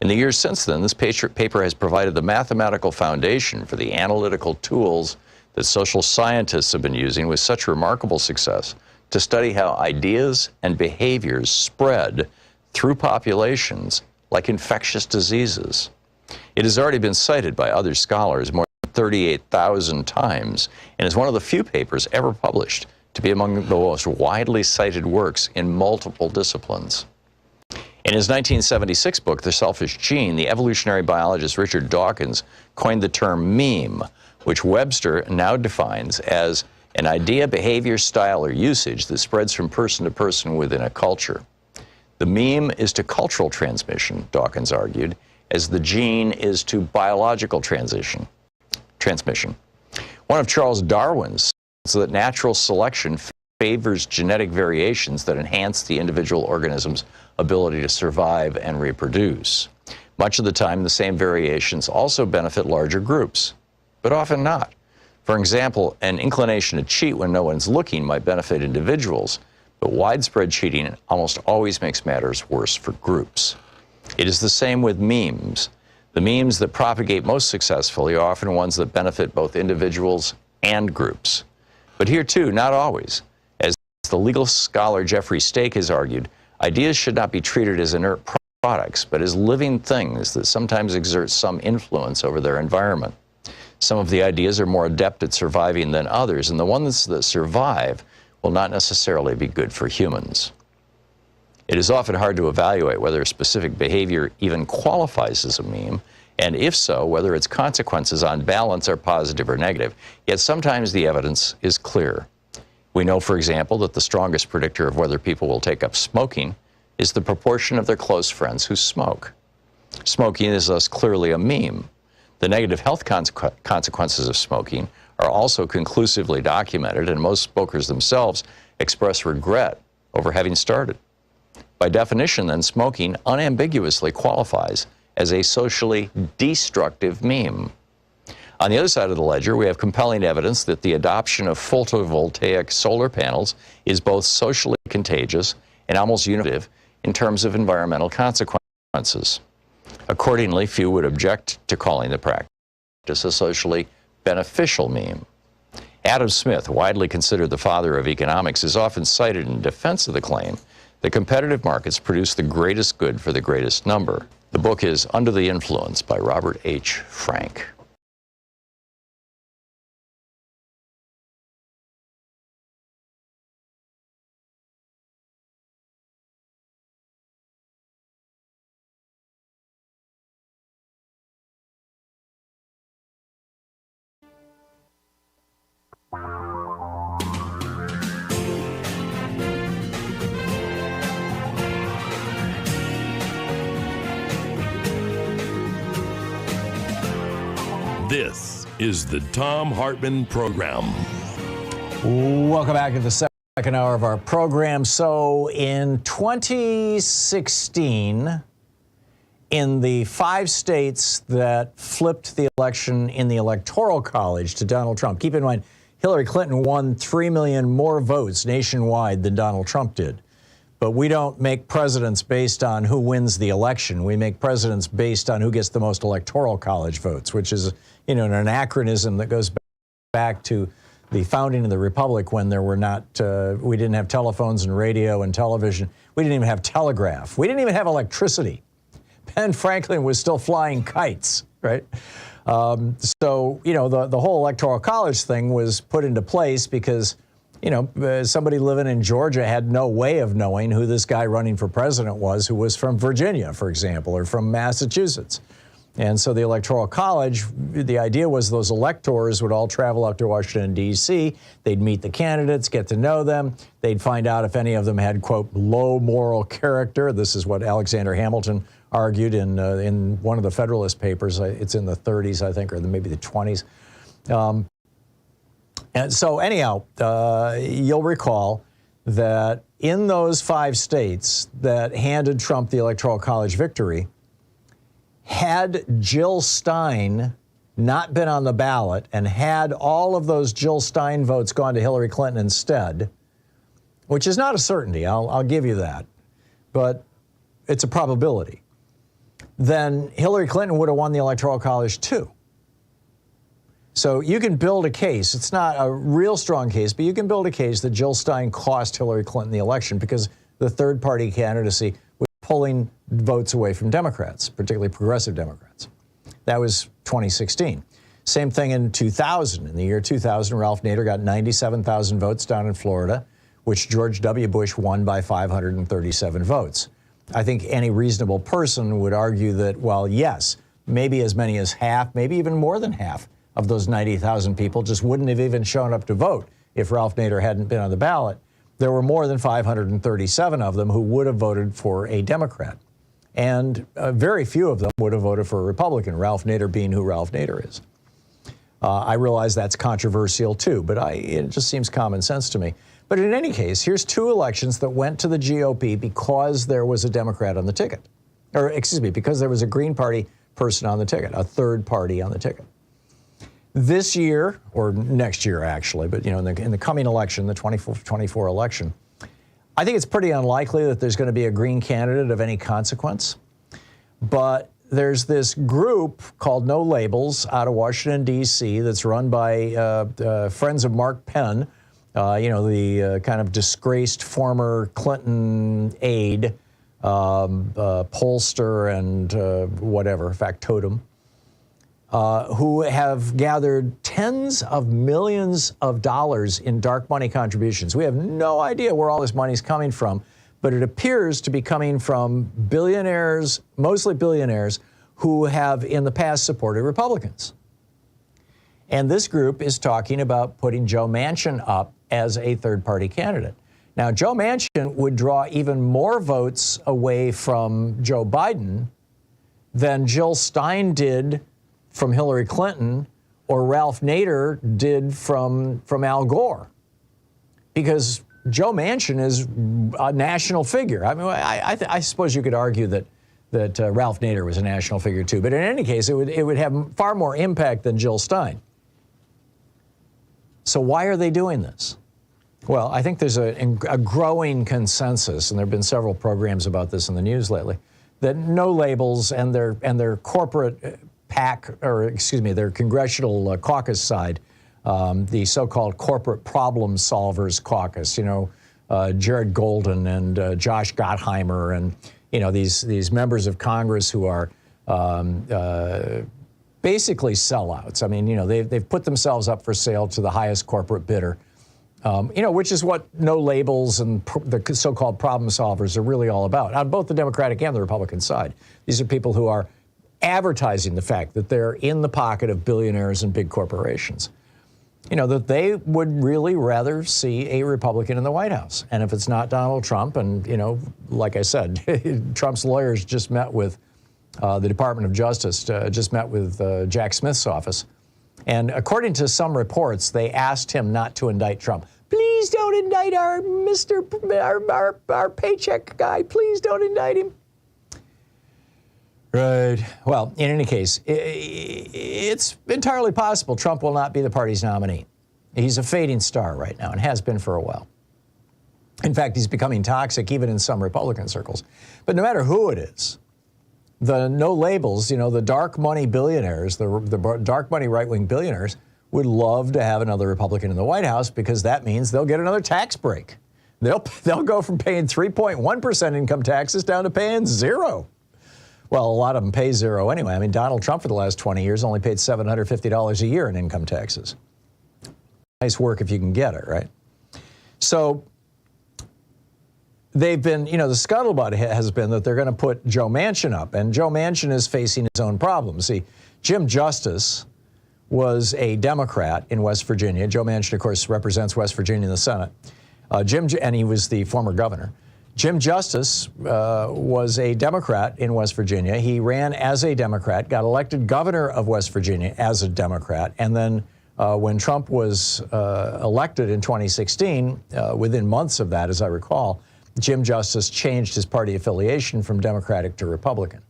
In the years since then, this paper has provided the mathematical foundation for the analytical tools that social scientists have been using with such remarkable success to study how ideas and behaviors spread through populations like infectious diseases. It has already been cited by other scholars more than 38,000 times and is one of the few papers ever published to be among the most widely cited works in multiple disciplines. In his 1976 book, The Selfish Gene, the evolutionary biologist Richard Dawkins coined the term meme, which Webster now defines as an idea, behavior, style, or usage that spreads from person to person within a culture. The meme is to cultural transmission, Dawkins argued, as the gene is to biological transmission. One of Charles Darwin's says that natural selection favors genetic variations that enhance the individual organism's ability to survive and reproduce. Much of the time, the same variations also benefit larger groups, but often not. For example, an inclination to cheat when no one's looking might benefit individuals, but widespread cheating almost always makes matters worse for groups. It is the same with memes. The memes that propagate most successfully are often ones that benefit both individuals and groups. But here too, not always. As the legal scholar Jeffrey Stake has argued, ideas should not be treated as inert products, but as living things that sometimes exert some influence over their environment. Some of the ideas are more adept at surviving than others, and the ones that survive will not necessarily be good for humans. It is often hard to evaluate whether a specific behavior even qualifies as a meme, and if so, whether its consequences on balance are positive or negative. Yet sometimes the evidence is clear. We know, for example, that the strongest predictor of whether people will take up smoking is the proportion of their close friends who smoke. Smoking is thus clearly a meme. The negative health consequences of smoking are also conclusively documented, and most smokers themselves express regret over having started. By definition, then, smoking unambiguously qualifies as a socially destructive meme. On the other side of the ledger, we have compelling evidence that the adoption of photovoltaic solar panels is both socially contagious and almost unitive in terms of environmental consequences. Accordingly, few would object to calling the practice a socially beneficial meme. Adam Smith, widely considered the father of economics, is often cited in defense of the claim that competitive markets produce the greatest good for the greatest number. The book is Under the Influence by Robert H. Frank. This is the Thom Hartmann Program. Welcome back to the second hour of our program. So in 2016, in the 5 states that flipped the election in the Electoral College to Donald Trump, keep in mind, Hillary Clinton won 3 million more votes nationwide than Donald Trump did. But we don't make presidents based on who wins the election. We make presidents based on who gets the most Electoral College votes, which is, an anachronism that goes back to the founding of the Republic, when there were not, we didn't have telephones and radio and television. We didn't even have telegraph. We didn't even have electricity. Ben Franklin was still flying kites, right? So, the whole Electoral College thing was put into place because, somebody living in Georgia had no way of knowing who this guy running for president was, who was from Virginia, for example, or from Massachusetts. And so the Electoral College, the idea was those electors would all travel up to Washington, D.C. They'd meet the candidates, get to know them. They'd find out if any of them had, quote, low moral character. This is what Alexander Hamilton argued in one of the Federalist papers. It's in the 30s, I think, or maybe the 20s. And so anyhow, you'll recall that in those 5 states that handed Trump the Electoral College victory, had Jill Stein not been on the ballot and had all of those Jill Stein votes gone to Hillary Clinton instead, which is not a certainty, I'll give you that, but it's a probability, then Hillary Clinton would have won the Electoral College too. So you can build a case. It's not a real strong case, but you can build a case that Jill Stein cost Hillary Clinton the election because the third-party candidacy was pulling votes away from Democrats, particularly progressive Democrats. That was 2016. Same thing in 2000. In the year 2000, Ralph Nader got 97,000 votes down in Florida, which George W. Bush won by 537 votes. I think any reasonable person would argue that, well, yes, maybe as many as half, maybe even more than half of those 90,000 people just wouldn't have even shown up to vote if Ralph Nader hadn't been on the ballot. There were more than 537 of them who would have voted for a Democrat. And very few of them would have voted for a Republican, Ralph Nader being who Ralph Nader is. I realize that's controversial too, but it just seems common sense to me. But in any case, here's 2 elections that went to the GOP because there was a Democrat on the ticket. Or, excuse me, because there was a Green Party person on the ticket, a third party on the ticket. This year, or next year actually, but in the coming election, the 2024 election, I think it's pretty unlikely that there's going to be a Green candidate of any consequence. But there's this group called No Labels out of Washington, D.C. that's run by friends of Mark Penn, the kind of disgraced former Clinton aide, pollster and whatever, factotum. Who have gathered tens of millions of dollars in dark money contributions. We have no idea where all this money is coming from, but it appears to be coming from billionaires, mostly billionaires, who have in the past supported Republicans. And this group is talking about putting Joe Manchin up as a third-party candidate. Now, Joe Manchin would draw even more votes away from Joe Biden than Jill Stein did from Hillary Clinton or Ralph Nader did from Al Gore. Because Joe Manchin is a national figure. I mean, I suppose you could argue that Ralph Nader was a national figure too, but in any case, it would have far more impact than Jill Stein. So why are they doing this? Well, I think there's a growing consensus, and there have been several programs about this in the news lately, that No Labels and their corporate their congressional caucus side, the so-called corporate problem solvers caucus, Jared Golden and Josh Gottheimer and, these members of Congress who are basically sellouts. I mean, they've put themselves up for sale to the highest corporate bidder, which is what No Labels and the so-called problem solvers are really all about, on both the Democratic and the Republican side. These are people who are advertising the fact that they're in the pocket of billionaires and big corporations. That they would really rather see a Republican in the White House. And if it's not Donald Trump, and, like I said, Trump's lawyers just met with the Department of Justice, just met with Jack Smith's office And according to some reports, they asked him not to indict Trump. Please don't indict our our paycheck guy. Please don't indict him. Right. Well, in any case, it's entirely possible Trump will not be the party's nominee. He's a fading star right now and has been for a while. In fact, he's becoming toxic even in some Republican circles. But no matter who it is, the no labels, the dark money billionaires, the dark money right-wing billionaires would love to have another Republican in the White House because that means they'll get another tax break. They'll go from paying 3.1% income taxes down to paying 0. Well, a lot of them pay 0 anyway. I mean, Donald Trump for the last 20 years only paid $750 a year in income taxes. Nice work if you can get it, right? So they've been, the scuttlebutt has been that they're going to put Joe Manchin up, and Joe Manchin is facing his own problems. See, Jim Justice was a Democrat in West Virginia. Joe Manchin, of course, represents West Virginia in the Senate. And he was the former governor. Jim Justice was a Democrat in West Virginia. He ran as a Democrat, got elected governor of West Virginia as a Democrat, and then when Trump was elected in 2016, within months of that, as I recall, Jim Justice changed his party affiliation from Democratic to Republican.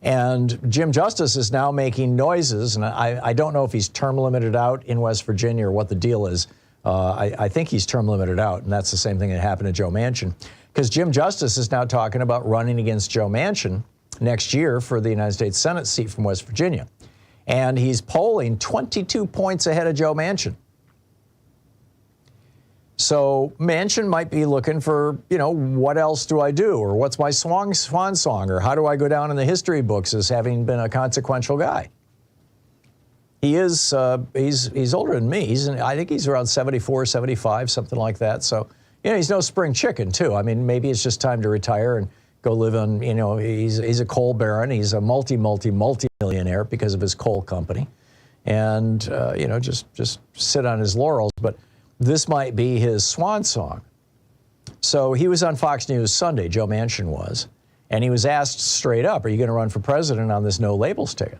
And Jim Justice is now making noises, and I don't know if he's term limited out in West Virginia or what the deal is. I think he's term limited out, and that's the same thing that happened to Joe Manchin. Because Jim Justice is now talking about running against Joe Manchin next year for the United States Senate seat from West Virginia. And he's polling 22 points ahead of Joe Manchin. So Manchin might be looking for, what else do I do? Or what's my swan song? Or how do I go down in the history books as having been a consequential guy? He is, he's older than me. I think he's around 74, 75, something like that. So, he's no spring chicken, too. I mean, maybe it's just time to retire and go live on, he's a coal baron. He's a multi-millionaire because of his coal company. And, just sit on his laurels. But this might be his swan song. So he was on Fox News Sunday, Joe Manchin was, and he was asked straight up, are you going to run for president on this no labels ticket?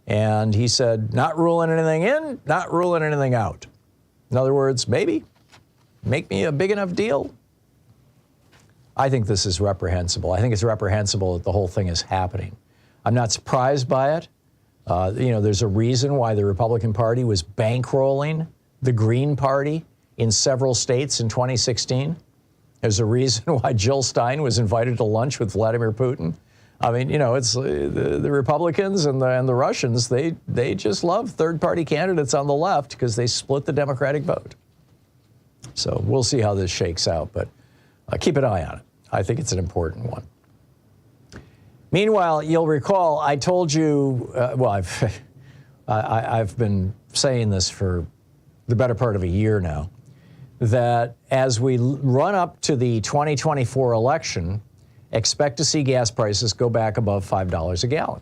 And he said, not ruling anything in, not ruling anything out. In other words, maybe make me a big enough deal. I think this is reprehensible. I think it's reprehensible that the whole thing is happening. I'm not surprised by it. There's a reason why the Republican Party was bankrolling the Green Party in several states in 2016. There's a reason why Jill Stein was invited to lunch with Vladimir Putin. I mean, it's the Republicans and the Russians, they just love third-party candidates on the left because they split the Democratic vote. So we'll see how this shakes out, but keep an eye on it. I think it's an important one. Meanwhile, you'll recall I told you, I've been saying this for the better part of a year now, that as we run up to the 2024 election, expect to see gas prices go back above $5 a gallon.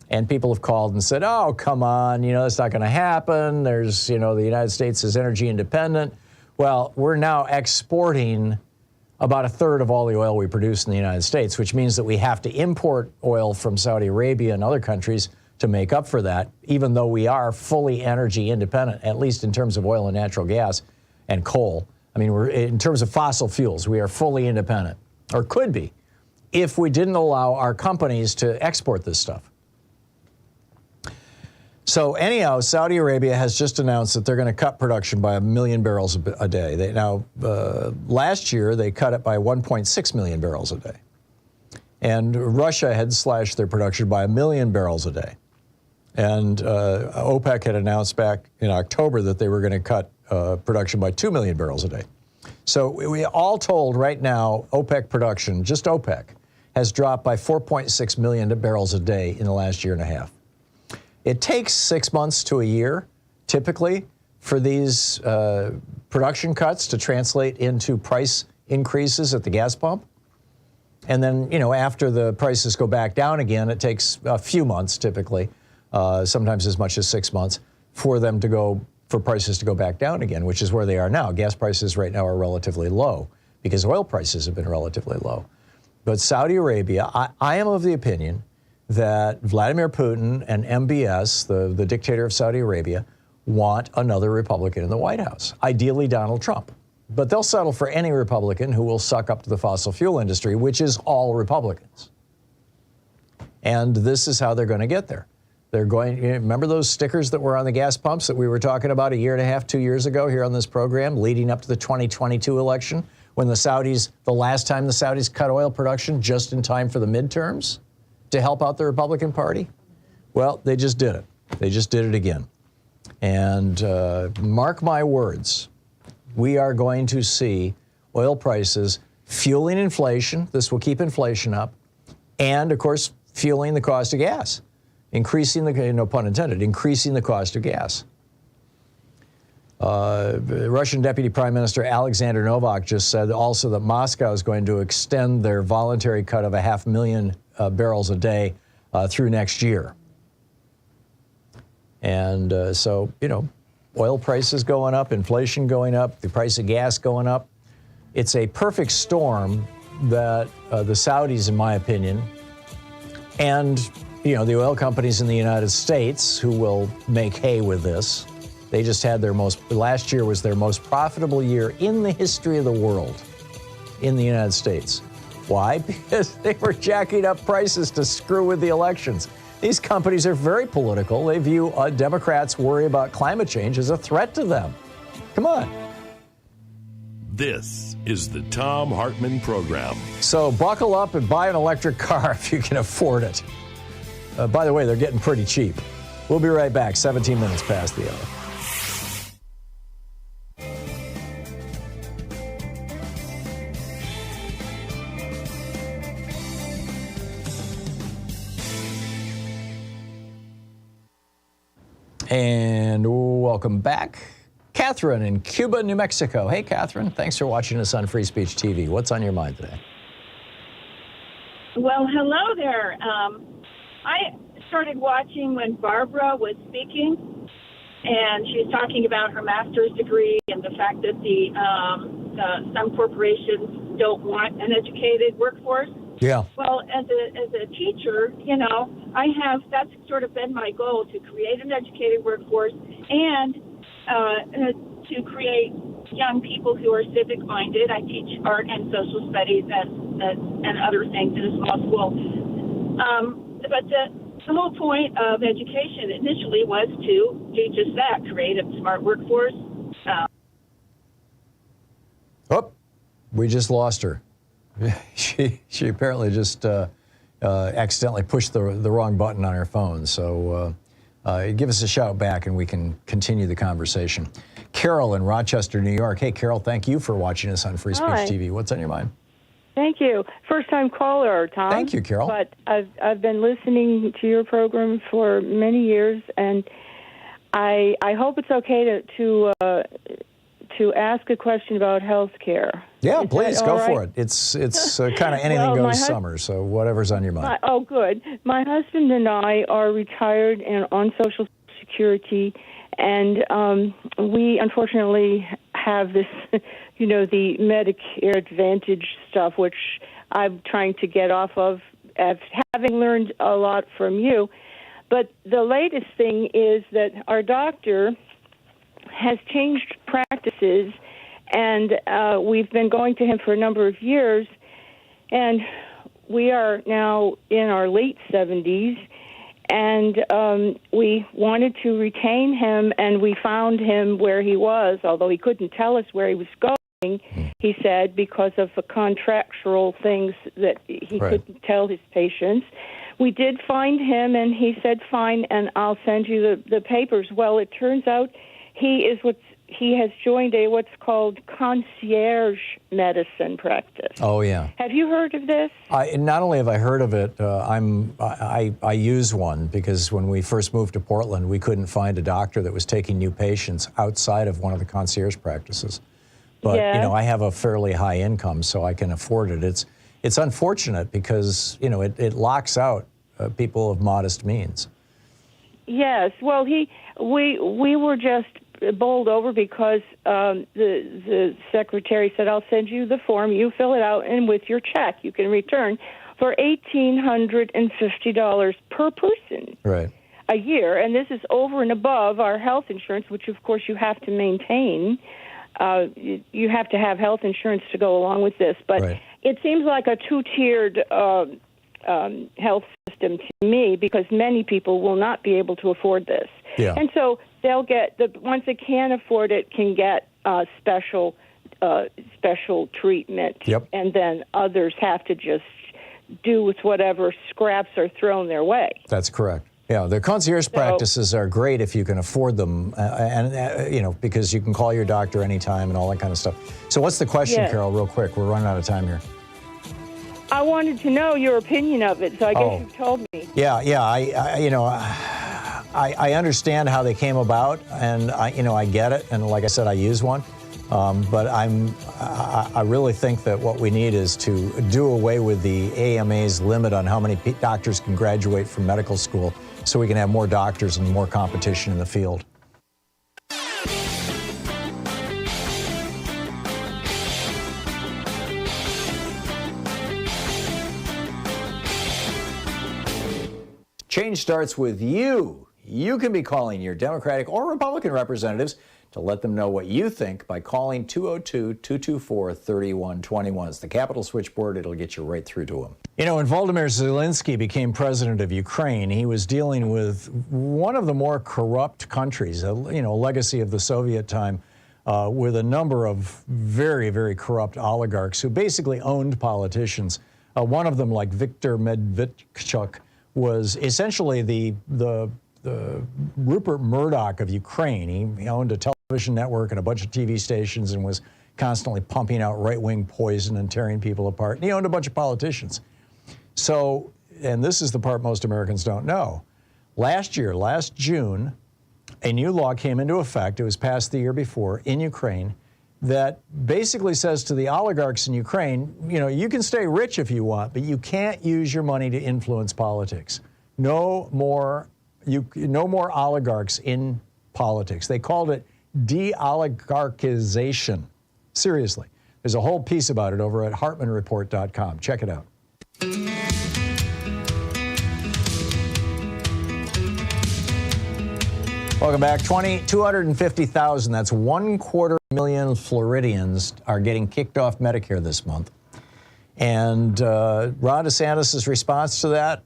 And people have called and said, oh, come on, that's not going to happen. There's, the United States is energy independent. Well, we're now exporting about a third of all the oil we produce in the United States, which means that we have to import oil from Saudi Arabia and other countries to make up for that, even though we are fully energy independent, at least in terms of oil and natural gas and coal. I mean, in terms of fossil fuels, we are fully independent, or could be, if we didn't allow our companies to export this stuff. So anyhow, Saudi Arabia has just announced that they're going to cut production by 1 million barrels a day. Last year, they cut it by 1.6 million barrels a day. And Russia had slashed their production by 1 million barrels a day. And OPEC had announced back in October that they were going to cut production by 2 million barrels a day. So we all told right now, OPEC production, just OPEC, has dropped by 4.6 million barrels a day in the last year and a half. It takes 6 months to a year, typically, for these production cuts to translate into price increases at the gas pump. And then, after the prices go back down again, it takes a few months, typically, sometimes as much as 6 months, for prices to go back down again, which is where they are now. Gas prices right now are relatively low because oil prices have been relatively low. But Saudi Arabia, I am of the opinion that Vladimir Putin and MBS, the dictator of Saudi Arabia, want another Republican in the White House, ideally Donald Trump. But they'll settle for any Republican who will suck up to the fossil fuel industry, which is all Republicans. And this is how they're going to get there. They're going, remember those stickers that were on the gas pumps that we were talking about a year and a half, 2 years ago here on this program, leading up to the 2022 election, when the last time the Saudis cut oil production just in time for the midterms to help out the Republican Party? Well, they just did it. They just did it again. And mark my words, we are going to see oil prices fueling inflation. This will keep inflation up. And, of course, fueling the cost of gas, increasing the, no pun intended, increasing the cost of gas. Russian Deputy Prime Minister Alexander Novak just said also that Moscow is going to extend their voluntary cut of 500,000 barrels a day through next year. And so, oil prices going up, inflation going up, the price of gas going up. It's a perfect storm that the Saudis, in my opinion, and, the oil companies in the United States who will make hay with this. They just had last year was their most profitable year in the history of the world in the United States. Why? Because they were jacking up prices to screw with the elections. These companies are very political. They view Democrats' worry about climate change as a threat to them. Come on. This is the Thom Hartmann Program. So buckle up and buy an electric car if you can afford it. By the way, they're getting pretty cheap. We'll be right back, 17 minutes past the hour. And welcome back. Catherine in Cuba, New Mexico. Hey, Catherine, thanks for watching us on Free Speech TV. What's on your mind today? Well, hello there. I started watching when Barbara was speaking, and she was talking about her master's degree and the fact that some corporations don't want an educated workforce. Yeah. Well, as a teacher, that's sort of been my goal, to create an educated workforce and to create young people who are civic-minded. I teach art and social studies and other things in a small school. But the whole point of education initially was to do just that, create a smart workforce. We just lost her. She apparently just accidentally pushed the wrong button on her phone. So give us a shout back and we can continue the conversation. Carol in Rochester, New York. Hey, Carol, thank you for watching us on Free Speech TV. What's on your mind? Thank you. First-time caller, Tom. Thank you, Carol. But I've been listening to your program for many years, and I hope it's okay to ask a question about health care. Yeah, Is please, go right? for it. It's kind of anything goes summer, so whatever's on your mind. Good. My husband and I are retired and on Social Security, and we unfortunately have this, the Medicare Advantage stuff, which I'm trying to get off of, having learned a lot from you. But the latest thing is that our doctor has changed practices, and we've been going to him for a number of years, and we are now in our late 70s, and we wanted to retain him, and we found him where he was, although he couldn't tell us where he was going, he said, because of the contractual things that he couldn't tell his patients. We did find him, and he said, fine, and I'll send you the papers. Well, it turns out he has joined what's called concierge medicine practice. Oh, yeah. Have you heard of this? Not only have I heard of it, I use one because when we first moved to Portland, we couldn't find a doctor that was taking new patients outside of one of the concierge practices. But, I have a fairly high income, so I can afford it. It's unfortunate because, it locks out people of modest means. Yes. Well, we were just bowled over because the secretary said, I'll send you the form, you fill it out, and with your check you can return. for $1,850 per person Right. a year. And this is over and above our health insurance, which, of course, you have to maintain. You have to have health insurance to go along with this. But Right. it seems like a two-tiered health system to me, because many people will not be able to afford this. Yeah. And so they'll get, the ones that can afford it can get special treatment. Yep. And then others have to just do with whatever scraps are thrown their way. That's correct. Yeah, the concierge practices are great if you can afford them, because you can call your doctor anytime and all that kind of stuff. So what's the question, Yes. Carol, real quick? We're running out of time here. I wanted to know your opinion of it, so I guess you've told me. Yeah, I understand how they came about, and I get it, and like I said, I use one. But I really think that what we need is to do away with the AMA's limit on how many doctors can graduate from medical school, so we can have more doctors and more competition in the field. Change starts with you. You can be calling your Democratic or Republican representatives to let them know what you think by calling 202-224-3121. It's the Capital Switchboard. It'll get you right through to them. When Volodymyr Zelensky became president of Ukraine, he was dealing with one of the more corrupt countries, a legacy of the Soviet time, with a number of very, very corrupt oligarchs who basically owned politicians. One of them, like Viktor Medvedchuk, was essentially the Rupert Murdoch of Ukraine. He owned a television network and a bunch of TV stations and was constantly pumping out right-wing poison and tearing people apart. And he owned a bunch of politicians. So, and this is the part most Americans don't know. Last June, a new law came into effect. It was passed the year before in Ukraine that basically says to the oligarchs in Ukraine, you can stay rich if you want, but you can't use your money to influence politics. No more oligarchs in politics. They called it de-oligarchization. Seriously. There's a whole piece about it over at hartmannreport.com. Check it out. Welcome back. 250,000, that's 250,000 Floridians are getting kicked off Medicare this month. And Ron DeSantis' response to that,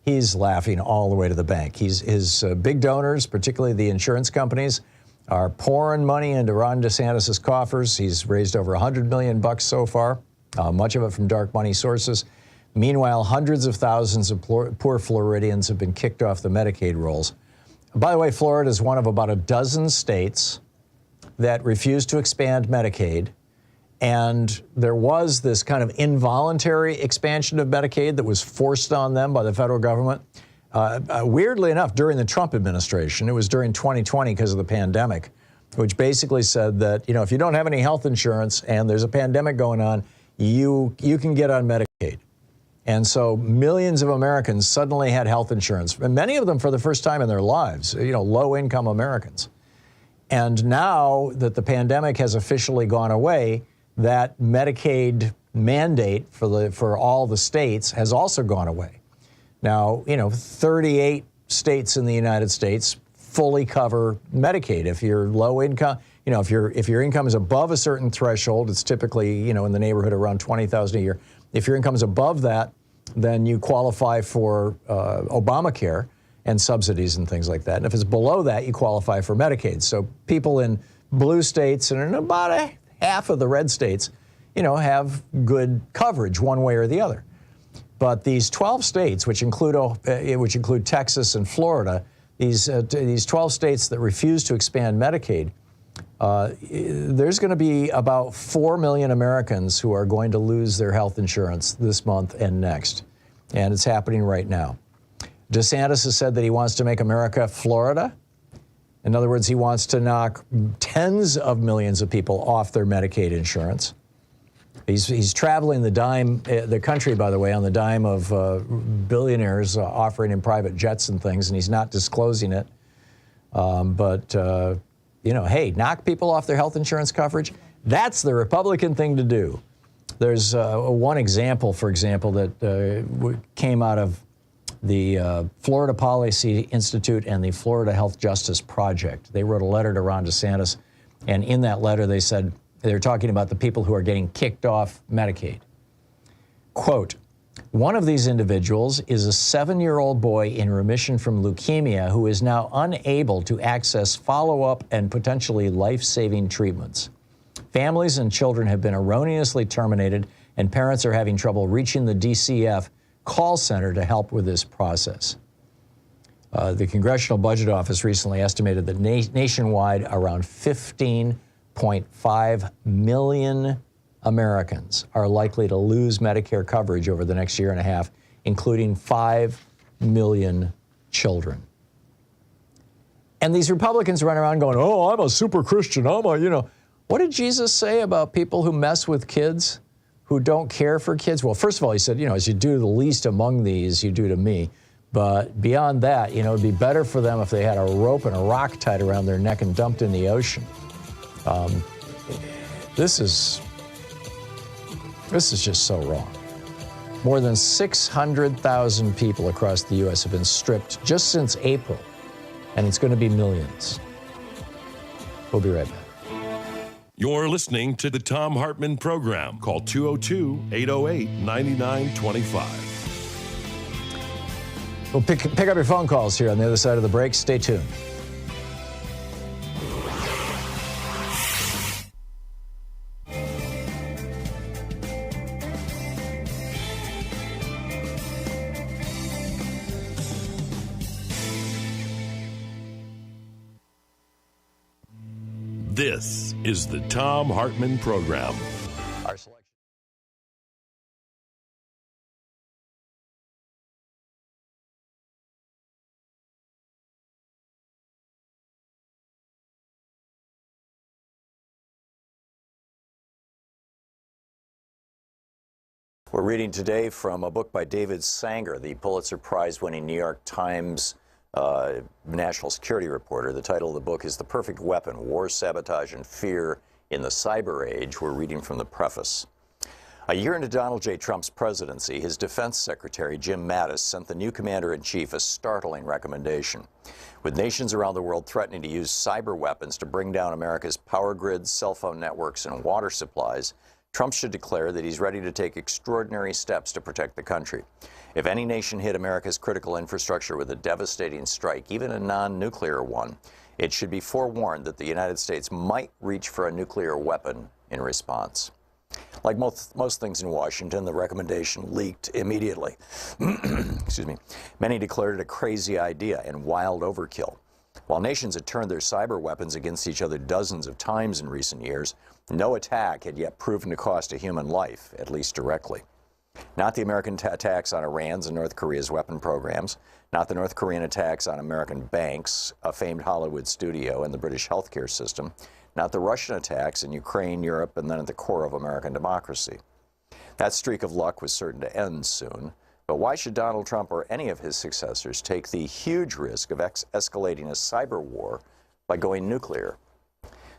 he's laughing all the way to the bank. His big donors, particularly the insurance companies, are pouring money into Ron DeSantis' coffers. He's raised over $100 million so far, much of it from dark money sources. Meanwhile, hundreds of thousands of poor Floridians have been kicked off the Medicaid rolls. By the way, Florida is one of about a dozen states that refused to expand Medicaid. And there was this kind of involuntary expansion of Medicaid that was forced on them by the federal government. Weirdly enough, during the Trump administration, it was during 2020 because of the pandemic, which basically said that, if you don't have any health insurance and there's a pandemic going on, you can get on Medicaid. And so millions of Americans suddenly had health insurance, and many of them for the first time in their lives, low-income Americans. And now that the pandemic has officially gone away, that Medicaid mandate for all the states has also gone away. Now, 38 states in the United States fully cover Medicaid. If you're low income, if your income is above a certain threshold, it's typically, in the neighborhood around $20,000 a year. If your income's above that, then you qualify for Obamacare and subsidies and things like that. And if it's below that, you qualify for Medicaid. So people in blue states and in about half of the red states, have good coverage one way or the other. But these 12 states, which include Texas and Florida, these 12 states that refuse to expand Medicaid, there's going to be about 4 million Americans who are going to lose their health insurance this month and next. And it's happening right now. DeSantis has said that he wants to make America Florida. In other words, he wants to knock tens of millions of people off their Medicaid insurance. He's traveling the country, by the way, on the dime of billionaires offering him private jets and things, and he's not disclosing it. Hey, knock people off their health insurance coverage. That's the Republican thing to do. There's one example, for example, that came out of the Florida Policy Institute and the Florida Health Justice Project. They wrote a letter to Ron DeSantis, and in that letter they said, they're talking about the people who are getting kicked off Medicaid. Quote, one of these individuals is a 7-year-old boy in remission from leukemia who is now unable to access follow-up and potentially life-saving treatments. Families and children have been erroneously terminated, and parents are having trouble reaching the DCF call center to help with this process. The Congressional Budget Office recently estimated that nationwide around 15.5 million Americans are likely to lose Medicare coverage over the next year and a half, including 5 million children. And these Republicans run around going, oh, I'm a super Christian, What did Jesus say about people who mess with kids, who don't care for kids? Well, first of all, he said, as you do the least among these, you do to me. But beyond that, it'd be better for them if they had a rope and a rock tied around their neck and dumped in the ocean. This is just so wrong. More than 600,000 people across the U.S. have been stripped just since April, and it's going to be millions. We'll be right back. You're listening to the Thom Hartmann Program. Call 202-808-9925. We'll pick up your phone calls here on the other side of the break. Stay tuned. This is the Thom Hartmann Program. Our selection. We're reading today from a book by David Sanger, the Pulitzer Prize-winning New York Times national security reporter. The title of the book is The Perfect Weapon, War, Sabotage, and Fear in the Cyber Age. We're reading from the preface. A year into Donald J. Trump's presidency, his defense secretary, Jim Mattis, sent the new commander-in-chief a startling recommendation. With nations around the world threatening to use cyber weapons to bring down America's power grids, cell phone networks, and water supplies, Trump should declare that he's ready to take extraordinary steps to protect the country. If any nation hit America's critical infrastructure with a devastating strike, even a non-nuclear one, it should be forewarned that the United States might reach for a nuclear weapon in response. Like most things in Washington, the recommendation leaked immediately. Excuse me. Many declared it a crazy idea and wild overkill. While nations had turned their cyber weapons against each other dozens of times in recent years, no attack had yet proven to cost a human life, at least directly. Not the American attacks on Iran's and North Korea's weapon programs, not the North Korean attacks on American banks, a famed Hollywood studio, and the British healthcare system, not the Russian attacks in Ukraine, Europe, and then at the core of American democracy. That streak of luck was certain to end soon, but why should Donald Trump or any of his successors take the huge risk of escalating a cyber war by going nuclear?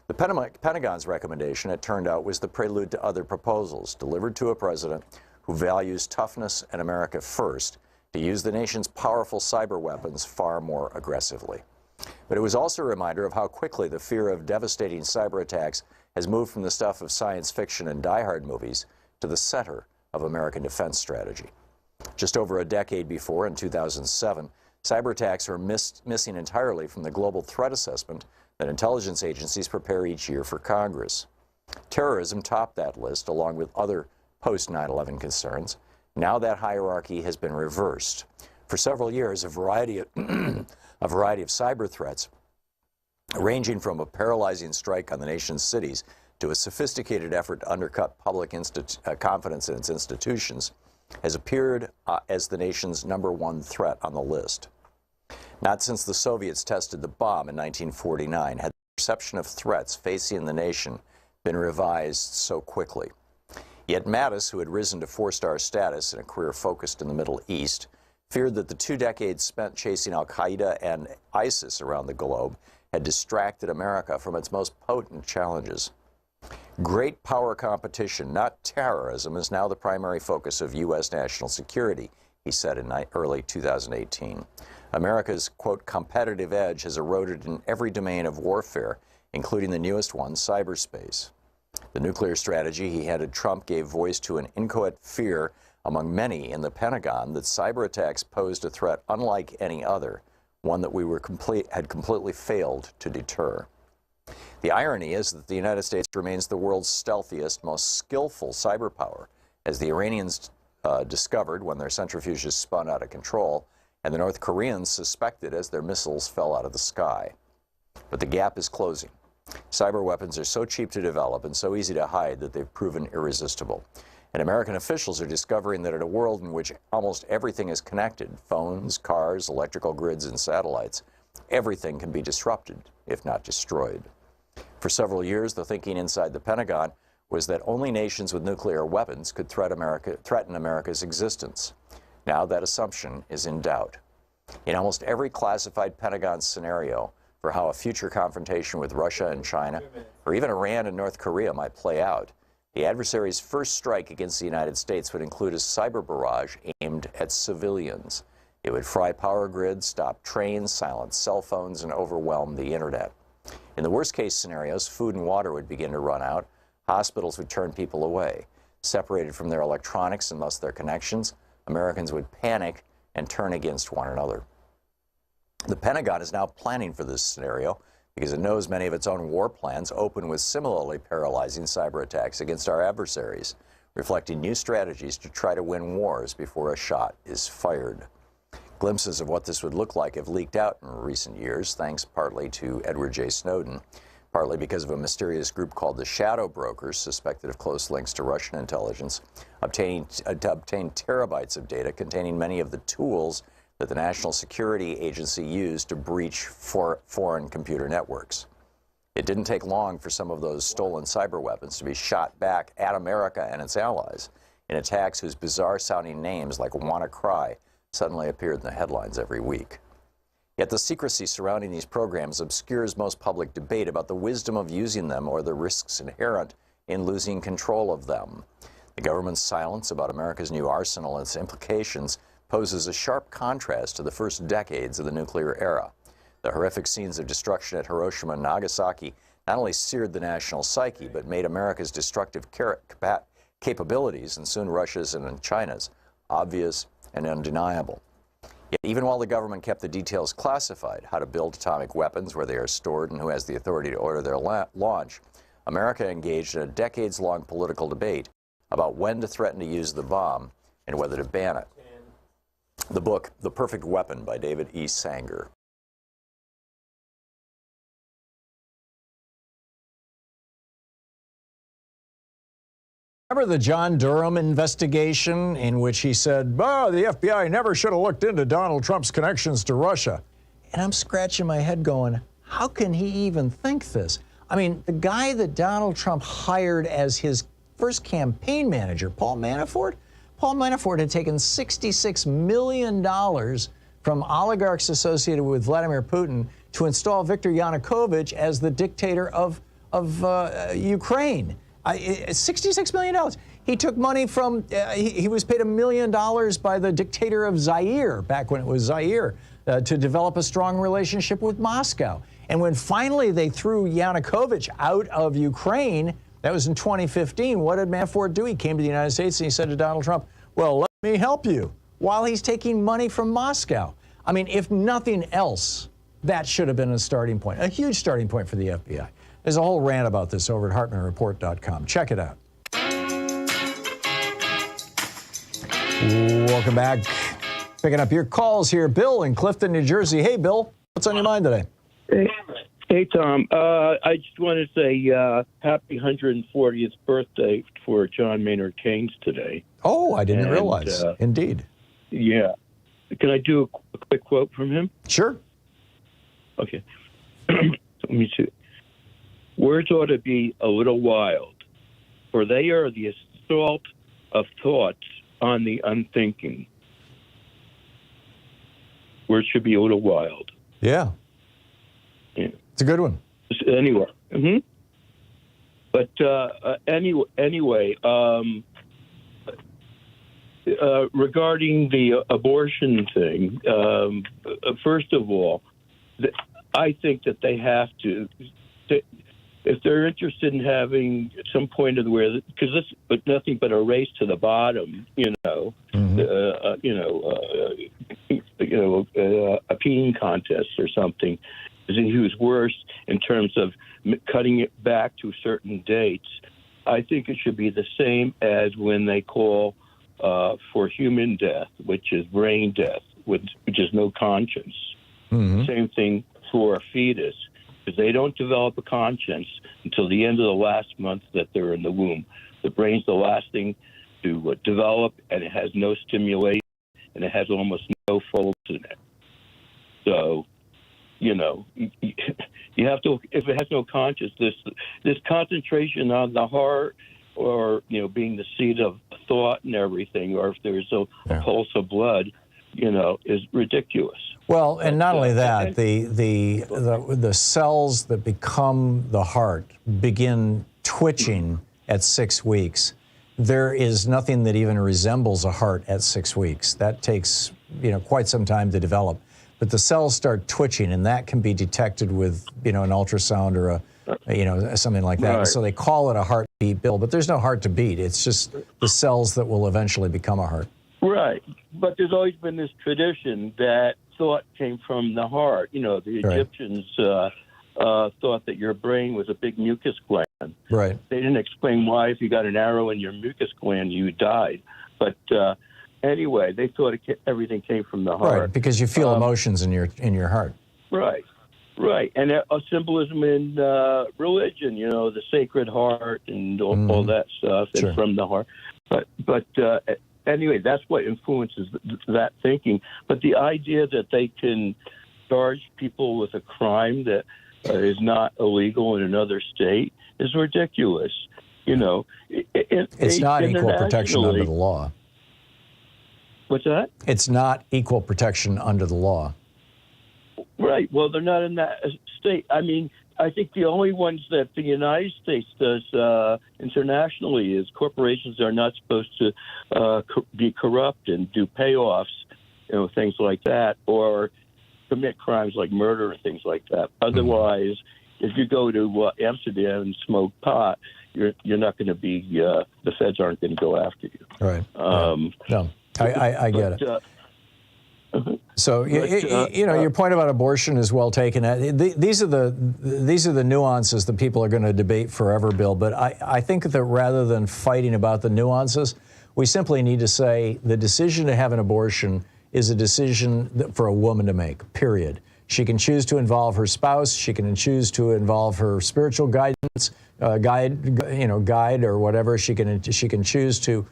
The Pentagon's recommendation, it turned out, was the prelude to other proposals delivered to a president who values toughness and America first to use the nation's powerful cyber weapons far more aggressively. But it was also a reminder of how quickly the fear of devastating cyber attacks has moved from the stuff of science fiction and die-hard movies to the center of American defense strategy. Just over a decade before, in 2007, cyber attacks were missing entirely from the global threat assessment that intelligence agencies prepare each year for Congress. Terrorism topped that list, along with other post-9/11 concerns. Now that hierarchy has been reversed. For several years, a variety of cyber threats, ranging from a paralyzing strike on the nation's cities to a sophisticated effort to undercut public confidence in its institutions, has appeared as the nation's #1 threat on the list. Not since the Soviets tested the bomb in 1949 had the perception of threats facing the nation been revised so quickly. Yet Mattis, who had risen to 4-star status in a career focused in the Middle East, feared that the 2 decades spent chasing al-Qaeda and ISIS around the globe had distracted America from its most potent challenges. Great power competition, not terrorism, is now the primary focus of U.S. national security, he said in early 2018. America's, quote, competitive edge has eroded in every domain of warfare, including the newest one, cyberspace. The nuclear strategy he handed Trump gave voice to an inchoate fear among many in the Pentagon that cyber attacks posed a threat unlike any other, one that we had completely failed to deter. The irony is that the United States remains the world's stealthiest, most skillful cyber power, as the Iranians discovered when their centrifuges spun out of control, and the North Koreans suspected as their missiles fell out of the sky. But the gap is closing. Cyber weapons are so cheap to develop and so easy to hide that they've proven irresistible. And American officials are discovering that in a world in which almost everything is connected, phones, cars, electrical grids, and satellites, everything can be disrupted, if not destroyed. For several years, the thinking inside the Pentagon was that only nations with nuclear weapons could threaten America's existence. Now that assumption is in doubt. In almost every classified Pentagon scenario for how a future confrontation with Russia and China, or even Iran and North Korea might play out, the adversary's first strike against the United States would include a cyber barrage aimed at civilians. It would fry power grids, stop trains, silence cell phones, and overwhelm the internet. In the worst-case scenarios, food and water would begin to run out. Hospitals would turn people away. Separated from their electronics and thus their connections, Americans would panic and turn against one another. The Pentagon is now planning for this scenario because it knows many of its own war plans open with similarly paralyzing cyber attacks against our adversaries, reflecting new strategies to try to win wars before a shot is fired. Glimpses of what this would look like have leaked out in recent years, thanks partly to Edward J. Snowden, partly because of a mysterious group called the Shadow Brokers, suspected of close links to Russian intelligence, obtained terabytes of data containing many of the tools that the National Security Agency used to breach foreign computer networks. It didn't take long for some of those stolen cyber weapons to be shot back at America and its allies in attacks whose bizarre-sounding names, like WannaCry, suddenly appeared in the headlines every week. Yet the secrecy surrounding these programs obscures most public debate about the wisdom of using them or the risks inherent in losing control of them. The government's silence about America's new arsenal and its implications poses a sharp contrast to the first decades of the nuclear era. The horrific scenes of destruction at Hiroshima and Nagasaki not only seared the national psyche, but made America's destructive capabilities, and soon Russia's and China's, obvious and undeniable. Yet even while the government kept the details classified, how to build atomic weapons, where they are stored, and who has the authority to order their launch, America engaged in a decades-long political debate about when to threaten to use the bomb and whether to ban it. The book, The Perfect Weapon by David E. Sanger. Remember the John Durham investigation in which he said, oh, the FBI never should have looked into Donald Trump's connections to Russia? And I'm scratching my head going, how can he even think this? I mean, the guy that Donald Trump hired as his first campaign manager, Paul Manafort had taken $66 million from oligarchs associated with Vladimir Putin to install Viktor Yanukovych as the dictator of Ukraine. $66 million. He took money from, he was paid $1 million by the dictator of Zaire, back when it was Zaire, to develop a strong relationship with Moscow. And when finally they threw Yanukovych out of Ukraine, that was in 2015, what did Manafort do? He came to the United States and he said to Donald Trump, well, let me help you, while he's taking money from Moscow. I mean, if nothing else, that should have been a starting point, a huge starting point for the FBI. There's a whole rant about this over at HartmannReport.com. Check it out. Welcome back. Picking up your calls here. Bill in Clifton, New Jersey. Hey, Bill, what's on your mind today? Hey, Tom. I just want to say happy 140th birthday for John Maynard Keynes today. Oh, I didn't realize. Indeed. Yeah. Can I do a quick quote from him? Sure. Okay. Let me see. Words ought to be a little wild, for they are the assault of thoughts on the unthinking. Words should be a little wild. Yeah. Yeah. It's a good one. Anyway. But anyway, regarding the abortion thing, first of all, I think that they have to, if they're interested in having some point of where, because this is nothing but a race to the bottom, a peeing contest or something. Who's worse in terms of cutting it back to certain dates. I think it should be the same as when they call for human death, which is brain death, which is no conscience. Same thing for a fetus, because they don't develop a conscience until the end of the last month that they're in the womb. The brain's the last thing to develop, and it has no stimulation, and it has almost no folds in it. So, you have to, if it has no conscience, this concentration on the heart or, being the seat of thought and everything, or if there's a pulse of blood, is ridiculous. Well, and not only that, the cells that become the heart begin twitching at 6 weeks. There is nothing that even resembles a heart at 6 weeks. That takes, quite some time to develop. But the cells start twitching, and that can be detected with, an ultrasound or something like that. Right. So they call it a heartbeat, Bill, but there's no heart to beat. It's just the cells that will eventually become a heart. Right. But there's always been this tradition that thought came from the heart. The Egyptians thought that your brain was a big mucus gland. Right. They didn't explain why if you got an arrow in your mucus gland, you died. But anyway, they thought everything came from the heart. Right, because you feel emotions in your heart. Right. And a symbolism in religion, the Sacred Heart and all that stuff is from the heart. But anyway, that's what influences that thinking. But the idea that they can charge people with a crime that is not illegal in another state is ridiculous. It's not equal protection under the law. What's that? It's not equal protection under the law. Right. Well, they're not in that state. I mean, I think the only ones that the United States does internationally is corporations are not supposed to be corrupt and do payoffs, things like that, or commit crimes like murder and things like that. Otherwise, if you go to Amsterdam and smoke pot, you're not going to be, the feds aren't going to go after you. Right. No, I get it. So your point about abortion is well taken. These are the nuances that people are going to debate forever, Bill. But I think that rather than fighting about the nuances, we simply need to say the decision to have an abortion is a decision for a woman to make. Period. She can choose to involve her spouse. She can choose to involve her spiritual guidance, guide or whatever. She can choose to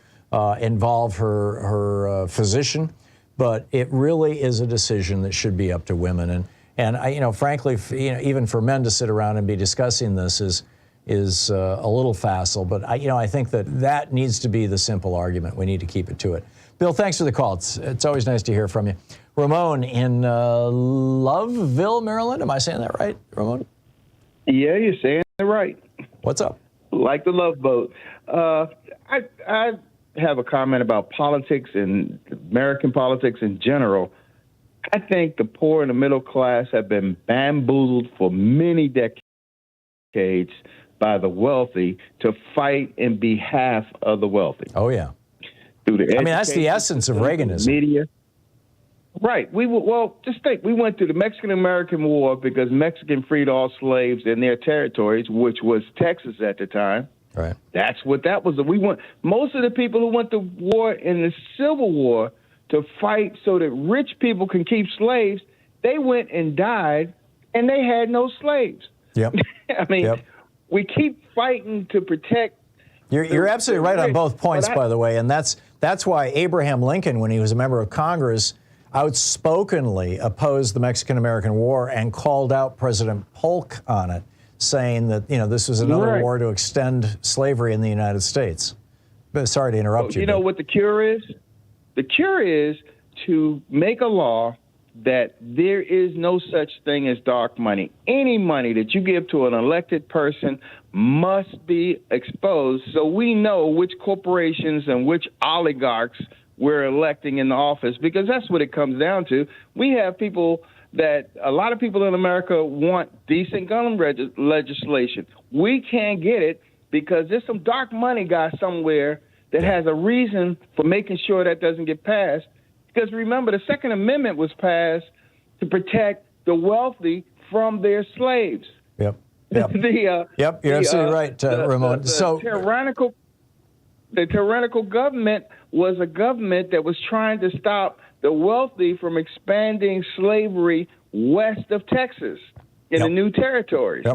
involve her physician. But it really is a decision that should be up to women. And frankly, even for men to sit around and be discussing this is a little facile. But I think that needs to be the simple argument. We need to keep it to it. Bill, thanks for the call. It's always nice to hear from you. Ramon in Loveville, Maryland. Am I saying that right, Ramon? Yeah, you're saying it right. What's up? Like the Love Boat. I have a comment about politics and American politics in general. I think the poor and the middle class have been bamboozled for many decades by the wealthy to fight in behalf of the wealthy. Oh, yeah. Through the that's the essence of Reaganism. Media. Right. Just think, we went through the Mexican-American War because Mexican freed all slaves in their territories, which was Texas at the time. Right. That's what that was. Most of the people who went to war in the Civil War to fight so that rich people can keep slaves, they went and died, and they had no slaves. Yep. I mean, we keep fighting to protect. You're absolutely right on both points, by the way, and that's why Abraham Lincoln, when he was a member of Congress, outspokenly opposed the Mexican-American War and called out President Polk on it, saying that this was another war to extend slavery in the United States. But sorry to interrupt you. You know what the cure is? The cure is to make a law that there is no such thing as dark money. Any money that you give to an elected person must be exposed so we know which corporations and which oligarchs we're electing in the office, because that's what it comes down to. We have people that a lot of people in America want decent gun legislation. We can't get it because there's some dark money guy somewhere that has a reason for making sure that doesn't get passed. Because remember, the Second Amendment was passed to protect the wealthy from their slaves. Yep. Yep. You're absolutely right, Ramon. The tyrannical government was a government that was trying to stop the wealthy from expanding slavery west of Texas in the new territories.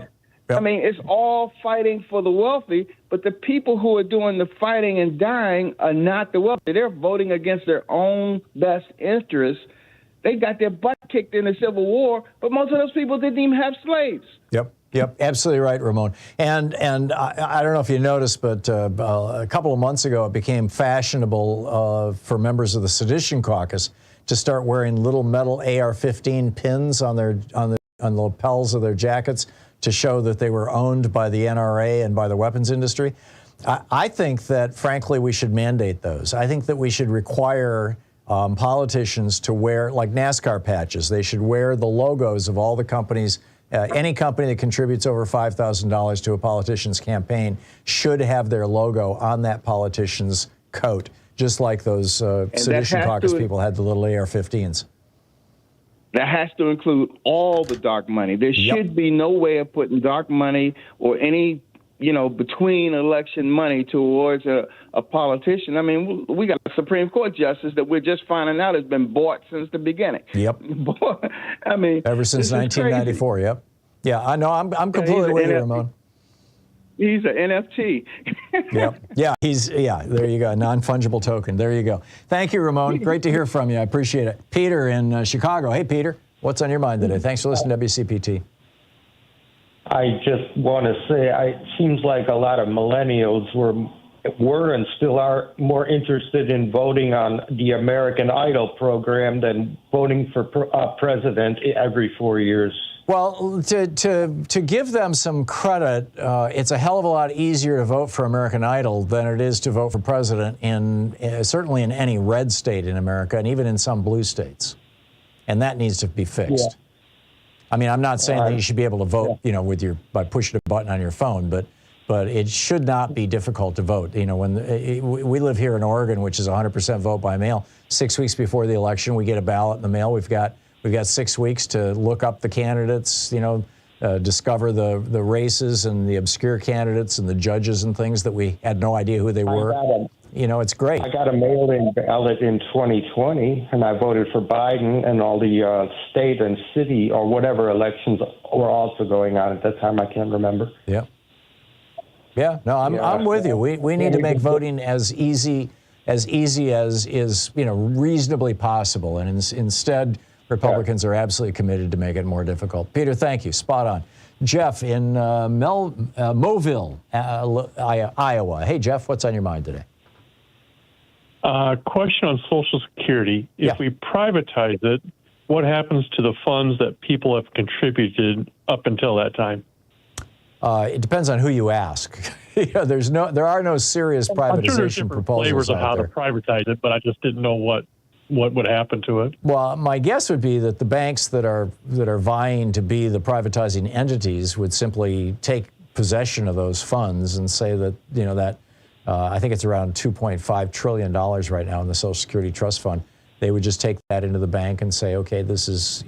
I mean, it's all fighting for the wealthy, but the people who are doing the fighting and dying are not the wealthy. They're voting against their own best interests. They got their butt kicked in the Civil War, but most of those people didn't even have slaves. Yep, absolutely right, Ramon. And I don't know if you noticed, but a couple of months ago, it became fashionable for members of the Sedition Caucus to start wearing little metal AR-15 pins on the lapels of their jackets to show that they were owned by the NRA and by the weapons industry. I think that, frankly, we should mandate those. I think that we should require politicians to wear, like NASCAR patches. They should wear the logos of all the companies. Any company that contributes over $5,000 to a politician's campaign should have their logo on that politician's coat, just like those Sedition Caucus people had the little AR-15s. That has to include all the dark money. There should be no way of putting dark money or any, between election money towards a politician. I mean, we got a Supreme Court justice that we're just finding out has been bought since the beginning. Yep. I mean, ever since 1994. Yep. Yeah, I know. I'm completely with you, Ramon. He's an NFT. Yeah, there you go. Non-fungible token. There you go. Thank you, Ramon. Great to hear from you. I appreciate it. Peter in Chicago. Hey, Peter. What's on your mind today? Thanks for listening to WCPT. I just want to say, it seems like a lot of millennials were and still are more interested in voting on the American Idol program than voting for president every 4 years. Well, to give them some credit, it's a hell of a lot easier to vote for American Idol than it is to vote for president certainly in any red state in America, and even in some blue states. And that needs to be fixed. Yeah. I mean, I'm not saying that you should be able to vote, by pushing a button on your phone, but it should not be difficult to vote. When we live here in Oregon, which is 100% vote by mail, 6 weeks before the election, we get a ballot in the mail. We've got 6 weeks to look up the candidates, discover the races and the obscure candidates and the judges and things that we had no idea who they were. It's great. I got a mail-in ballot in 2020, and I voted for Biden, and all the state and city or whatever elections were also going on at that time. I can't remember. Yeah. No, I'm with you. We need to make voting as easy as is reasonably possible, and instead Republicans are absolutely committed to make it more difficult. Peter, thank you. Spot on. Jeff in Mobile, Iowa. Hey, Jeff, what's on your mind today? Question on Social Security. If we privatize it, what happens to the funds that people have contributed up until that time? It depends on who you ask. There are no serious privatization proposals flavors of how to privatize it, but I just didn't know what would happen to it. Well, my guess would be that the banks that are vying to be the privatizing entities would simply take possession of those funds and say that I think it's around $2.5 trillion right now in the Social Security Trust Fund. They would just take that into the bank and say, okay, this is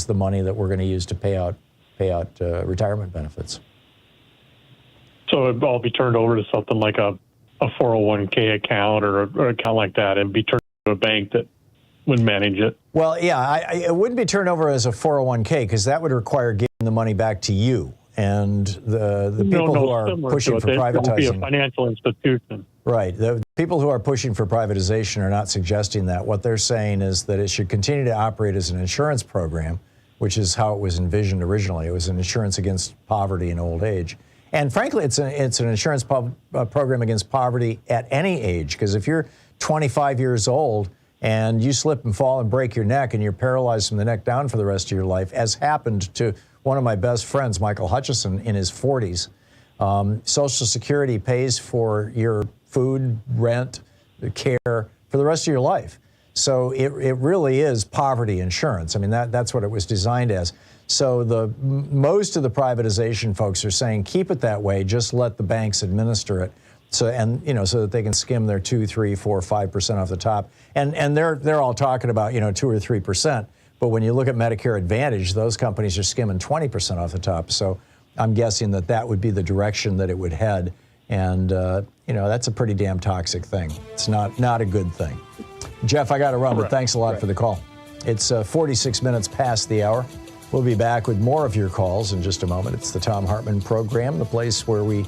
the money that we're going to use to pay out retirement benefits. So it'd all be turned over to something like a 401k account or an account like that, and be turned to a bank that would manage it. Well, yeah, it wouldn't be turned over as a 401k because that would require giving the money back to you. And the people who are pushing for privatizing, it would be a financial institution. Right. The people who are pushing for privatization are not suggesting that. What they're saying is that it should continue to operate as an insurance program, which is how it was envisioned originally. It was an insurance against poverty and old age. And frankly, it's an insurance program against poverty at any age, because if you're 25 years old and you slip and fall and break your neck and you're paralyzed from the neck down for the rest of your life, as happened to one of my best friends, Michael Hutchison, in his 40s. Social Security pays for your food, rent, care for the rest of your life. So it really is poverty insurance. I mean, that's what it was designed as. So most of the privatization folks are saying, keep it that way, just let the banks administer it. So, and, you know, so that they can skim their 2, 3, 4, 5% off the top. And they're all talking about, you know, 2 or 3%. But when you look at Medicare Advantage, those companies are skimming 20% off the top. So I'm guessing that would be the direction that it would head. And, you know, that's a pretty damn toxic thing. It's not a good thing. Jeff, I got to run, but thanks a lot for the call. It's 46 minutes past the hour. We'll be back with more of your calls in just a moment. It's the Thom Hartmann Program, the place where we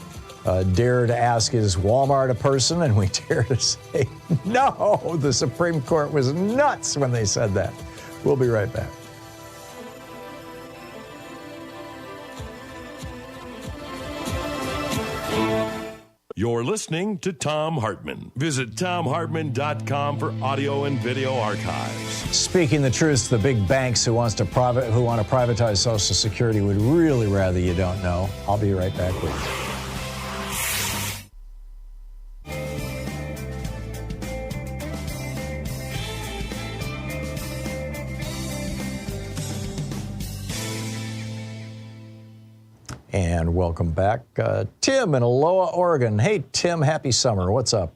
dare to ask, is Walmart a person? And we dare to say, no, the Supreme Court was nuts when they said that. We'll be right back. You're listening to Thom Hartmann. Visit thomhartmann.com for audio and video archives. Speaking the truth, the big banks who want to privatize Social Security would really rather you don't know. I'll be right back with you. And welcome back. Tim in Aloha, Oregon. Hey, Tim, happy summer. What's up?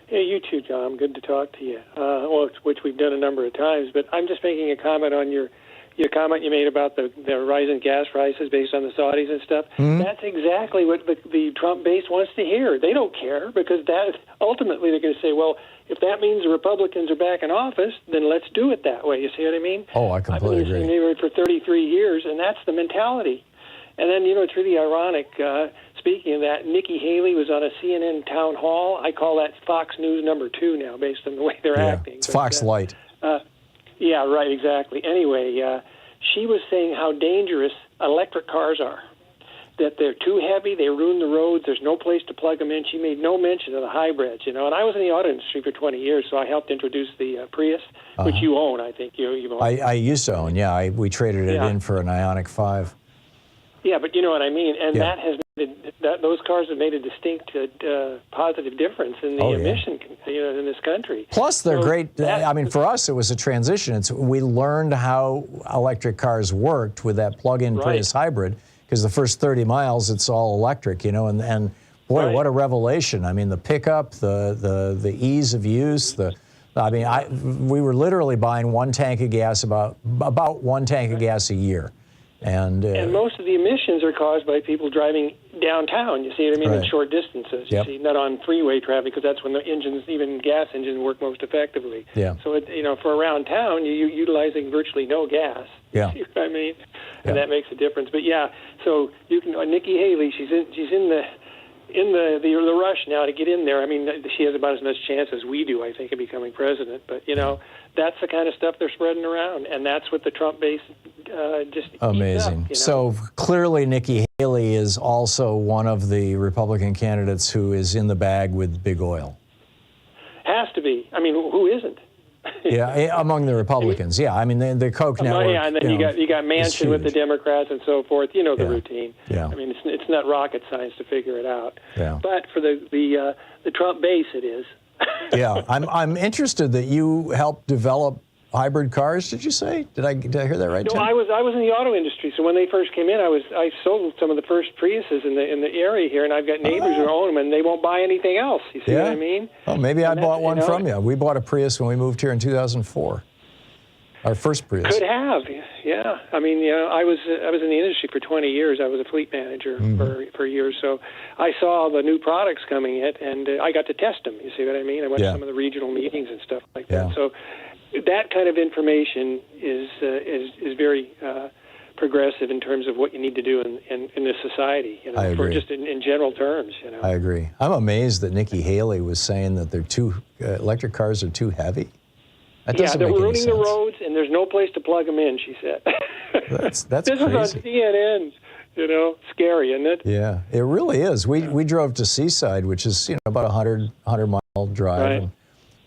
Hey, you too, Tom. Good to talk to you. Which we've done a number of times. But I'm just making a comment on your comment you made about the rise in gas prices based on the Saudis and stuff. Mm-hmm. That's exactly what the Trump base wants to hear. They don't care, because that ultimately they're going to say, well, if that means the Republicans are back in office, then let's do it that way. You see what I mean? Oh, I completely agree. I've been in for 33 years, and that's the mentality. And then, you know, it's really ironic, speaking of that, Nikki Haley was on a CNN town hall. I call that Fox News #2 now, based on the way they're acting. It's Fox Light. Yeah, right, exactly. Anyway, she was saying how dangerous electric cars are, that they're too heavy, they ruin the roads, there's no place to plug them in. She made no mention of the hybrids, you know. And I was in the auto industry for 20 years, so I helped introduce the Prius, which you own, I think. You own. I used to own, yeah. We traded it in for an Ioniq 5. Yeah, but you know what I mean, and that has those cars have made a distinct positive difference in the emission, you know, in this country. Plus, they're great. I mean, for us, it was a transition. We learned how electric cars worked with that plug-in Prius hybrid, because the first 30 miles, it's all electric, you know, and boy, what a revelation! I mean, the pickup, the ease of use, we were literally buying one tank of gas about 1 tank of gas a year. And most of the emissions are caused by people driving downtown. You see what I mean? In short distances. You see, not on freeway traffic, because that's when the engines, even gas engines, work most effectively. Yeah. So you know, for around town, you're utilizing virtually no gas. Yeah. You know what I mean? And that makes a difference. But yeah, so you can. Nikki Haley, she's in the rush now to get in there. I mean, she has about as much chance as we do, I think, of becoming president. But you know, that's the kind of stuff they're spreading around, and that's what the Trump base just amazing. Eats up, you know? So clearly, Nikki Haley is also one of the Republican candidates who is in the bag with big oil. Has to be. I mean, who isn't? Yeah, among the Republicans. Yeah, I mean, the Koch network. Yeah, and then you got Manchin with the Democrats and so forth. You know the routine. Yeah. I mean, it's not rocket science to figure it out. Yeah. But for the Trump base, it is. Yeah, I'm interested that you helped develop hybrid cars. Did you say? Did I hear that right? No, Tim? I was in the auto industry. So when they first came in, I sold some of the first Priuses in the area here, and I've got neighbors who own them, and they won't buy anything else. You see what I mean? Oh, maybe I bought one from you. We bought a Prius when we moved here in 2004. Our first Prius. Could have, yeah. I mean, you know, I was in the industry for 20 years. I was a fleet manager for years, so I saw the new products coming in, and I got to test them. You see what I mean? I went to some of the regional meetings and stuff like that. So that kind of information is very progressive in terms of what you need to do in this society. You know, I agree. For just in general terms. You know, I agree. I'm amazed that Nikki Haley was saying that electric cars are too heavy. They're ruining the roads, and there's no place to plug them in, she said. That's this crazy. This is on CNN. You know, scary, isn't it? Yeah, it really is. We drove to Seaside, which is about a 100 mile drive. Right.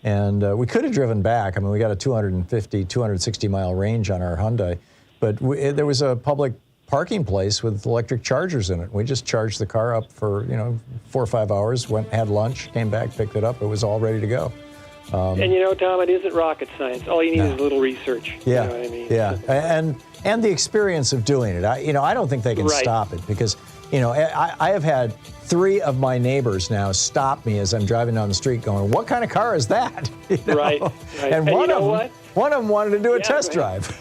And And we could have driven back. I mean, we got a 250, 260-mile range on our Hyundai, but there was a public parking place with electric chargers in it. We just charged the car up for, 4 or 5 hours, had lunch, came back, picked it up. It was all ready to go. And Tom, it isn't rocket science. All you need is a little research. Yeah, You know what I mean? yeah, and the experience of doing it. I don't think they can stop it because, I have had 3 of my neighbors now stop me as I'm driving down the street, going, "What kind of car is that?" Right. And one of them wanted to do a test drive.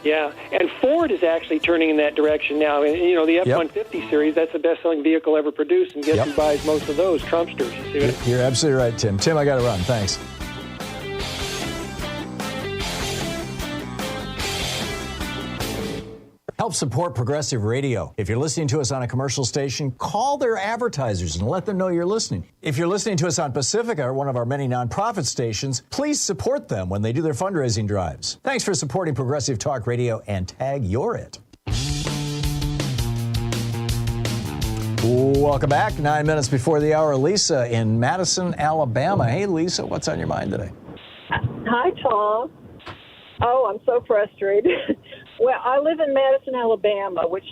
Yeah, and Ford is actually turning in that direction now. And the F-150 series, that's the best-selling vehicle ever produced, and guess who buys most of those? Trumpsters. You see what You're absolutely right, Tim. Tim, I got to run. Thanks. Help support progressive radio. If you're listening to us on a commercial station, call their advertisers and let them know you're listening. If you're listening to us on Pacifica, one of our many nonprofit stations, please support them when they do their fundraising drives. Thanks for supporting Progressive Talk Radio, and tag you're it. Welcome back. 9 minutes before the hour. Lisa in Madison, Alabama. Hey, Lisa, what's on your mind today? Hi, Tom. Oh, I'm so frustrated. Well, I live in Madison, Alabama, which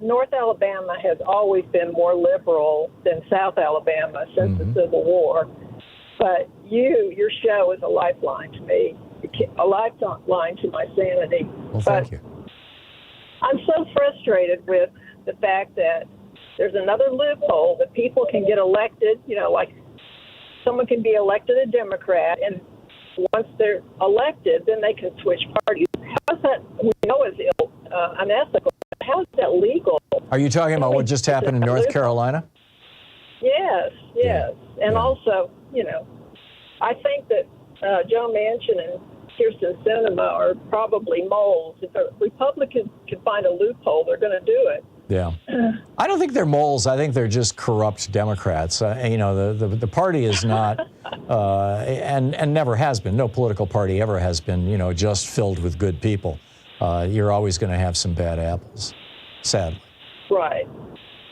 North Alabama has always been more liberal than South Alabama since the Civil War. But your show is a lifeline to me, a lifeline to my sanity. Well, thank you. I'm so frustrated with the fact that there's another loophole that people can get elected, like someone can be elected a Democrat, and once they're elected, then they can switch parties. How is that, we know is unethical. How is that legal? Are you talking about what just happened in North Carolina? Yes. And also, I think that Joe Manchin and Kirsten Sinema are probably moles. If the Republicans can find a loophole, they're going to do it. Yeah. I don't think they're moles. I think they're just corrupt Democrats. The party is not, and never has been. No political party ever has been, just filled with good people. You're always going to have some bad apples, sadly. Right.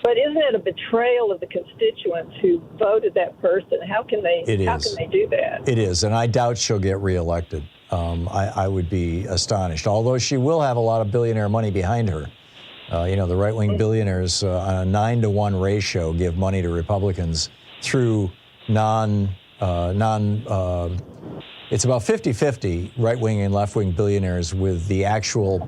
But isn't it a betrayal of the constituents who voted that person? How can they do that? It is, and I doubt she'll get reelected. I would be astonished, although she will have a lot of billionaire money behind her. The right-wing billionaires on a 9-to-1 ratio give money to Republicans through it's about 50-50 right-wing and left-wing billionaires with the actual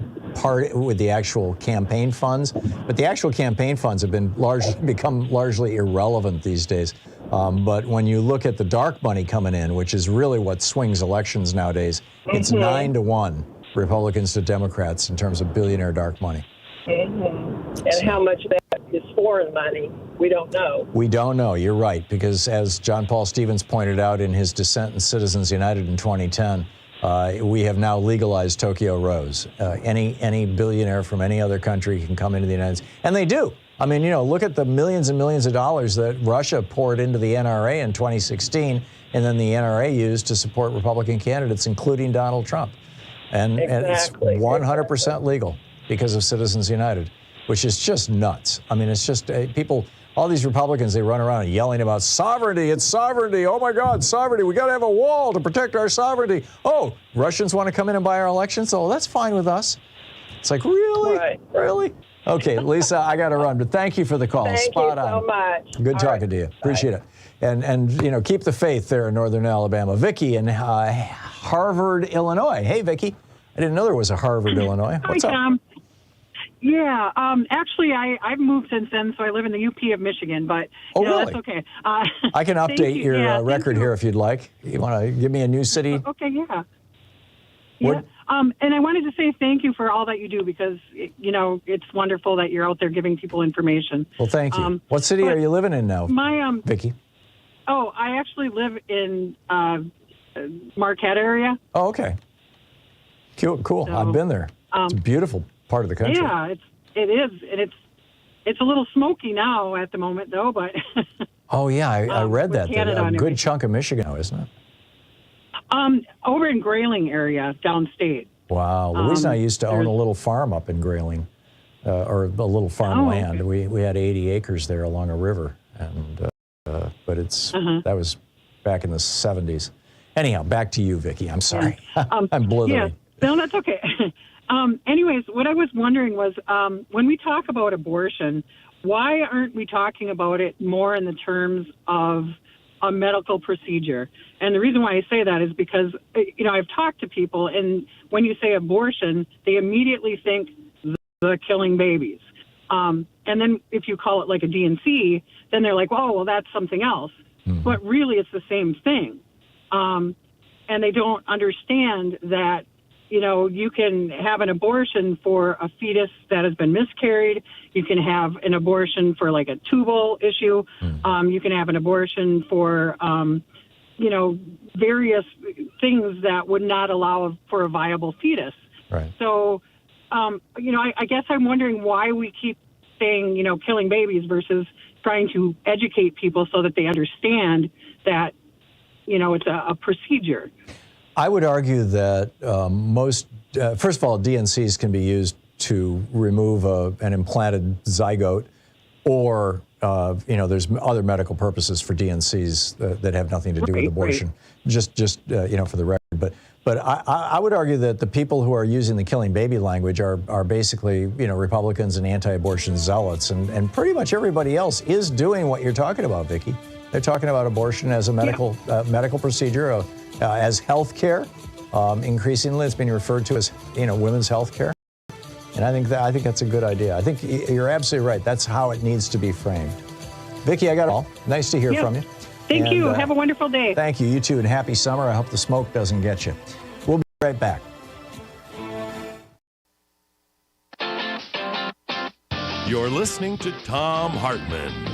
campaign funds. But the actual campaign funds have become largely irrelevant these days. But when you look at the dark money coming in, which is really what swings elections nowadays, it's 9-to-1 Republicans to Democrats in terms of billionaire dark money. And how much of that is foreign money, we don't know. We don't know. You're right, because as John Paul Stevens pointed out in his dissent in Citizens United in 2010, we have now legalized Tokyo Rose. Any billionaire from any other country can come into the United States, and they do. I mean, look at the millions and millions of dollars that Russia poured into the NRA in 2016, and then the NRA used to support Republican candidates, including Donald Trump. And it's 100% legal because of Citizens United, which is just nuts. I mean, it's just people, all these Republicans, they run around yelling about sovereignty. It's sovereignty. Oh, my God, sovereignty. We got to have a wall to protect our sovereignty. Oh, Russians want to come in and buy our elections? Oh, that's fine with us. It's like, really? Right. Really? Okay, Lisa, I got to run, but thank you for the call. Thank Spot you on. so much. Good talking to you. Appreciate it. And keep the faith there in Northern Alabama. Vicky in Harvard, Illinois. Hey, Vicky. I didn't know there was a Harvard, Illinois. What's up? Hi, Tom. Yeah, actually, I've moved since then, so I live in the UP of Michigan, but really? That's okay. I can update your record here if you'd like. You want to give me a new city? Okay, yeah. Yeah. And I wanted to say thank you for all that you do because, it's wonderful that you're out there giving people information. Well, thank you. What city are you living in now, Vicky? Oh, I actually live in Marquette area. Oh, okay. Cool. So, I've been there. It's a beautiful part of the country. Yeah, it is, and it's a little smoky now at the moment, though. But oh yeah, I read that. A good chunk of Michigan, isn't it? Over in Grayling area, downstate. Wow, Louise and I used to own a little farm up in Grayling, or a little farmland. Okay. We had 80 acres there along a river, and but that was back in the 70s. Anyhow, back to you, Vicki. I'm sorry. I'm blithering. Yeah, no, that's okay. Anyways, what I was wondering was when we talk about abortion, why aren't we talking about it more in the terms of a medical procedure? And the reason why I say that is because, I've talked to people, and when you say abortion, they immediately think the killing babies. And then if you call it like a D&C, then they're like, oh, well, that's something else. Mm-hmm. But really, it's the same thing. And they don't understand that, you can have an abortion for a fetus that has been miscarried. You can have an abortion for like a tubal issue. You can have an abortion for, various things that would not allow for a viable fetus. Right. So, I guess I'm wondering why we keep saying, killing babies versus trying to educate people so that they understand that, it's a procedure. I would argue that first of all, DNCs can be used to remove an implanted zygote, or there's other medical purposes for DNCs that have nothing to do with abortion. Right. Just for the record. But I would argue that the people who are using the killing baby language are basically Republicans and anti-abortion zealots, and pretty much everybody else is doing what you're talking about, Vicki. They're talking about abortion as a medical procedure. As health care, increasingly it's being referred to as women's health care, and I think that's a good idea. I think you're absolutely right. That's how it needs to be framed. Vicki, I got it all. Nice to hear from you. Thank you. Have a wonderful day. Thank you. You too, and happy summer. I hope the smoke doesn't get you. We'll be right back. You're listening to Thom Hartmann.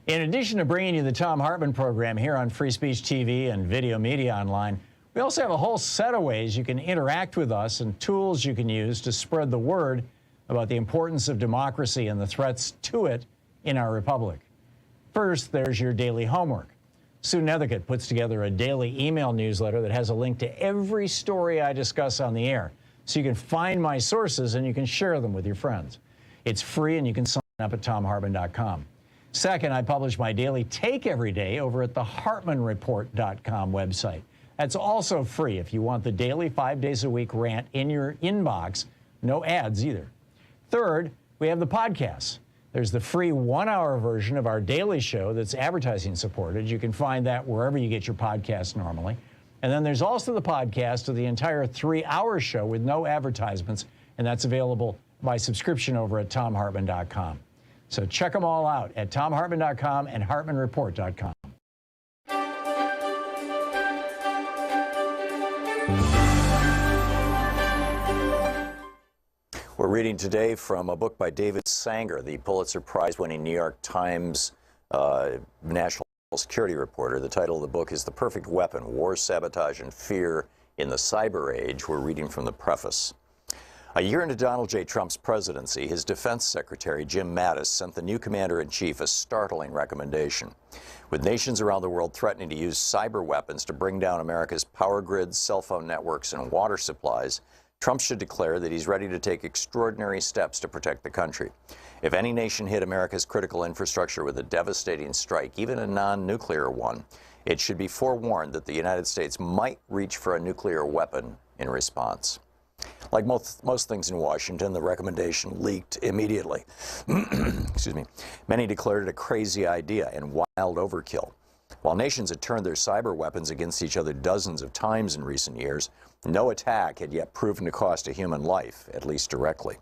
In addition to bringing you the Thom Hartmann Program here on Free Speech TV and Video Media Online, we also have a whole set of ways you can interact with us and tools you can use to spread the word about the importance of democracy and the threats to it in our republic. First, there's your daily homework. Sue Nethercutt puts together a daily email newsletter that has a link to every story I discuss on the air, so you can find my sources and you can share them with your friends. It's free, and you can sign up at thomhartmann.com. Second, I publish my daily take every day over at the hartmannreport.com website. That's also free if you want the daily 5 days a week rant in your inbox. No ads either. Third, we have the podcasts. There's the free 1-hour version of our daily show that's advertising supported. You can find that wherever you get your podcasts normally. And then there's also the podcast of the entire 3-hour show with no advertisements, and that's available by subscription over at thomhartmann.com. So check them all out at thomhartmann.com and hartmannreport.com. We're reading today from a book by David Sanger, the Pulitzer Prize-winning New York Times national security reporter. The title of the book is The Perfect Weapon: War, Sabotage, and Fear in the Cyber Age. We're reading from the preface. A year into Donald J. Trump's presidency, his defense secretary, Jim Mattis, sent the new commander-in-chief a startling recommendation. With nations around the world threatening to use cyber weapons to bring down America's power grids, cell phone networks, and water supplies, Trump should declare that he's ready to take extraordinary steps to protect the country. If any nation hit America's critical infrastructure with a devastating strike, even a non-nuclear one, it should be forewarned that the United States might reach for a nuclear weapon in response. Like most things in Washington, the recommendation leaked immediately. Excuse me. Many declared it a crazy idea and wild overkill. While nations had turned their cyber weapons against each other dozens of times in recent years, no attack had yet proven to cost a human life, at least directly.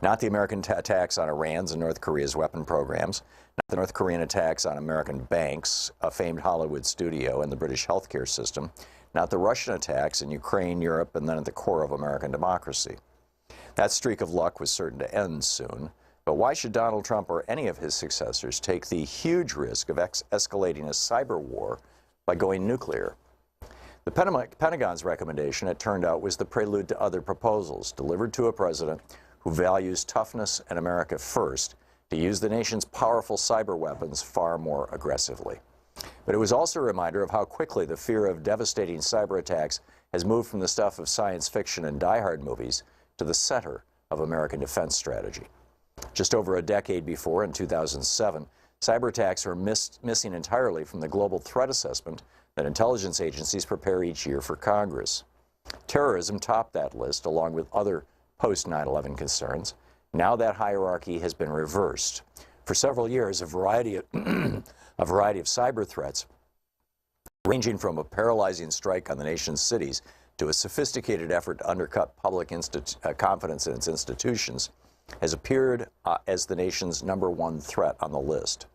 Not the American attacks on Iran's and North Korea's weapon programs, not the North Korean attacks on American banks, a famed Hollywood studio, and the British healthcare system, not the Russian attacks in Ukraine, Europe, and then at the core of American democracy. That streak of luck was certain to end soon, but why should Donald Trump or any of his successors take the huge risk of escalating a cyber war by going nuclear? The Pentagon's recommendation, it turned out, was the prelude to other proposals delivered to a president who values toughness and America first to use the nation's powerful cyber weapons far more aggressively. But it was also a reminder of how quickly the fear of devastating cyber attacks has moved from the stuff of science fiction and die-hard movies to the center of American defense strategy. Just over a decade before, in 2007, cyber attacks were missing entirely from the global threat assessment that intelligence agencies prepare each year for Congress. Terrorism topped that list, along with other post-9/11 concerns. Now that hierarchy has been reversed. For several years, a variety of cyber threats, ranging from a paralyzing strike on the nation's cities to a sophisticated effort to undercut public confidence in its institutions, has appeared as the nation's #1 threat on the list.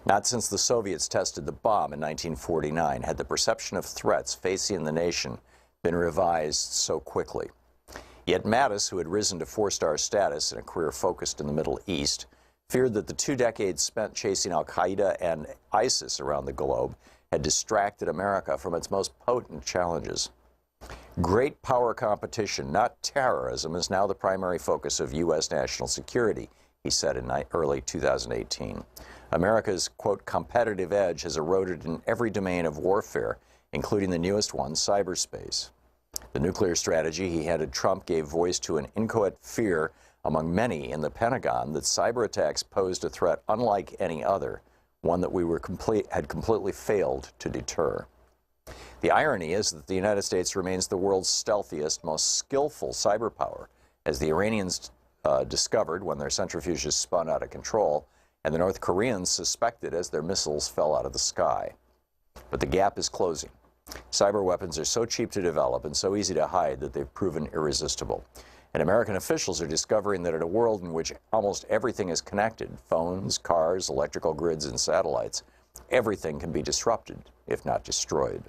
Not since the Soviets tested the bomb in 1949 had the perception of threats facing the nation been revised so quickly. Yet Mattis, who had risen to 4-star status in a career focused in the Middle East, feared that the 2 decades spent chasing al-Qaeda and ISIS around the globe had distracted America from its most potent challenges. Great power competition, not terrorism, is now the primary focus of U.S. national security, he said in early 2018. America's, quote, competitive edge has eroded in every domain of warfare, including the newest one, cyberspace. The nuclear strategy he handed Trump gave voice to an inchoate fear among many in the Pentagon that cyber attacks posed a threat unlike any other, one that we had completely failed to deter. The irony is that the United States remains the world's stealthiest, most skillful cyber power, as the Iranians discovered when their centrifuges spun out of control, and the North Koreans suspected as their missiles fell out of the sky. But the gap is closing. Cyber weapons are so cheap to develop and so easy to hide that they've proven irresistible. And American officials are discovering that in a world in which almost everything is connected, phones, cars, electrical grids, and satellites, everything can be disrupted, if not destroyed.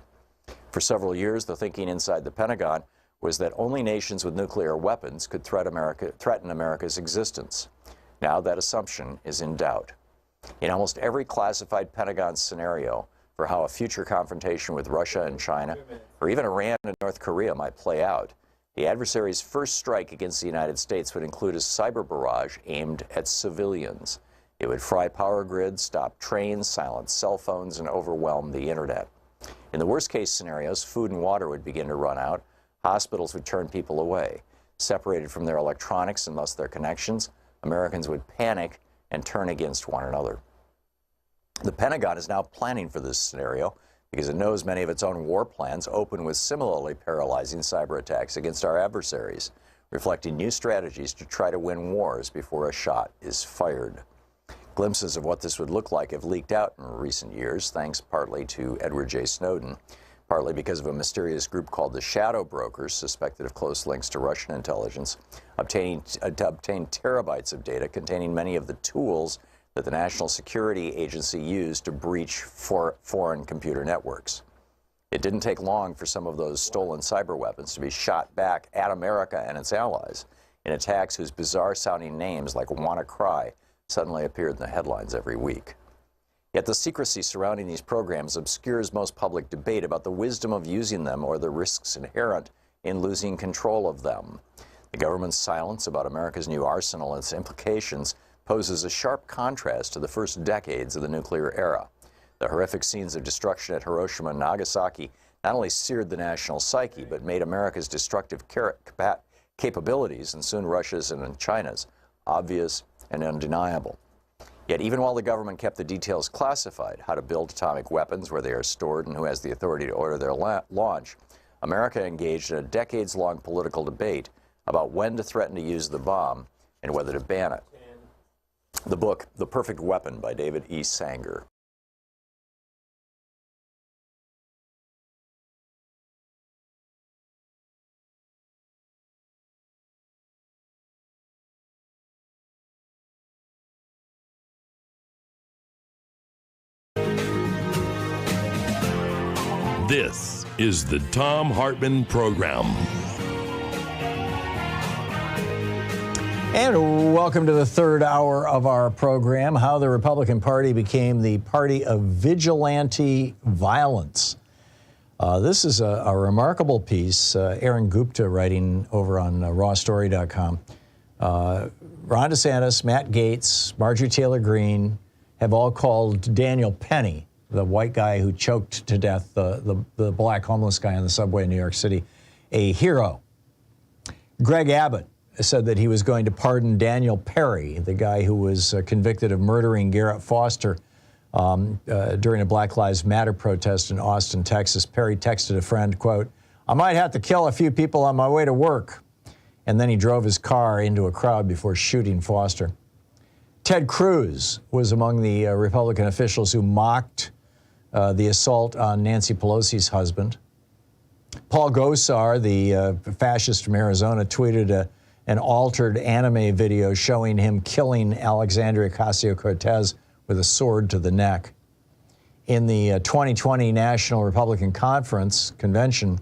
For several years, the thinking inside the Pentagon was that only nations with nuclear weapons could threaten America's existence. Now that assumption is in doubt. In almost every classified Pentagon scenario for how a future confrontation with Russia and China, or even Iran and North Korea might play out, the adversary's first strike against the United States would include a cyber barrage aimed at civilians. It would fry power grids, stop trains, silence cell phones, and overwhelm the internet. In the worst-case scenarios, food and water would begin to run out. Hospitals would turn people away. Separated from their electronics and thus their connections, Americans would panic and turn against one another. The Pentagon is now planning for this scenario because it knows many of its own war plans open with similarly paralyzing cyber attacks against our adversaries, reflecting new strategies to try to win wars before a shot is fired. Glimpses of what this would look like have leaked out in recent years, thanks partly to Edward J. Snowden, partly because of a mysterious group called the Shadow Brokers, suspected of close links to Russian intelligence, obtained terabytes of data containing many of the tools that the National Security Agency used to breach foreign computer networks. It didn't take long for some of those stolen cyber weapons to be shot back at America and its allies in attacks whose bizarre-sounding names, like WannaCry, suddenly appeared in the headlines every week. Yet the secrecy surrounding these programs obscures most public debate about the wisdom of using them or the risks inherent in losing control of them. The government's silence about America's new arsenal and its implications poses a sharp contrast to the first decades of the nuclear era. The horrific scenes of destruction at Hiroshima and Nagasaki not only seared the national psyche, but made America's destructive capabilities, and soon Russia's and China's, obvious and undeniable. Yet even while the government kept the details classified, how to build atomic weapons, where they are stored, and who has the authority to order their launch, America engaged in a decades-long political debate about when to threaten to use the bomb and whether to ban it. The book, The Perfect Weapon by David E. Sanger. This is the Thom Hartmann Program. And welcome to the third hour of our program, how the Republican Party became the party of vigilante violence. This is a remarkable piece, Aaron Gupta writing over on rawstory.com. Ron DeSantis, Matt Gaetz, Marjorie Taylor Greene have all called Daniel Penny, the white guy who choked to death the black homeless guy on the subway in New York City, a hero. Greg Abbott said that he was going to pardon Daniel Perry, the guy who was convicted of murdering Garrett Foster during a Black Lives Matter protest in Austin, Texas. Perry texted a friend, quote, "I might have to kill a few people on my way to work." And then he drove his car into a crowd before shooting Foster. Ted Cruz was among the Republican officials who mocked the assault on Nancy Pelosi's husband. Paul Gosar, the fascist from Arizona, tweeted an altered anime video showing him killing Alexandria Ocasio-Cortez with a sword to the neck. In the 2020 National Republican Convention,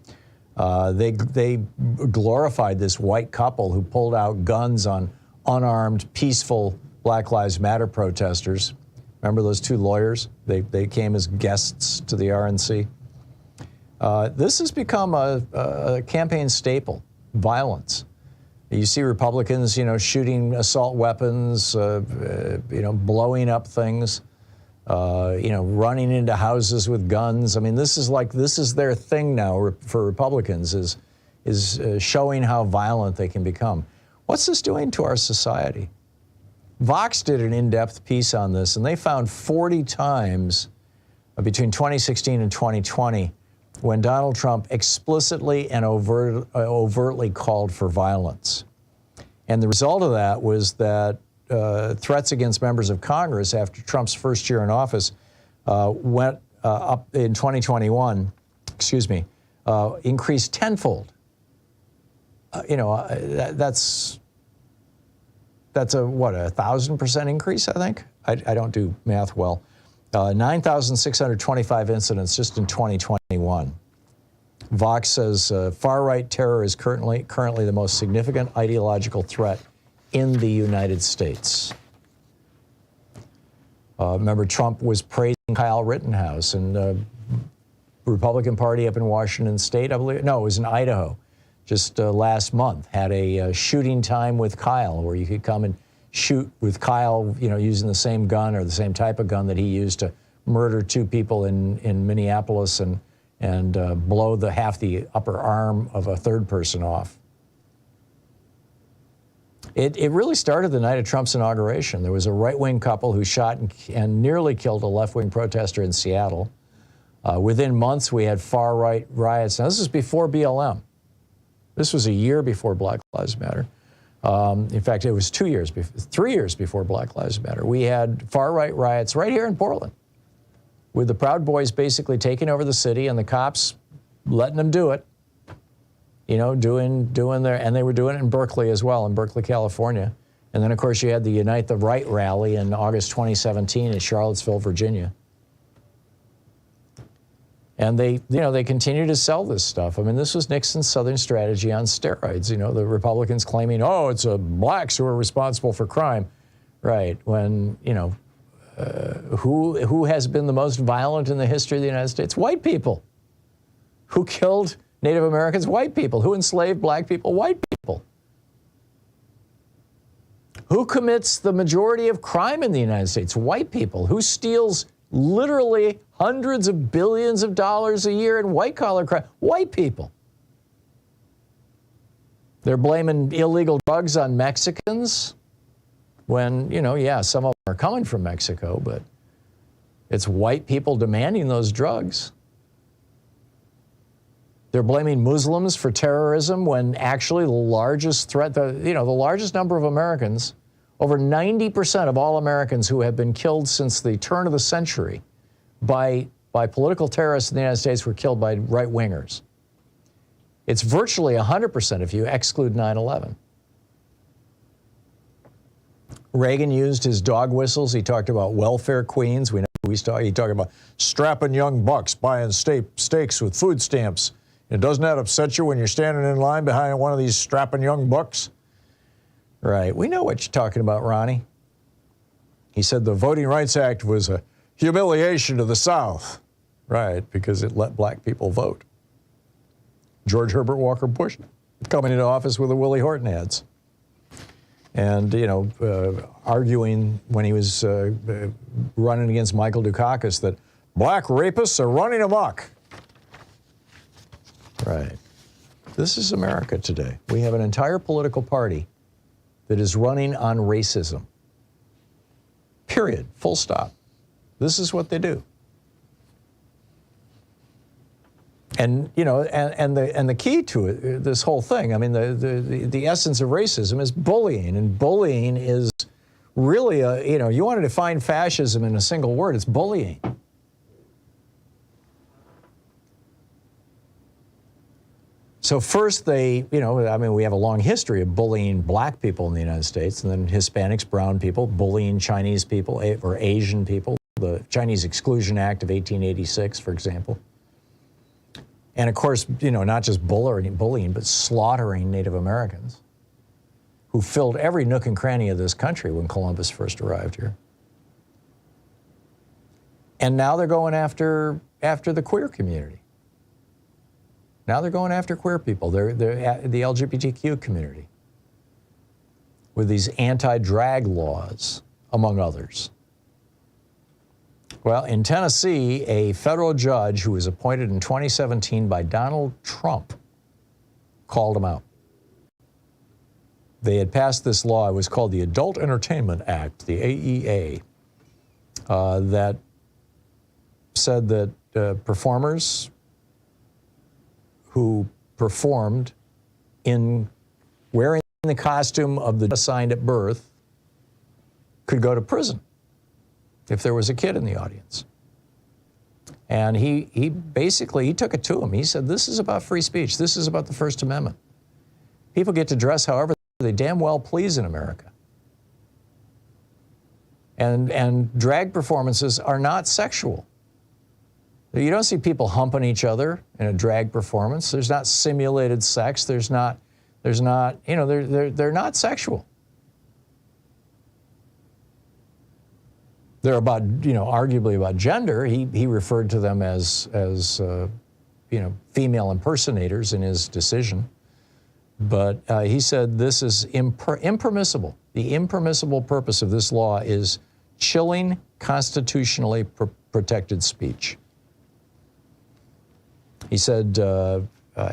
they glorified this white couple who pulled out guns on unarmed, peaceful Black Lives Matter protesters. Remember those two lawyers? They came as guests to the RNC. This has become a campaign staple, violence. You see Republicans, shooting assault weapons, blowing up things, running into houses with guns. I mean, this is their thing now for Republicans is showing how violent they can become. What's this doing to our society? Vox did an in-depth piece on this, and they found 40 times between 2016 and 2020 when Donald Trump explicitly and overtly called for violence. And the result of that was that threats against members of Congress after Trump's first year in office went up in 2021, increased tenfold. That's a 1,000% increase, I think? I don't do math well. 9,625 incidents just in 2021. Vox says far-right terror is currently the most significant ideological threat in the United States. Remember, Trump was praising Kyle Rittenhouse, and the Republican Party up in Washington State, I believe, no, it was in Idaho, just last month, had a shooting time with Kyle, where you could come and shoot with Kyle, using the same gun or the same type of gun that he used to murder two people in Minneapolis and blow half the upper arm of a third person off. It really started the night of Trump's inauguration. There was a right-wing couple who shot and nearly killed a left-wing protester in Seattle. Within months, we had far-right riots. Now, this is before BLM. This was a year before Black Lives Matter. In fact, it was 3 years before Black Lives Matter. We had far-right riots right here in Portland, with the Proud Boys basically taking over the city and the cops letting them do it, doing their, and they were doing it in Berkeley as well, in Berkeley, California. And then, of course, you had the Unite the Right rally in August 2017 in Charlottesville, Virginia. And they continue to sell this stuff. I mean, this was Nixon's Southern strategy on steroids. The Republicans claiming, oh, it's blacks who are responsible for crime. Right, when, who has been the most violent in the history of the United States? White people. Who killed Native Americans? White people. Who enslaved black people? White people. Who commits the majority of crime in the United States? White people. Who steals literally hundreds of billions of dollars a year in white-collar crime? White people. They're blaming illegal drugs on Mexicans when, some of them are coming from Mexico, but it's white people demanding those drugs. They're blaming Muslims for terrorism when actually the largest threat, the largest number of Americans, over 90% of all Americans who have been killed since the turn of the century by political terrorists in the United States were killed by right-wingers. It's virtually 100% if you exclude 9/11. Reagan used his dog whistles. He talked about welfare queens. We know he talked about strapping young bucks buying steaks with food stamps. Doesn't that upset you when you're standing in line behind one of these strapping young bucks? Right. We know what you're talking about, Ronnie. He said the Voting Rights Act was a humiliation to the South. Right, because it let black people vote. George Herbert Walker Bush coming into office with the Willie Horton ads. And, arguing when he was running against Michael Dukakis that black rapists are running amok. Right. This is America today. We have an entire political party that is running on racism. Period. Full stop. This is what they do. And the key to it, this whole thing, I mean, the essence of racism is bullying, and bullying is really you want to define fascism in a single word, it's bullying. So first we have a long history of bullying black people in the United States, and then Hispanics, brown people, bullying Chinese people or Asian people, the Chinese Exclusion Act of 1886, for example. And of course, not just bullying, but slaughtering Native Americans who filled every nook and cranny of this country when Columbus first arrived here. And now they're going after the queer community. Now they're going after queer people. They're the LGBTQ community with these anti-drag laws, among others. Well, in Tennessee, a federal judge who was appointed in 2017 by Donald Trump called him out. They had passed this law. It was called the Adult Entertainment Act, the AEA, that said that performers who performed in wearing the costume of the assigned at birth could go to prison if there was a kid in the audience. And he basically took it to him. He said, this is about free speech. This is about the First Amendment. People get to dress however they damn well please in America. And drag performances are not sexual. You don't see people humping each other in a drag performance. There's not simulated sex. They're not sexual. They're about, arguably about gender. He referred to them as female impersonators in his decision. But he said this is impermissible. The impermissible purpose of this law is chilling constitutionally protected speech. He said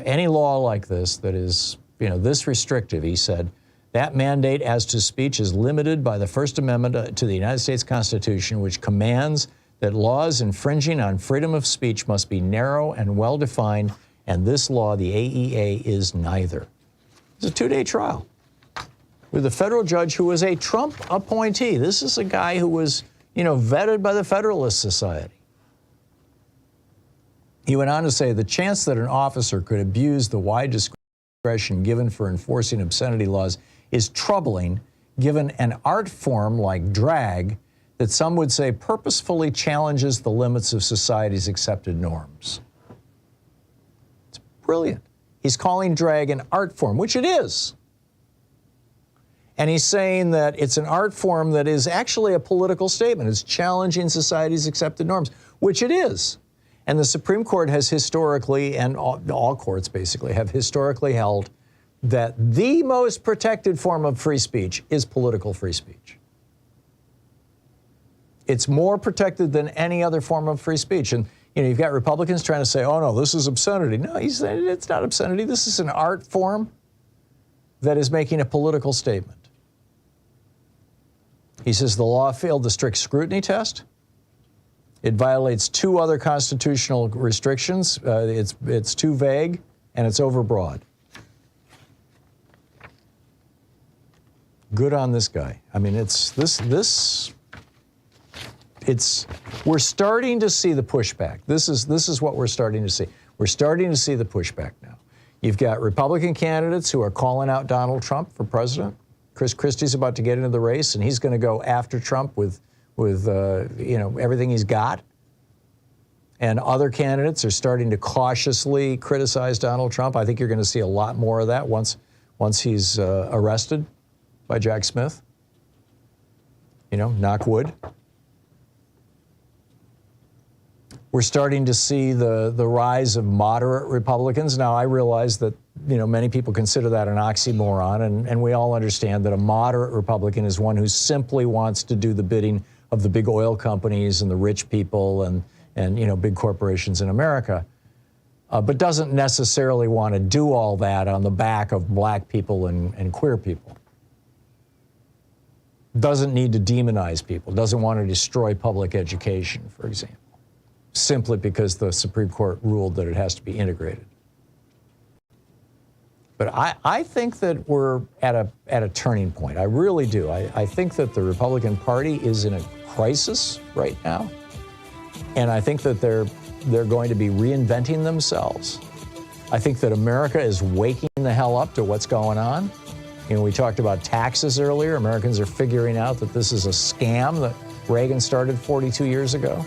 any law like this that is, this restrictive, he said, that mandate as to speech is limited by the First Amendment to the United States Constitution, which commands that laws infringing on freedom of speech must be narrow and well-defined, and this law, the AEA, is neither. It's a 2-day trial with a federal judge who was a Trump appointee. This is a guy who was, vetted by the Federalist Society. He went on to say, the chance that an officer could abuse the wide discretion given for enforcing obscenity laws is troubling, given an art form like drag that some would say purposefully challenges the limits of society's accepted norms. It's brilliant. He's calling drag an art form, which it is. And he's saying that it's an art form that is actually a political statement. It's challenging society's accepted norms, which it is. And the Supreme Court has historically, and all courts basically, have historically held that the most protected form of free speech is political free speech. It's more protected than any other form of free speech. And you've got Republicans trying to say, oh no, this is obscenity. No, he's saying it's not obscenity. This is an art form that is making a political statement. He says the law failed the strict scrutiny test. It violates 2 other constitutional restrictions. It's too vague and it's overbroad. Good on this guy. I mean, we're starting to see the pushback. This is what we're starting to see. We're starting to see the pushback now. You've got Republican candidates who are calling out Donald Trump for president. Chris Christie's about to get into the race, and he's going to go after Trump with everything he's got. And other candidates are starting to cautiously criticize Donald Trump. I think you're going to see a lot more of that once he's arrested by Jack Smith. Knock wood. We're starting to see the rise of moderate Republicans. Now, I realize that, many people consider that an oxymoron, and we all understand that a moderate Republican is one who simply wants to do the bidding of the big oil companies and the rich people and big corporations in America, but doesn't necessarily want to do all that on the back of black people and queer people. Doesn't need to demonize people, doesn't want to destroy public education, for example, simply because the Supreme Court ruled that it has to be integrated. But I think that we're at a turning point. I really do. I think that the Republican Party is in a crisis right now. And I think that they're going to be reinventing themselves. I think that America is waking the hell up to what's going on. We talked about taxes earlier. Americans are figuring out that this is a scam that Reagan started 42 years ago.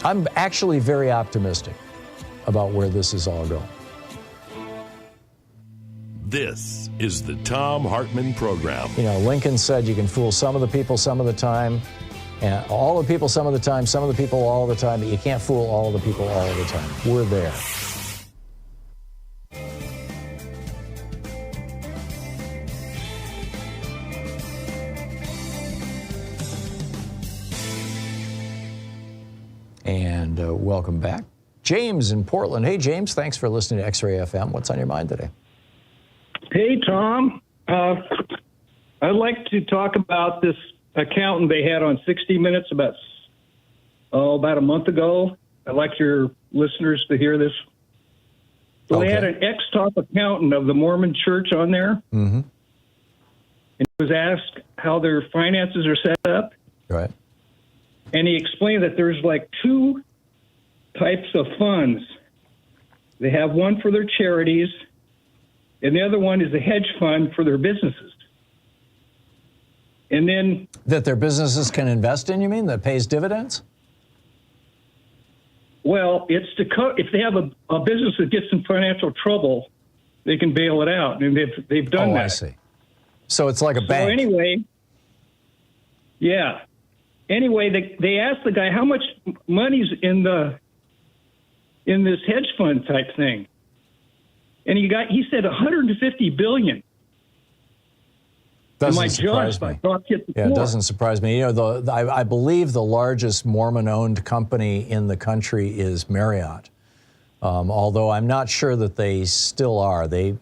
I'm actually very optimistic about where this is all going. This is the Thom Hartmann Program. Lincoln said you can fool some of the people some of the time, and all the people some of the time, some of the people all the time, but you can't fool all the people all the time. We're there. And welcome back. James in Portland. Hey, James, thanks for listening to X-Ray FM. What's on your mind today? Hey, Tom. I'd like to talk about this accountant they had on 60 Minutes about a month ago. I'd like your listeners to hear this. So They had an ex-top accountant of the Mormon Church on there. Mm-hmm. And he was asked how their finances are set up. Right. And he explained that there's like 2 types of funds. They have one for their charities, and the other one is a hedge fund for their businesses. And then... That their businesses can invest in, you mean, that pays dividends? Well, it's if they have a business that gets in financial trouble, they can bail it out, and they've done that. I see. So it's like a bank. So anyway, yeah. Anyway, they asked the guy how much money's in this hedge fund type thing, and he said 150 billion. Doesn't surprise me. Yeah, it doesn't surprise me. I believe the largest Mormon-owned company in the country is Marriott. Although I'm not sure that they still are. They've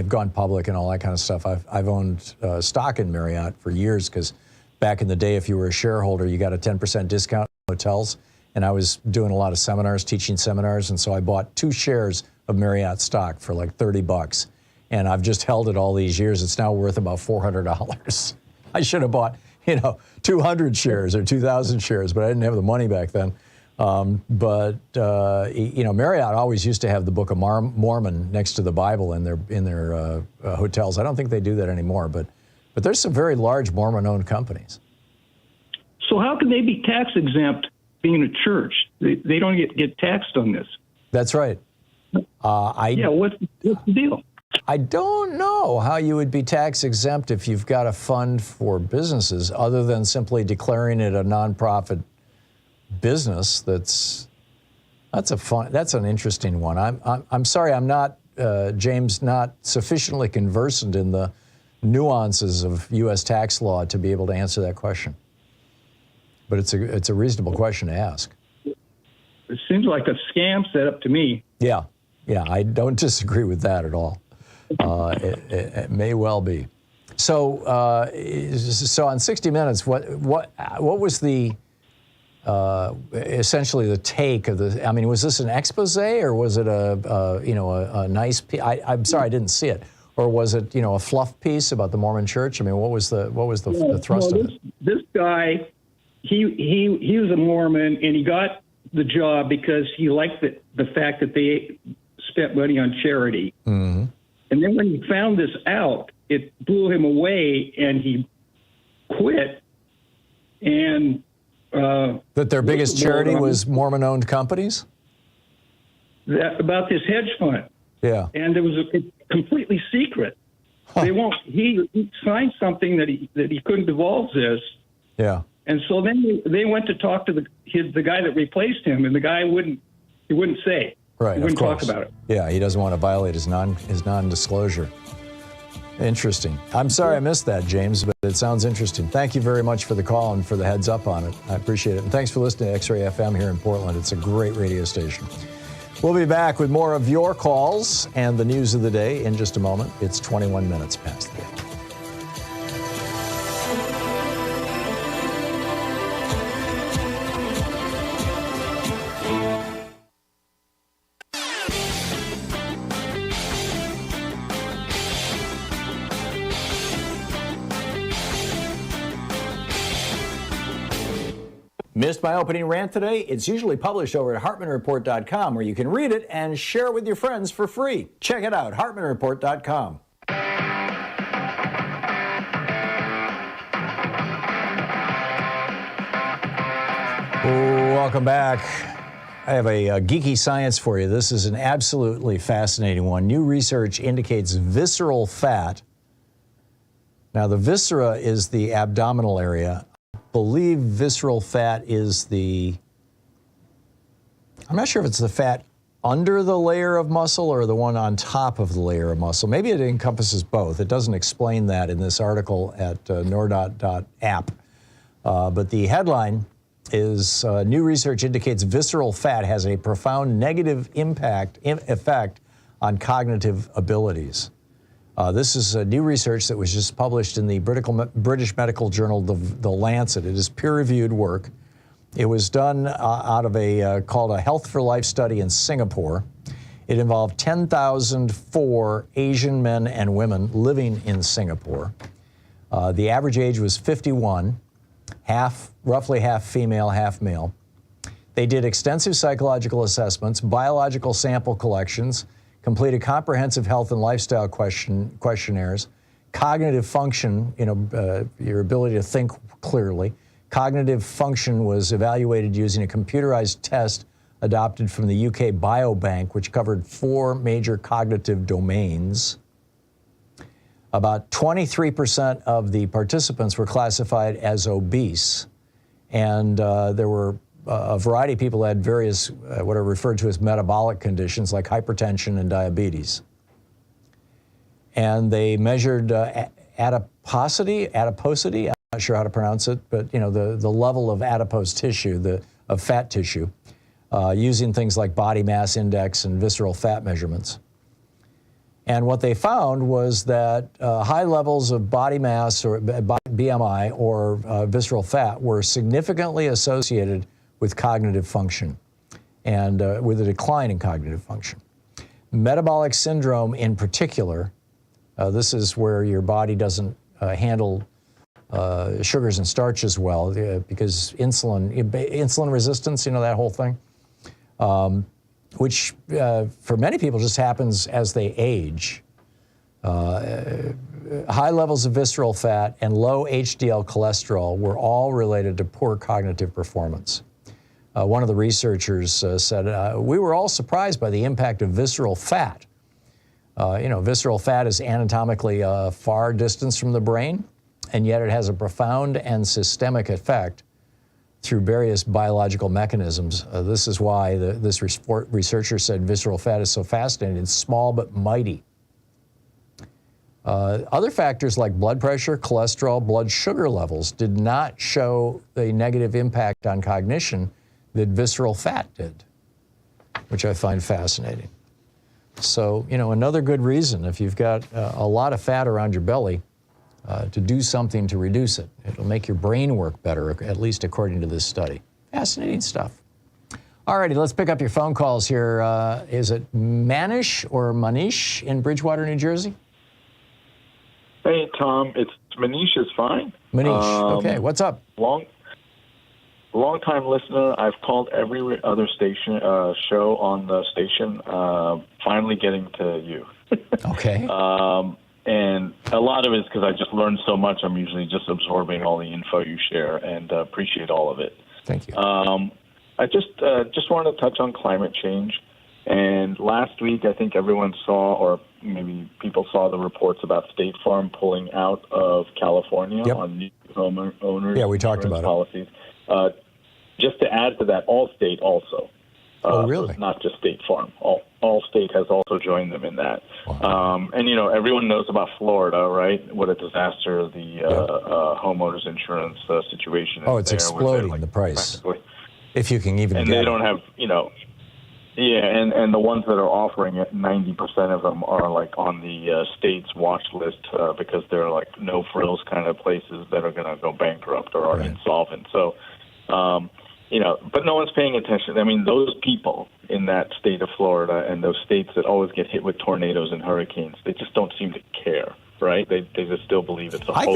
gone public and all that kind of stuff. I've owned stock in Marriott for years because back in the day, if you were a shareholder, you got a 10% discount on hotels. And I was doing a lot of seminars, teaching seminars. And so I bought 2 shares of Marriott stock for like $30. And I've just held it all these years. It's now worth about $400. I should have bought, 200 shares or 2,000 shares, but I didn't have the money back then. Marriott always used to have the Book of Mormon next to the Bible in their hotels. I don't think they do that anymore, but there's some very large Mormon-owned companies. So how can they be tax exempt being a church? They don't get taxed on this. That's right. What's the deal? I don't know how you would be tax exempt if you've got a fund for businesses other than simply declaring it a nonprofit business. That's an interesting one. I'm sorry, I'm not, James, not sufficiently conversant in the nuances of U.S. tax law to be able to answer that question. But it's a reasonable question to ask. It seems like a scam set up to me. Yeah, I don't disagree with that at all. It may well be. So on 60 Minutes, what was the essentially the take of the? I mean, was this an expose or was it a nice? I'm sorry, I didn't see it. Or was it a fluff piece about the Mormon Church? I mean, what was the thrust of it? This guy, he was a Mormon, and he got the job because he liked the fact that they spent money on charity. Mm-hmm. And then when he found this out, it blew him away, and he quit. And that their biggest charity was Mormon-owned companies? About this hedge fund. Yeah. And it was completely secret. Huh. He signed something that he couldn't divulge this. Yeah. And so then they went to talk to the guy that replaced him, and the guy wouldn't say. Right. He wouldn't of course. talk about it. Yeah, he doesn't want to violate his non-disclosure. Interesting. I'm sorry I missed that, James, but it sounds interesting. Thank you very much for the call and for the heads up on it. I appreciate it. And thanks for listening to X-Ray FM here in Portland. It's a great radio station. We'll be back with more of your calls and the news of the day in just a moment. It's 21 minutes past the hour. Missed my opening rant today? It's usually published over at HartmannReport.com, where you can read it and share it with your friends for free. Check it out, HartmannReport.com. Welcome back. I have a geeky science for you. This is an absolutely fascinating one. New research indicates visceral fat. Now, the viscera is the abdominal area. Believe visceral fat is I'm not sure if it's the fat under the layer of muscle or the one on top of the layer of muscle. Maybe it encompasses both. It doesn't explain that in this article at nordot.app. But the headline is new research indicates visceral fat has a profound negative effect on cognitive abilities. This is new research that was just published in the British medical journal, The Lancet. It is peer-reviewed work. It was done out of called a Health for Life study in Singapore. It involved 10,004 Asian men and women living in Singapore. The average age was 51, roughly half female, half male. They did extensive psychological assessments, biological sample collections, completed comprehensive health and lifestyle questionnaires, cognitive function, your ability to think clearly. Cognitive function was evaluated using a computerized test adopted from the UK Biobank, which covered 4 major cognitive domains. About 23% of the participants were classified as obese, and there were a variety of people had various, what are referred to as metabolic conditions like hypertension and diabetes. And they measured adiposity, I'm not sure how to pronounce it, but the level of adipose tissue, of fat tissue, using things like body mass index and visceral fat measurements. And what they found was that high levels of body mass or BMI or visceral fat were significantly associated with cognitive function and with a decline in cognitive function. Metabolic syndrome in particular, this is where your body doesn't handle sugars and starches well because insulin resistance, that whole thing, which for many people just happens as they age. High levels of visceral fat and low HDL cholesterol were all related to poor cognitive performance. One of the researchers said, we were all surprised by the impact of visceral fat. Visceral fat is anatomically a far distance from the brain, and yet it has a profound and systemic effect through various biological mechanisms. This is why this researcher said visceral fat is so fascinating. It's small but mighty. Other factors like blood pressure, cholesterol, blood sugar levels did not show the negative impact on cognition that visceral fat did, which I find fascinating. So, another good reason, if you've got a lot of fat around your belly, to do something to reduce it. It'll make your brain work better, at least according to this study. Fascinating stuff. All righty, let's pick up your phone calls here. Is it Manish or Manish in Bridgewater, New Jersey? Hey, Tom. It's Manish is fine. Manish, okay. What's up? Long-time listener. I've called every other station show on the station. Finally getting to you. Okay. And a lot of it is because I just learned so much. I'm usually just absorbing all the info you share, and appreciate all of it. Thank you. I just wanted to touch on climate change. And last week, I think everyone saw, or maybe people saw the reports about State Farm pulling out of California on new homeowners. Yeah, we talked about policies. Just to add to that, Allstate also. Oh, really? So not just State Farm. Allstate has also joined them in that. Wow. And, everyone knows about Florida, right? What a disaster the homeowners insurance situation is. Oh, it's exploding, the price. If you can even and get they it. don't have, and the ones that are offering it, 90% of them are like on the state's watch list because they're like no frills kind of places that are going to go bankrupt or are insolvent. So, but no one's paying attention. I mean, those people in that state of Florida and those states that always get hit with tornadoes and hurricanes, they just don't seem to care, right? They just still believe it's a hoax. I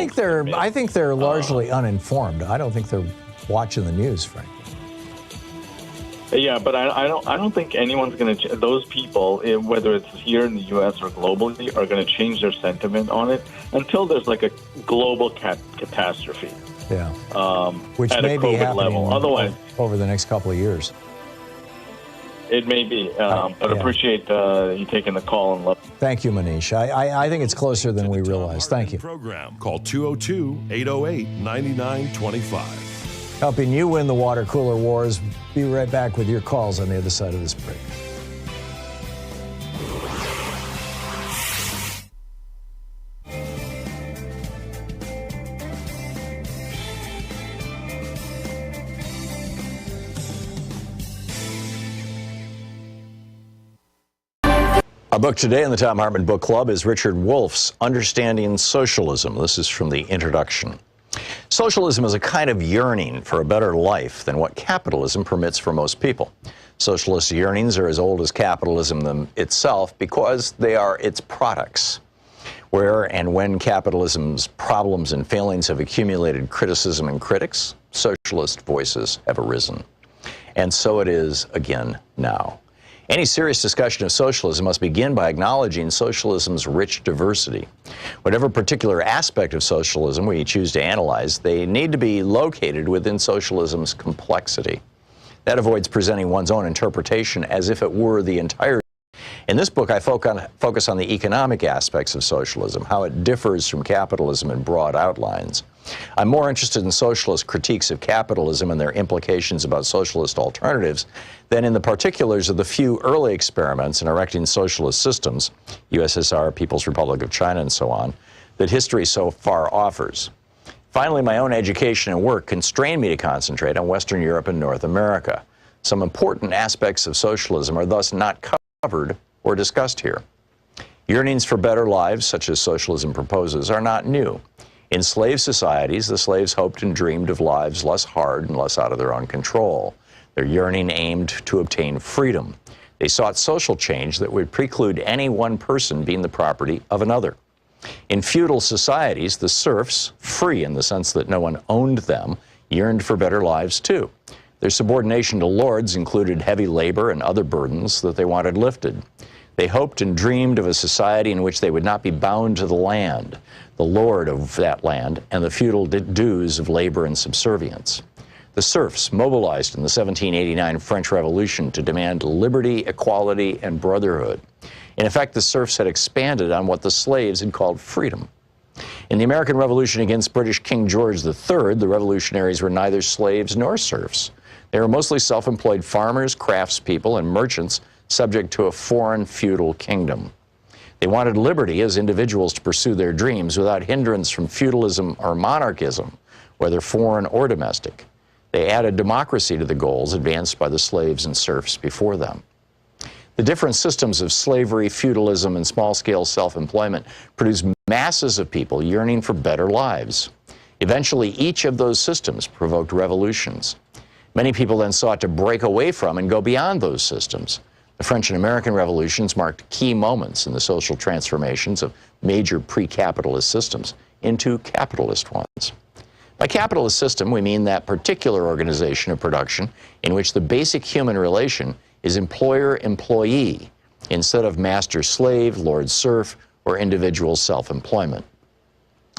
think they're largely uninformed. I don't think they're watching the news, frankly. Yeah, but I don't think anyone's going to. Those people, whether it's here in the U.S. or globally, are going to change their sentiment on it until there's like a global catastrophe. Yeah. Which at may a be COVID happening level. Otherwise, over the next couple of years. It may be, but appreciate you taking the call and love. Thank you, Manish. I think it's closer than we realize. Thank you. Program. Call 202-808-9925. Helping you win the water cooler wars. Be right back with your calls on the other side of this break. Our book today in the Thom Hartmann Book Club is Richard Wolff's Understanding Socialism. This is from the introduction. Socialism is a kind of yearning for a better life than what capitalism permits for most people. Socialist yearnings are as old as capitalism itself because they are its products. Where and when capitalism's problems and failings have accumulated criticism and critics, socialist voices have arisen. And so it is again now. Any serious discussion of socialism must begin by acknowledging socialism's rich diversity. Whatever particular aspect of socialism we choose to analyze, they need to be located within socialism's complexity. That avoids presenting one's own interpretation as if it were the entire. In this book, I focus on the economic aspects of socialism, how it differs from capitalism in broad outlines. I'm more interested in socialist critiques of capitalism and their implications about socialist alternatives than in the particulars of the few early experiments in erecting socialist systems, USSR, People's Republic of China, and so on, that history so far offers. Finally, my own education and work constrain me to concentrate on Western Europe and North America. Some important aspects of socialism are thus not covered or discussed here. Yearnings for better lives, such as socialism proposes, are not new. In slave societies, the slaves hoped and dreamed of lives less hard and less out of their own control. Their yearning aimed to obtain freedom. They sought social change that would preclude any one person being the property of another. In feudal societies, the serfs, free in the sense that no one owned them, yearned for better lives too. Their subordination to lords included heavy labor and other burdens that they wanted lifted. They hoped and dreamed of a society in which they would not be bound to the land, the lord of that land, and the feudal dues of labor and subservience. The serfs mobilized in the 1789 French Revolution to demand liberty, equality, and brotherhood. In effect, the serfs had expanded on what the slaves had called freedom. In the American Revolution against British King George III, the revolutionaries were neither slaves nor serfs. They were mostly self-employed farmers, craftspeople, and merchants subject to a foreign feudal kingdom. They wanted liberty as individuals to pursue their dreams without hindrance from feudalism or monarchism, whether foreign or domestic. They added democracy to the goals advanced by the slaves and serfs before them. The different systems of slavery, feudalism, and small-scale self-employment produced masses of people yearning for better lives. Eventually, each of those systems provoked revolutions. Many people then sought to break away from and go beyond those systems. The French and American revolutions marked key moments in the social transformations of major pre-capitalist systems into capitalist ones. By capitalist system, we mean that particular organization of production in which the basic human relation is employer-employee instead of master-slave, lord-serf, or individual self-employment.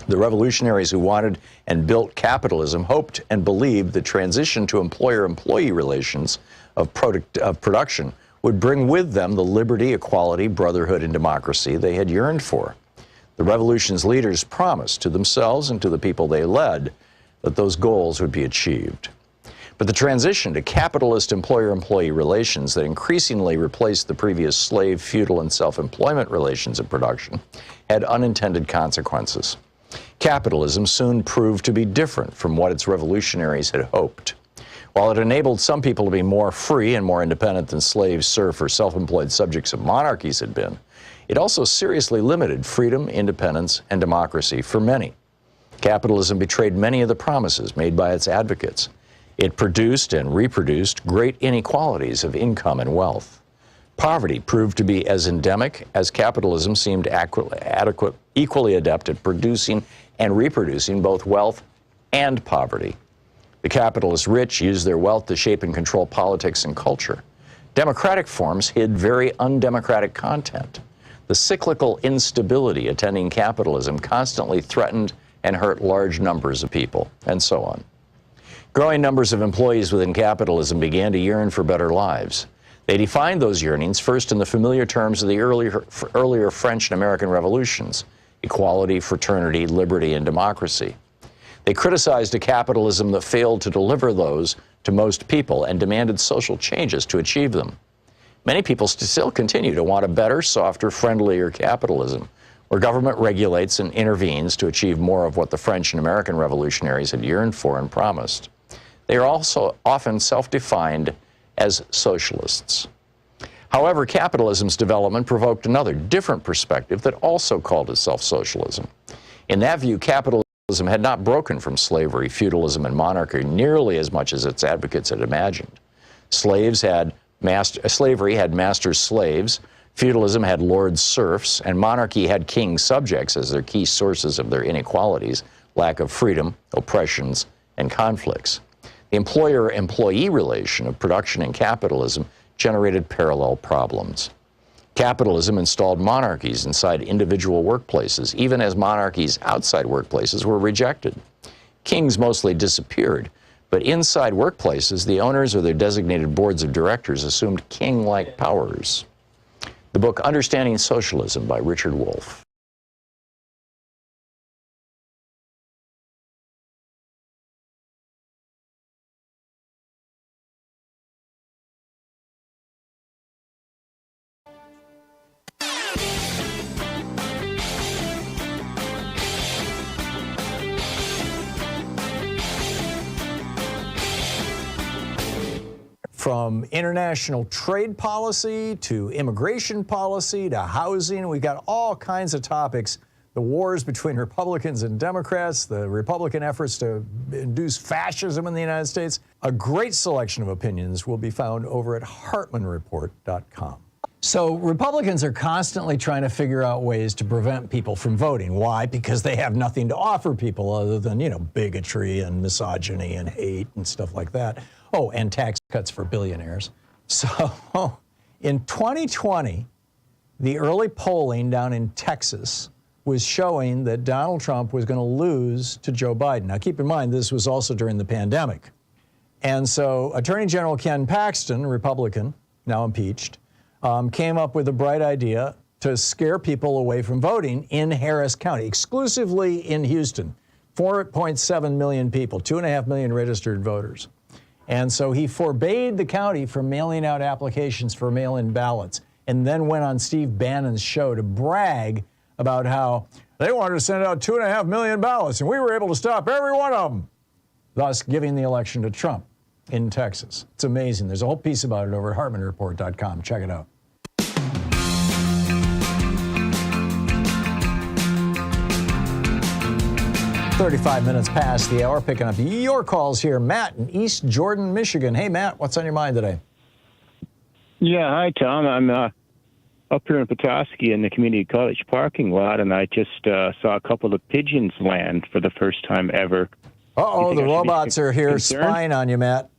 The revolutionaries who wanted and built capitalism hoped and believed the transition to employer-employee relations of production would bring with them the liberty, equality, brotherhood, and democracy they had yearned for. The revolution's leaders promised to themselves and to the people they led that those goals would be achieved. But the transition to capitalist employer-employee relations that increasingly replaced the previous slave, feudal, and self-employment relations of production had unintended consequences. Capitalism soon proved to be different from what its revolutionaries had hoped. While it enabled some people to be more free and more independent than slaves, serf, or self-employed subjects of monarchies had been, it also seriously limited freedom, independence, and democracy for many. Capitalism betrayed many of the promises made by its advocates. It produced and reproduced great inequalities of income and wealth. Poverty proved to be as endemic as capitalism seemed equally adept at producing and reproducing both wealth and poverty. The capitalist rich used their wealth to shape and control politics and culture. Democratic forms hid very undemocratic content. The cyclical instability attending capitalism constantly threatened and hurt large numbers of people, and so on. Growing numbers of employees within capitalism began to yearn for better lives. They defined those yearnings first in the familiar terms of the earlier French and American revolutions: equality, fraternity, liberty, and democracy. They criticized a capitalism that failed to deliver those to most people and demanded social changes to achieve them. Many people still continue to want a better, softer, friendlier capitalism, where government regulates and intervenes to achieve more of what the French and American revolutionaries had yearned for and promised. They are also often self-defined as socialists. However, capitalism's development provoked another, different perspective that also called itself socialism. In that view, capitalism had not broken from slavery, feudalism, and monarchy nearly as much as its advocates had imagined. Slavery had master slaves, feudalism had lord serfs, and monarchy had king subjects as their key sources of their inequalities, lack of freedom, oppressions, and conflicts. The employer-employee relation of production and capitalism generated parallel problems. Capitalism installed monarchies inside individual workplaces, even as monarchies outside workplaces were rejected. Kings mostly disappeared, but inside workplaces, the owners or their designated boards of directors assumed king-like powers. The book Understanding Socialism by Richard Wolff. From international trade policy to immigration policy to housing, we've got all kinds of topics. The wars between Republicans and Democrats, the Republican efforts to induce fascism in the United States. A great selection of opinions will be found over at HartmannReport.com. So Republicans are constantly trying to figure out ways to prevent people from voting. Why? Because they have nothing to offer people other than, bigotry and misogyny and hate and stuff like that. Oh, and tax cuts for billionaires. So in 2020, the early polling down in Texas was showing that Donald Trump was going to lose to Joe Biden. Now, keep in mind, this was also during the pandemic. And so Attorney General Ken Paxton, Republican, now impeached, came up with a bright idea to scare people away from voting in Harris County, exclusively in Houston. 4.7 million people, 2.5 million registered voters. And so he forbade the county from mailing out applications for mail-in ballots, and then went on Steve Bannon's show to brag about how they wanted to send out 2.5 million ballots, and we were able to stop every one of them, thus giving the election to Trump in Texas. It's amazing. There's a whole piece about it over at HartmannReport.com. Check it out. 35 minutes past the hour, picking up your calls here. Matt in East Jordan, Michigan. Hey, Matt, what's on your mind today? Yeah, hi, Tom. I'm up here in Petoskey in the community college parking lot, and I just saw a couple of pigeons land for the first time ever. Uh-oh, the robots are here spying on you, Matt.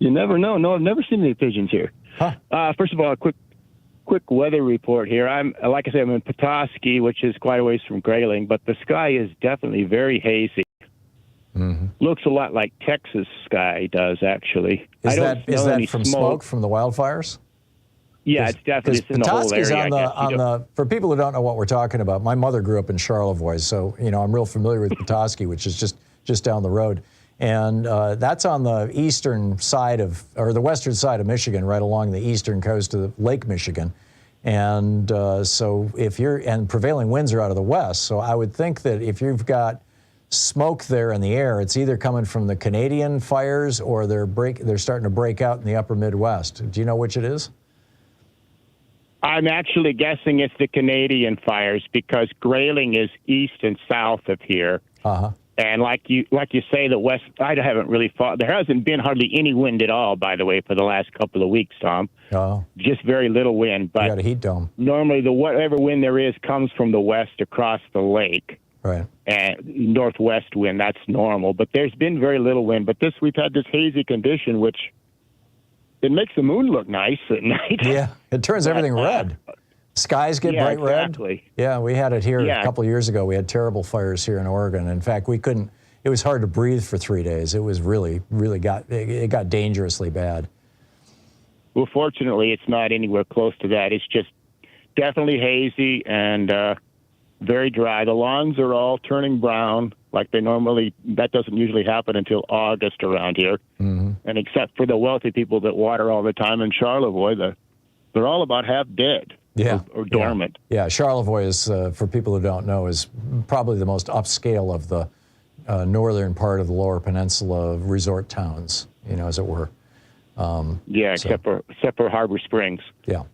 You never know. No, I've never seen any pigeons here. Huh? First of all, a quick weather report here. Like I said, I'm in Petoskey, which is quite a ways from Grayling, but the sky is definitely very hazy. Mm-hmm. Looks a lot like Texas sky does, actually. Is that from smoke from the wildfires? Yeah, it's definitely in the whole area. For people who don't know what we're talking about, my mother grew up in Charlevoix, so I'm real familiar with Petoskey, which is just down the road. And that's on the eastern side or the western side of Michigan, right along the eastern coast of Lake Michigan. And so and prevailing winds are out of the west. So I would think that if you've got smoke there in the air, it's either coming from the Canadian fires or they're starting to break out in the upper Midwest. Do you know which it is? I'm actually guessing it's the Canadian fires because Grayling is east and south of here. Uh-huh. And like you say, the west, I haven't really fought. There hasn't been hardly any wind at all, by the way, for the last couple of weeks, Tom. Oh. Just very little wind. But you got a heat dome. Normally, whatever wind there is comes from the west across the lake. Right. And northwest wind, that's normal. But there's been very little wind. But we've had this hazy condition, which it makes the moon look nice at night. Yeah, it turns everything red. Skies get bright exactly. red. Yeah, we had it here a couple of years ago. We had terrible fires here in Oregon. In fact, it was hard to breathe for 3 days. It was it got dangerously bad. Well, fortunately, it's not anywhere close to that. It's just definitely hazy and very dry. The lawns are all turning brown like they normally. That doesn't usually happen until August around here. Mm-hmm. And except for the wealthy people that water all the time in Charlevoix, they're all about half dead. Yeah. Or dormant. Yeah, Charlevoix is, for people who don't know, is probably the most upscale of the northern part of the Lower Peninsula resort towns, as it were. Except for Harbor Springs. Yeah.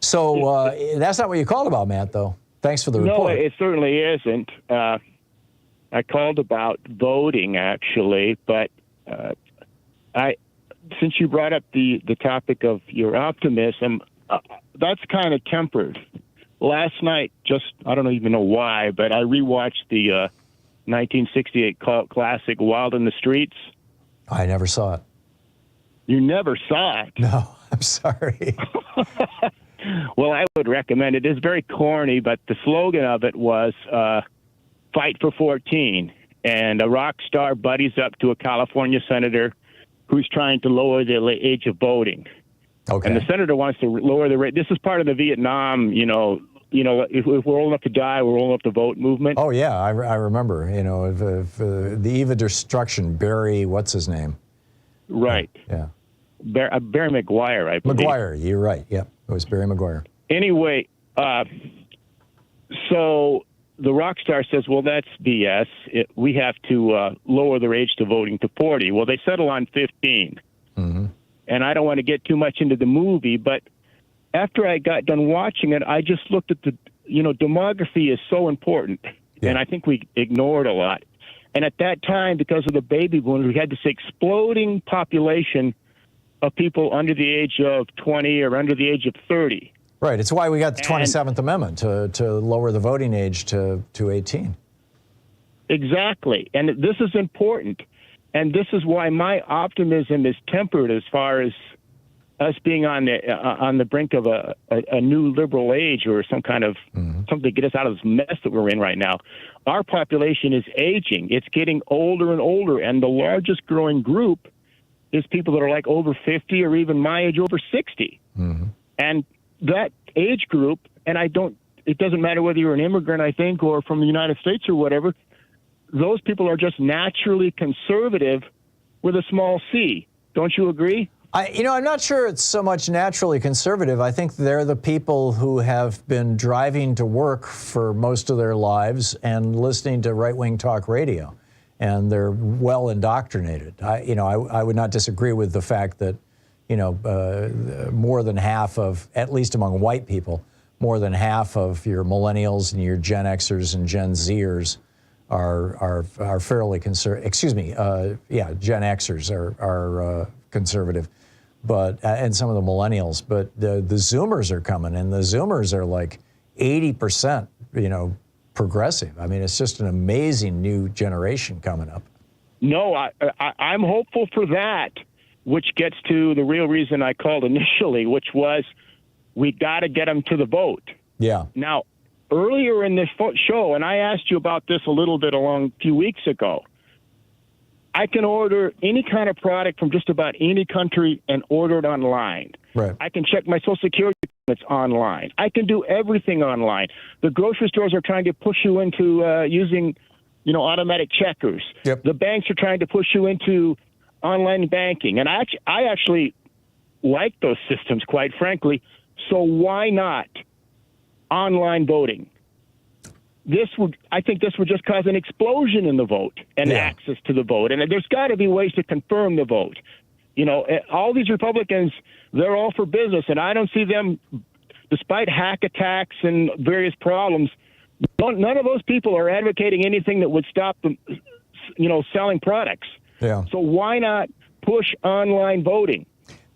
So that's not what you called about, Matt, though. Thanks for the report. No, it certainly isn't. I called about voting, actually, but since you brought up the topic of your optimism, that's kind of tempered. Last night, I don't even know why, but I rewatched the 1968 classic Wild in the Streets. I never saw it. You never saw it? No, I'm sorry. Well, I would recommend it. It's very corny, but the slogan of it was Fight for 14. And a rock star buddies up to a California senator who's trying to lower the age of voting. Okay. And the senator wants to lower the rate. This is part of the Vietnam, if we're old enough to die, we're old enough to vote movement. Oh, yeah, I remember, the eve of destruction, Barry, what's his name? Right. Yeah. Barry McGuire, I believe. McGuire, you're right. Yep, it was Barry McGuire. Anyway, so the rock star says, well, that's BS. We have to lower their age to voting to 40. Well, they settle on 15. Mm-hmm. And I don't want to get too much into the movie, but after I got done watching it, I just looked at demography is so important. Yeah. And I think we ignored a lot. And at that time, because of the baby boomers, we had this exploding population of people under the age of 20 or under the age of 30. Right. It's why we got the 27th Amendment to lower the voting age to 18. Exactly. And this is important. And this is why my optimism is tempered as far as us being on the brink of a new liberal age or some kind of something to get us out of this mess that we're in right now. Our population is aging. It's getting older and older. And the largest growing group is people that are like over 50 or even my age, over 60. Mm-hmm. And that age group, and it doesn't matter whether you're an immigrant, I think, or from the United States or whatever, those people are just naturally conservative with a small c. Don't you agree? I'm not sure it's so much naturally conservative. I think they're the people who have been driving to work for most of their lives and listening to right-wing talk radio, and they're well indoctrinated. I would not disagree with the fact that, more than half of, at least among white people, more than half of your millennials and your Gen Xers and Gen Zers are fairly conservative. Excuse me, Gen Xers are conservative, but and some of the millennials. But the Zoomers are coming, and the Zoomers are like 80%, progressive. I mean, it's just an amazing new generation coming up. No, I'm hopeful for that, which gets to the real reason I called initially, which was we got to get them to the vote. Yeah. Now, earlier in this show, and I asked you about this a little bit a few weeks ago, I can order any kind of product from just about any country and order it online. Right. I can check my Social Security payments online. I can do everything online. The grocery stores are trying to push you into using, automatic checkers. Yep. The banks are trying to push you into online banking. And I actually like those systems, quite frankly. So why not online voting? I think this would just cause an explosion in the vote and access to the vote. And there's got to be ways to confirm the vote. All these Republicans, they're all for business, and I don't see them, despite hack attacks and various problems, none of those people are advocating anything that would stop them, selling products. Yeah. So why not push online voting?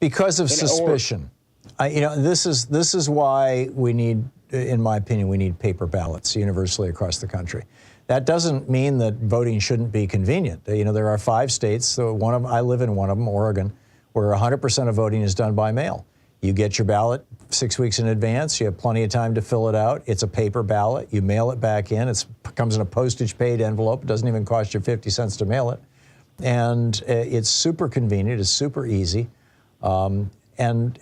Because of suspicion. This is why we need, in my opinion, we need paper ballots universally across the country. That doesn't mean that voting shouldn't be convenient. There are 5 states. So I live in one of them, Oregon, where 100% of voting is done by mail. You get your ballot 6 weeks in advance. You have plenty of time to fill it out. It's a paper ballot. You mail it back in. It comes in a postage-paid envelope. It doesn't even cost you 50 cents to mail it. And it's super convenient. It's super easy. And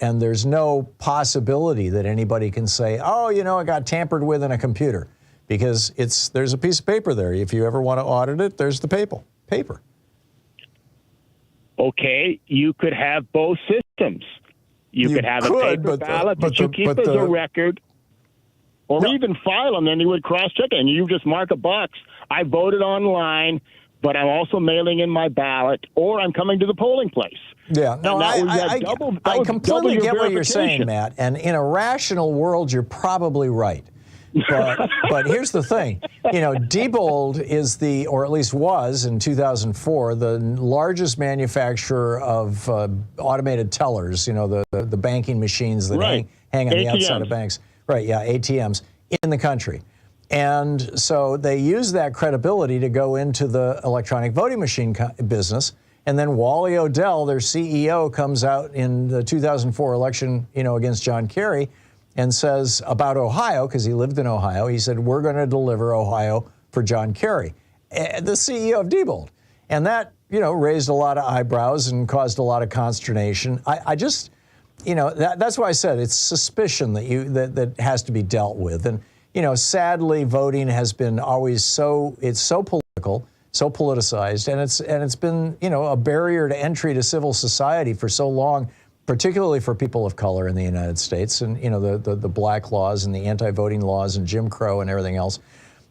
there's no possibility that anybody can say, oh, it got tampered with in a computer, because there's a piece of paper there. If you ever want to audit it, there's the paper. Okay, you could have both systems. You could have a paper ballot that you keep as a record, or even file them, and you would cross-check it, and you just mark a box. I voted online, but I'm also mailing in my ballot, or I'm coming to the polling place. Yeah, no, I completely get what you're saying, Matt. And in a rational world, you're probably right. But here's the thing, Diebold is or at least was in 2004, the largest manufacturer of automated tellers, the banking machines that hang on the outside of banks. Right, yeah, ATMs in the country. And so they use that credibility to go into the electronic voting machine business. And then Wally Odell, their CEO, comes out in the 2004 election, against John Kerry, and says about Ohio, because he lived in Ohio, he said, we're going to deliver Ohio for John Kerry, the CEO of Diebold. And that, raised a lot of eyebrows and caused a lot of consternation. I just, that's why I said it's suspicion that has to be dealt with. And, sadly, voting has been always so political, so politicized, and it's been, a barrier to entry to civil society for so long, particularly for people of color in the United States, and the black laws and the anti-voting laws and Jim Crow and everything else,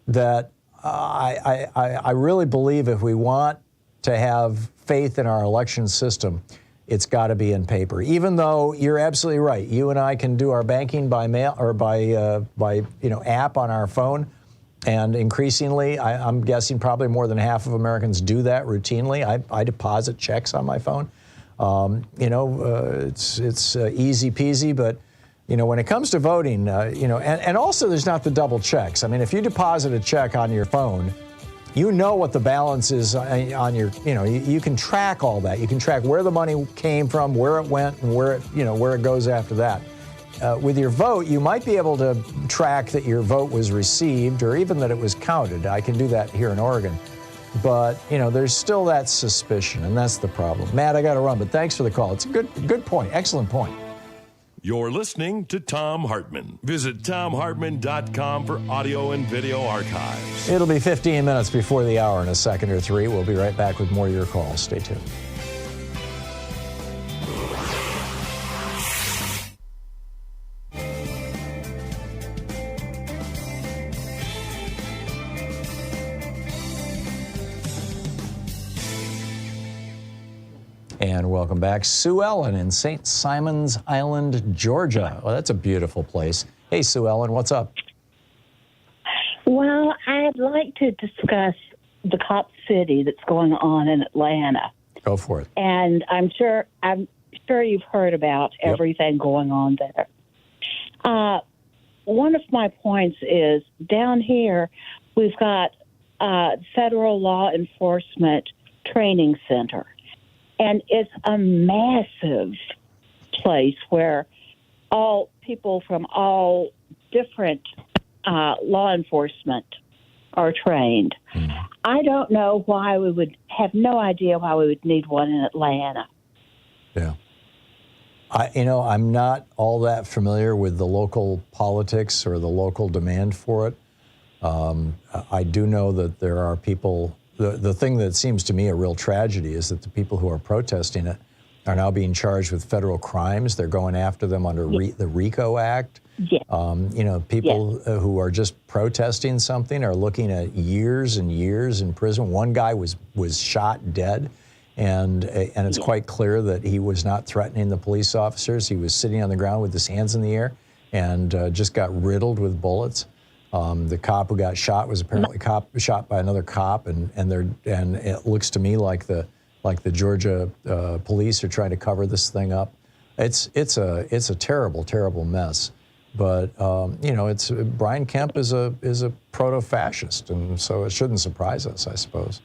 that I really believe if we want to have faith in our election system, it's got to be in paper. Even though you're absolutely right, you and I can do our banking by mail or by app on our phone, and increasingly, I'm guessing probably more than half of Americans do that routinely. I deposit checks on my phone. It's easy peasy, but when it comes to voting, and also there's not the double checks. I mean, if you deposit a check on your phone, what the balance is on your, you can track all that. You can track where the money came from, where it went, and where it goes after that. With your vote, you might be able to track that your vote was received or even that it was counted. I can do that here in Oregon. But, there's still that suspicion, and that's the problem. Matt, I got to run, but thanks for the call. It's a good point. Excellent point. You're listening to Thom Hartmann. Visit thomhartmann.com for audio and video archives. It'll be 15 minutes before the hour in a second or 3. We'll be right back with more of your calls. Stay tuned. And welcome back. Sue Ellen in St. Simons Island, Georgia. Well, that's a beautiful place. Hey, Sue Ellen, what's up? Well, I'd like to discuss the cop city that's going on in Atlanta. Go for it. And I'm sure you've heard about everything going on there. One of my points is down here we've got Federal Law Enforcement Training Center, and it's a massive place where all people from all different law enforcement are trained. I don't know why we would have no idea why we would need one in Atlanta. Yeah. I'm not all that familiar with the local politics or the local demand for it. I do know that there are people, the thing that seems to me a real tragedy is that the people who are protesting it are now being charged with federal crimes. They're going after them under the RICO Act. People who are just protesting something are looking at years and years in prison. One guy was shot dead, and it's quite clear that he was not threatening the police officers. He was sitting on the ground with his hands in the air and just got riddled with bullets. The cop who got shot was apparently shot by another cop, and it looks to me like the Georgia police are trying to cover this thing up. It's a terrible, terrible mess. But it's Brian Kemp is a proto-fascist, and so it shouldn't surprise us, I suppose.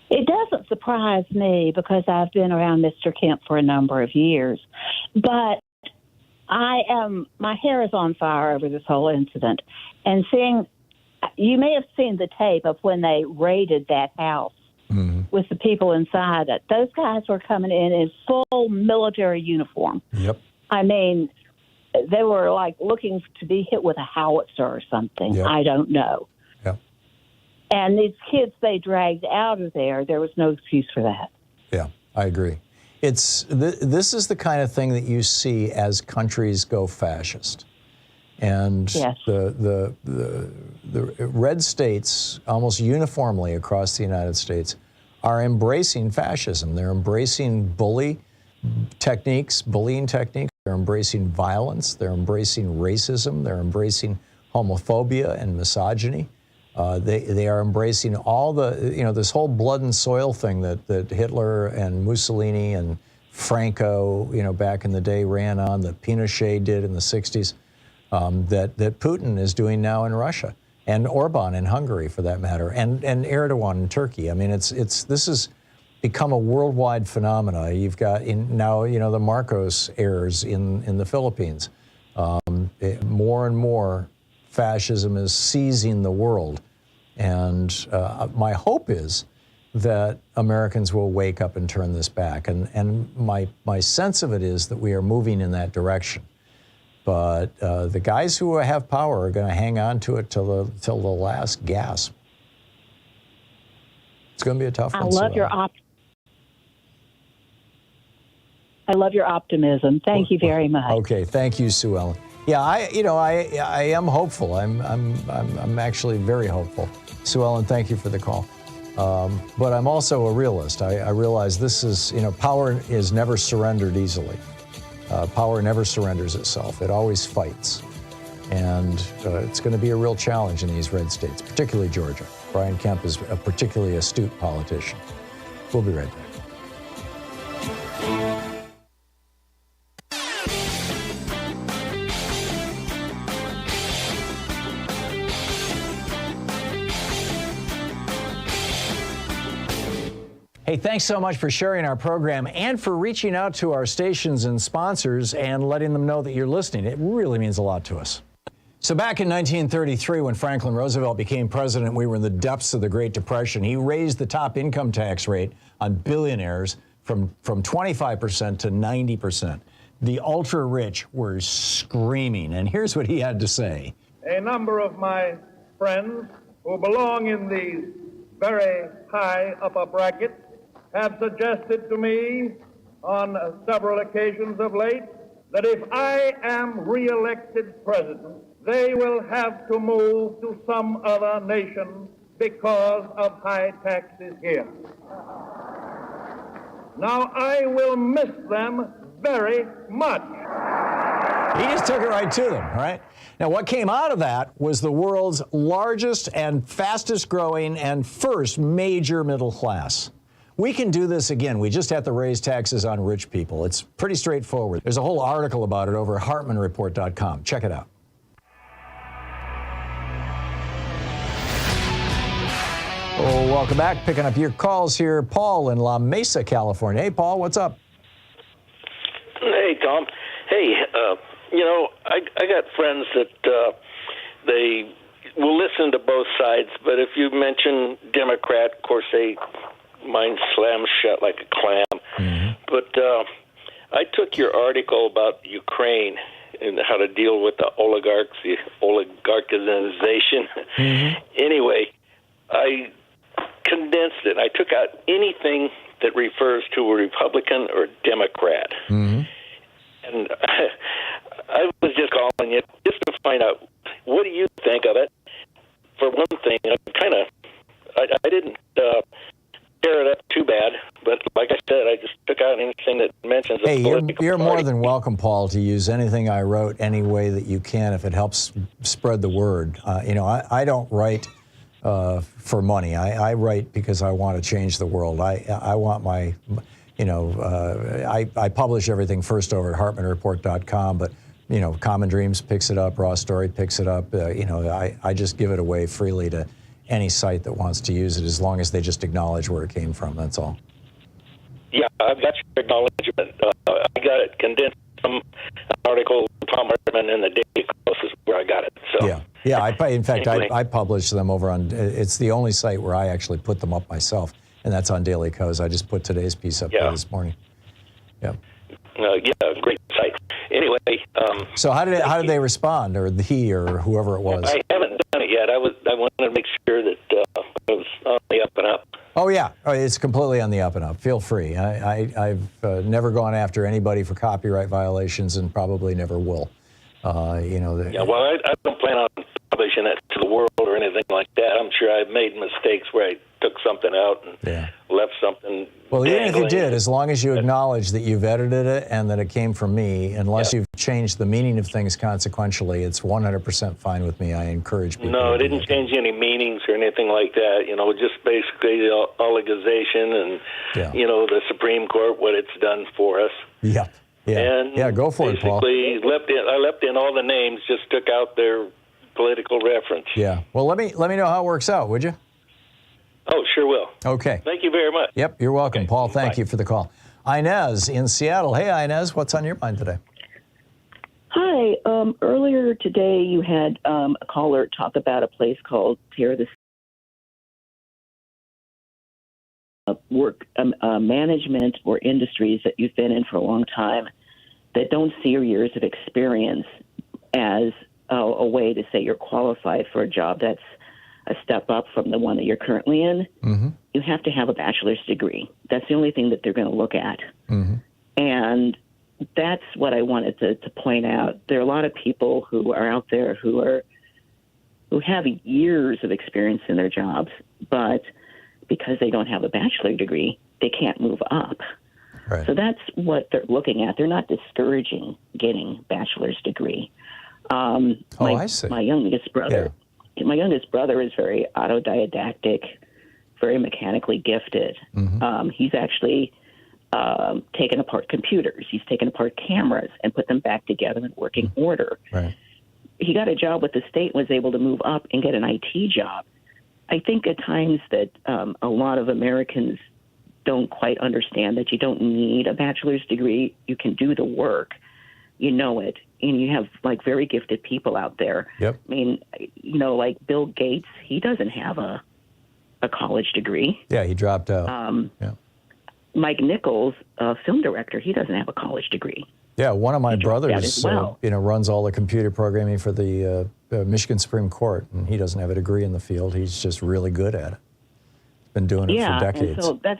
It doesn't surprise me because I've been around Mr. Kemp for a number of years, but my hair is on fire over this whole incident, and you may have seen the tape of when they raided that house with the people inside it. Those guys were coming in full military uniform. Yep. I mean, they were like looking to be hit with a howitzer or something. Yep. I don't know. Yep. And these kids they dragged out of there was no excuse for that. Yeah, I agree. This is the kind of thing that you see as countries go fascist. And the red states, almost uniformly across the United States, are embracing fascism. They're embracing bullying techniques. They're embracing violence. They're embracing racism. They're embracing homophobia and misogyny. They are embracing all this whole blood and soil thing that Hitler and Mussolini and Franco, back in the day ran on, that Pinochet did in the 60s, that Putin is doing now in Russia, and Orban in Hungary, for that matter, and Erdogan in Turkey. I mean, this has become a worldwide phenomena. You've got the Marcos heirs in the Philippines. More and more fascism is seizing the world, and my hope is that Americans will wake up and turn this back. And my sense of it is that we are moving in that direction. But the guys who have power are going to hang on to it till the last gasp. It's going to be a tough one. I love your optimism. Thank you very much. Okay, thank you, Sue Ellen. Yeah, I am hopeful. I'm actually very hopeful. Sue Ellen, thank you for the call. But I'm also a realist. I realize this is, power is never surrendered easily. Power never surrenders itself. It always fights. And it's going to be a real challenge in these red states, particularly Georgia. Brian Kemp is a particularly astute politician. We'll be right back. Hey, thanks so much for sharing our program and for reaching out to our stations and sponsors and letting them know that you're listening. It really means a lot to us. So back in 1933, when Franklin Roosevelt became president, we were in the depths of the Great Depression. He raised the top income tax rate on billionaires from 25% to 90%. The ultra-rich were screaming, and here's what he had to say. A number of my friends who belong in the very high upper bracket have suggested to me on several occasions of late that if I am re-elected president, they will have to move to some other nation because of high taxes here. Now, I will miss them very much. He just took it right to them, right? Now, what came out of that was the world's largest and fastest growing and first major middle class. We can do this again. We just have to raise taxes on rich people. It's pretty straightforward. There's a whole article about it over at HartmannReport.com. Check it out. Oh, welcome back. Picking up your calls here. Paul in La Mesa, California. Hey, Paul, what's up? Hey, Tom. Hey, I got friends that they will listen to both sides, but if you mention Democrat, of course, mine slams shut like a clam. Mm-hmm. But I took your article about Ukraine and how to deal with the oligarchs, the oligarchization. Mm-hmm. Anyway, I condensed it. I took out anything that refers to a Republican or Democrat. Mm-hmm. And I was just calling you just to find out, what do you think of it? For one thing, I didn't tear it up too bad, but like I said, I just took out anything that mentions a political you're party. more than welcome, Paul, to use anything I wrote any way that you can if it helps spread the word. I don't write for money. I write because I want to change the world. I want my... I publish everything first over at HartmannReport.com, but, Common Dreams picks it up, Raw Story picks it up. I just give it away freely to any site that wants to use it, as long as they just acknowledge where it came from. That's all. Yeah, I've got your acknowledgement. I got it condensed from an article, Thom Hartmann in the Daily Post is where I got it. So. Yeah. I publish them over on, it's the only site where I actually put them up myself. And that's on Daily Kos. I just put today's piece up there this morning. Yeah. Great site. Anyway. So how did they respond, or he, or whoever it was? I haven't done it yet. I wanted to make sure that it was on the up and up. Oh yeah, it's completely on the up and up. Feel free. I've never gone after anybody for copyright violations, and probably never will. I don't plan on publishing it to the world or anything like that. I'm sure I've made mistakes where I took something out and left something. Well, even if you did, as long as you acknowledge that you've edited it and that it came from me, unless you've changed the meaning of things consequentially, it's 100% fine with me. I encourage people. No, it didn't change any meanings or anything like that. Just basically the oligization and, the Supreme Court, what it's done for us. Yeah. Go for it, Paul. I left in all the names, just took out their political reference. Yeah. Well, let me know how it works out, would you? Oh, sure will. Okay. Thank you very much. Yep, you're welcome, okay. Paul. Thank you for the call. Inez in Seattle. Hey, Inez, what's on your mind today? Hi. Earlier today, you had a caller talk about a place called Tear the work management or industries that you've been in for a long time that don't see your years of experience as a way to say you're qualified for a job that's a step up from the one that you're currently in. Mm-hmm. You have to have a bachelor's degree. That's the only thing that they're going to look at. Mm-hmm. And that's what I wanted to point out. There are a lot of people who are out there who have years of experience in their jobs, but because they don't have a bachelor's degree, they can't move up. Right. So that's what they're looking at. They're not discouraging getting bachelor's degree. I see. My youngest brother. Yeah. My youngest brother is very autodidactic, very mechanically gifted. Mm-hmm. He's actually taken apart computers. He's taken apart cameras and put them back together in working order. Right. He got a job with the state, was able to move up and get an IT job. I think at times that a lot of Americans don't quite understand that you don't need a bachelor's degree. You can do the work. You know it. And you have, very gifted people out there. Yep. I mean, like Bill Gates, he doesn't have a college degree. Yeah, he dropped out. Mike Nichols, film director, he doesn't have a college degree. Yeah, one of my brothers, runs all the computer programming for the Michigan Supreme Court, and he doesn't have a degree in the field. He's just really good at it. Been doing it for decades. And so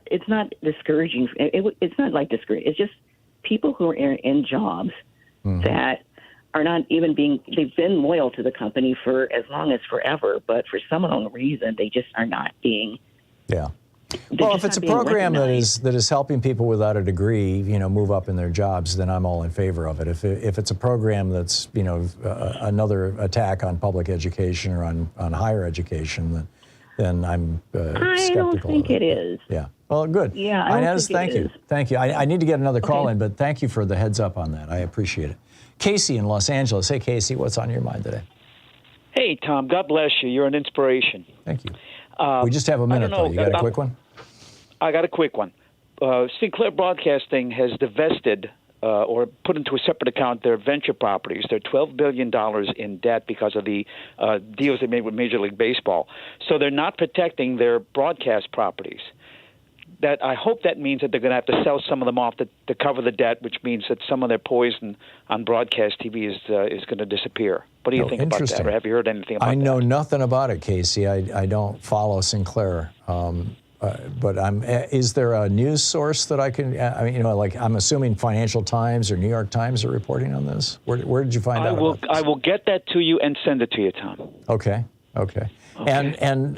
it's not discouraging. It's not like discouraging. It's just people who are in jobs that are not even they've been loyal to the company for as long as forever, but for some unknown reason, they just are not being Well, if it's a program that is helping people without a degree, you know, move up in their jobs, then I'm all in favor of it. If it's a program that's, you know, another attack on public education or on higher education, then I'm skeptical. I don't think it is. Yeah. Well, good. Yeah, I don't Inez, think thank it you. is. Thank you. I need to get another call in, but thank you for the heads up on that. I appreciate it. Casey in Los Angeles. Hey, Casey, what's on your mind today? Hey, Tom. God bless you. You're an inspiration. Thank you. We just have a minute, though. You got a quick one? I got a quick one. Sinclair Broadcasting has divested or put into a separate account their venture properties. They're $12 billion in debt because of the deals they made with Major League Baseball. So they're not protecting their broadcast properties. That I hope that means that they're going to have to sell some of them off to cover the debt, which means that some of their poison on broadcast TV is going to disappear. What do you think about that? Or have you heard anything about that? I know nothing about it, Casey. I don't follow Sinclair. But is there a news source that I can, I mean, you know, like I'm assuming Financial Times or New York Times are reporting on this? Where did you find out about this? I will get that to you and send it to you, Tom. Okay. And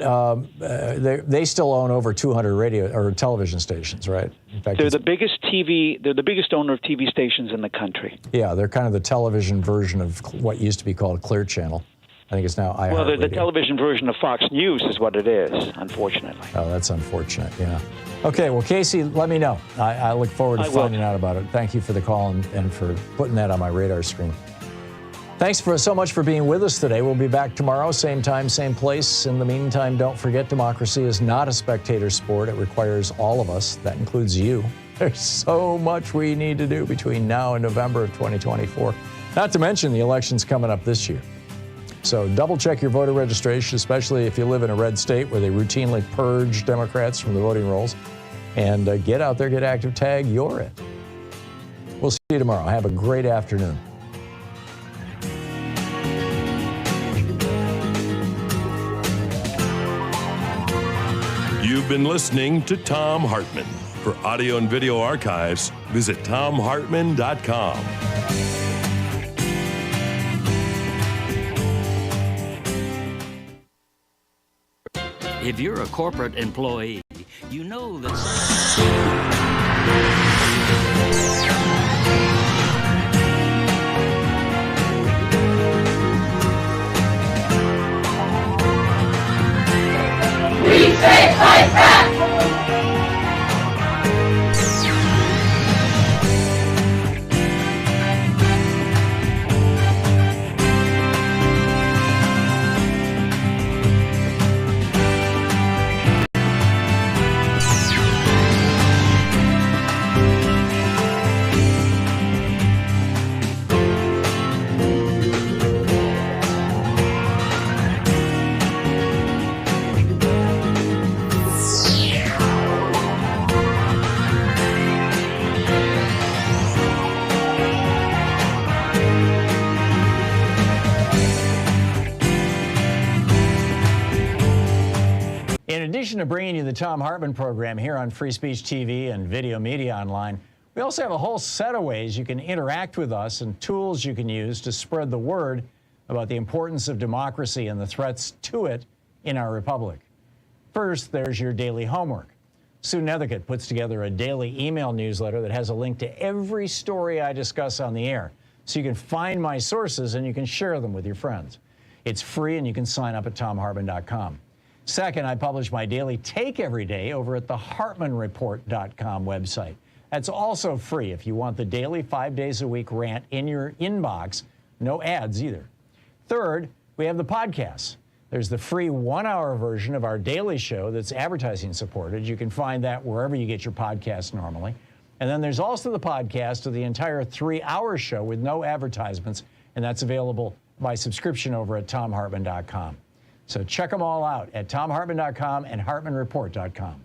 they still own over 200 radio or television stations, right? In fact, they're the biggest owner of TV stations in the country. Yeah, they're kind of the television version of what used to be called Clear Channel. I think it's now iHeartRadio. Well, the television version of Fox News is what it is, unfortunately. Oh, that's unfortunate, yeah. Okay, well, Casey, let me know. I look forward to finding out about it. Thank you for the call and for putting that on my radar screen. Thanks so much for being with us today. We'll be back tomorrow, same time, same place. In the meantime, don't forget democracy is not a spectator sport. It requires all of us. That includes you. There's so much we need to do between now and November of 2024. Not to mention the elections coming up this year. So double check your voter registration, especially if you live in a red state where they routinely purge Democrats from the voting rolls. And get out there, get active, tag, you're it. We'll see you tomorrow. Have a great afternoon. You've been listening to Thom Hartmann. For audio and video archives, visit thomhartmann.com. If you're a corporate employee, you know that... We say fight back! In addition to bringing you the Thom Hartmann Program here on Free Speech TV and Video Media Online, we also have a whole set of ways you can interact with us and tools you can use to spread the word about the importance of democracy and the threats to it in our republic. First, there's your daily homework. Sue Nethercutt puts together a daily email newsletter that has a link to every story I discuss on the air, so you can find my sources and you can share them with your friends. It's free and you can sign up at thomhartmann.com. Second, I publish my daily take every day over at the hartmannreport.com website. That's also free if you want the daily 5 days a week rant in your inbox. No ads either. Third, we have the podcasts. There's the free 1-hour version of our daily show that's advertising supported. You can find that wherever you get your podcasts normally. And then there's also the podcast of the entire 3-hour show with no advertisements, and that's available by subscription over at thomhartmann.com. So check them all out at thomhartmann.com and hartmannreport.com.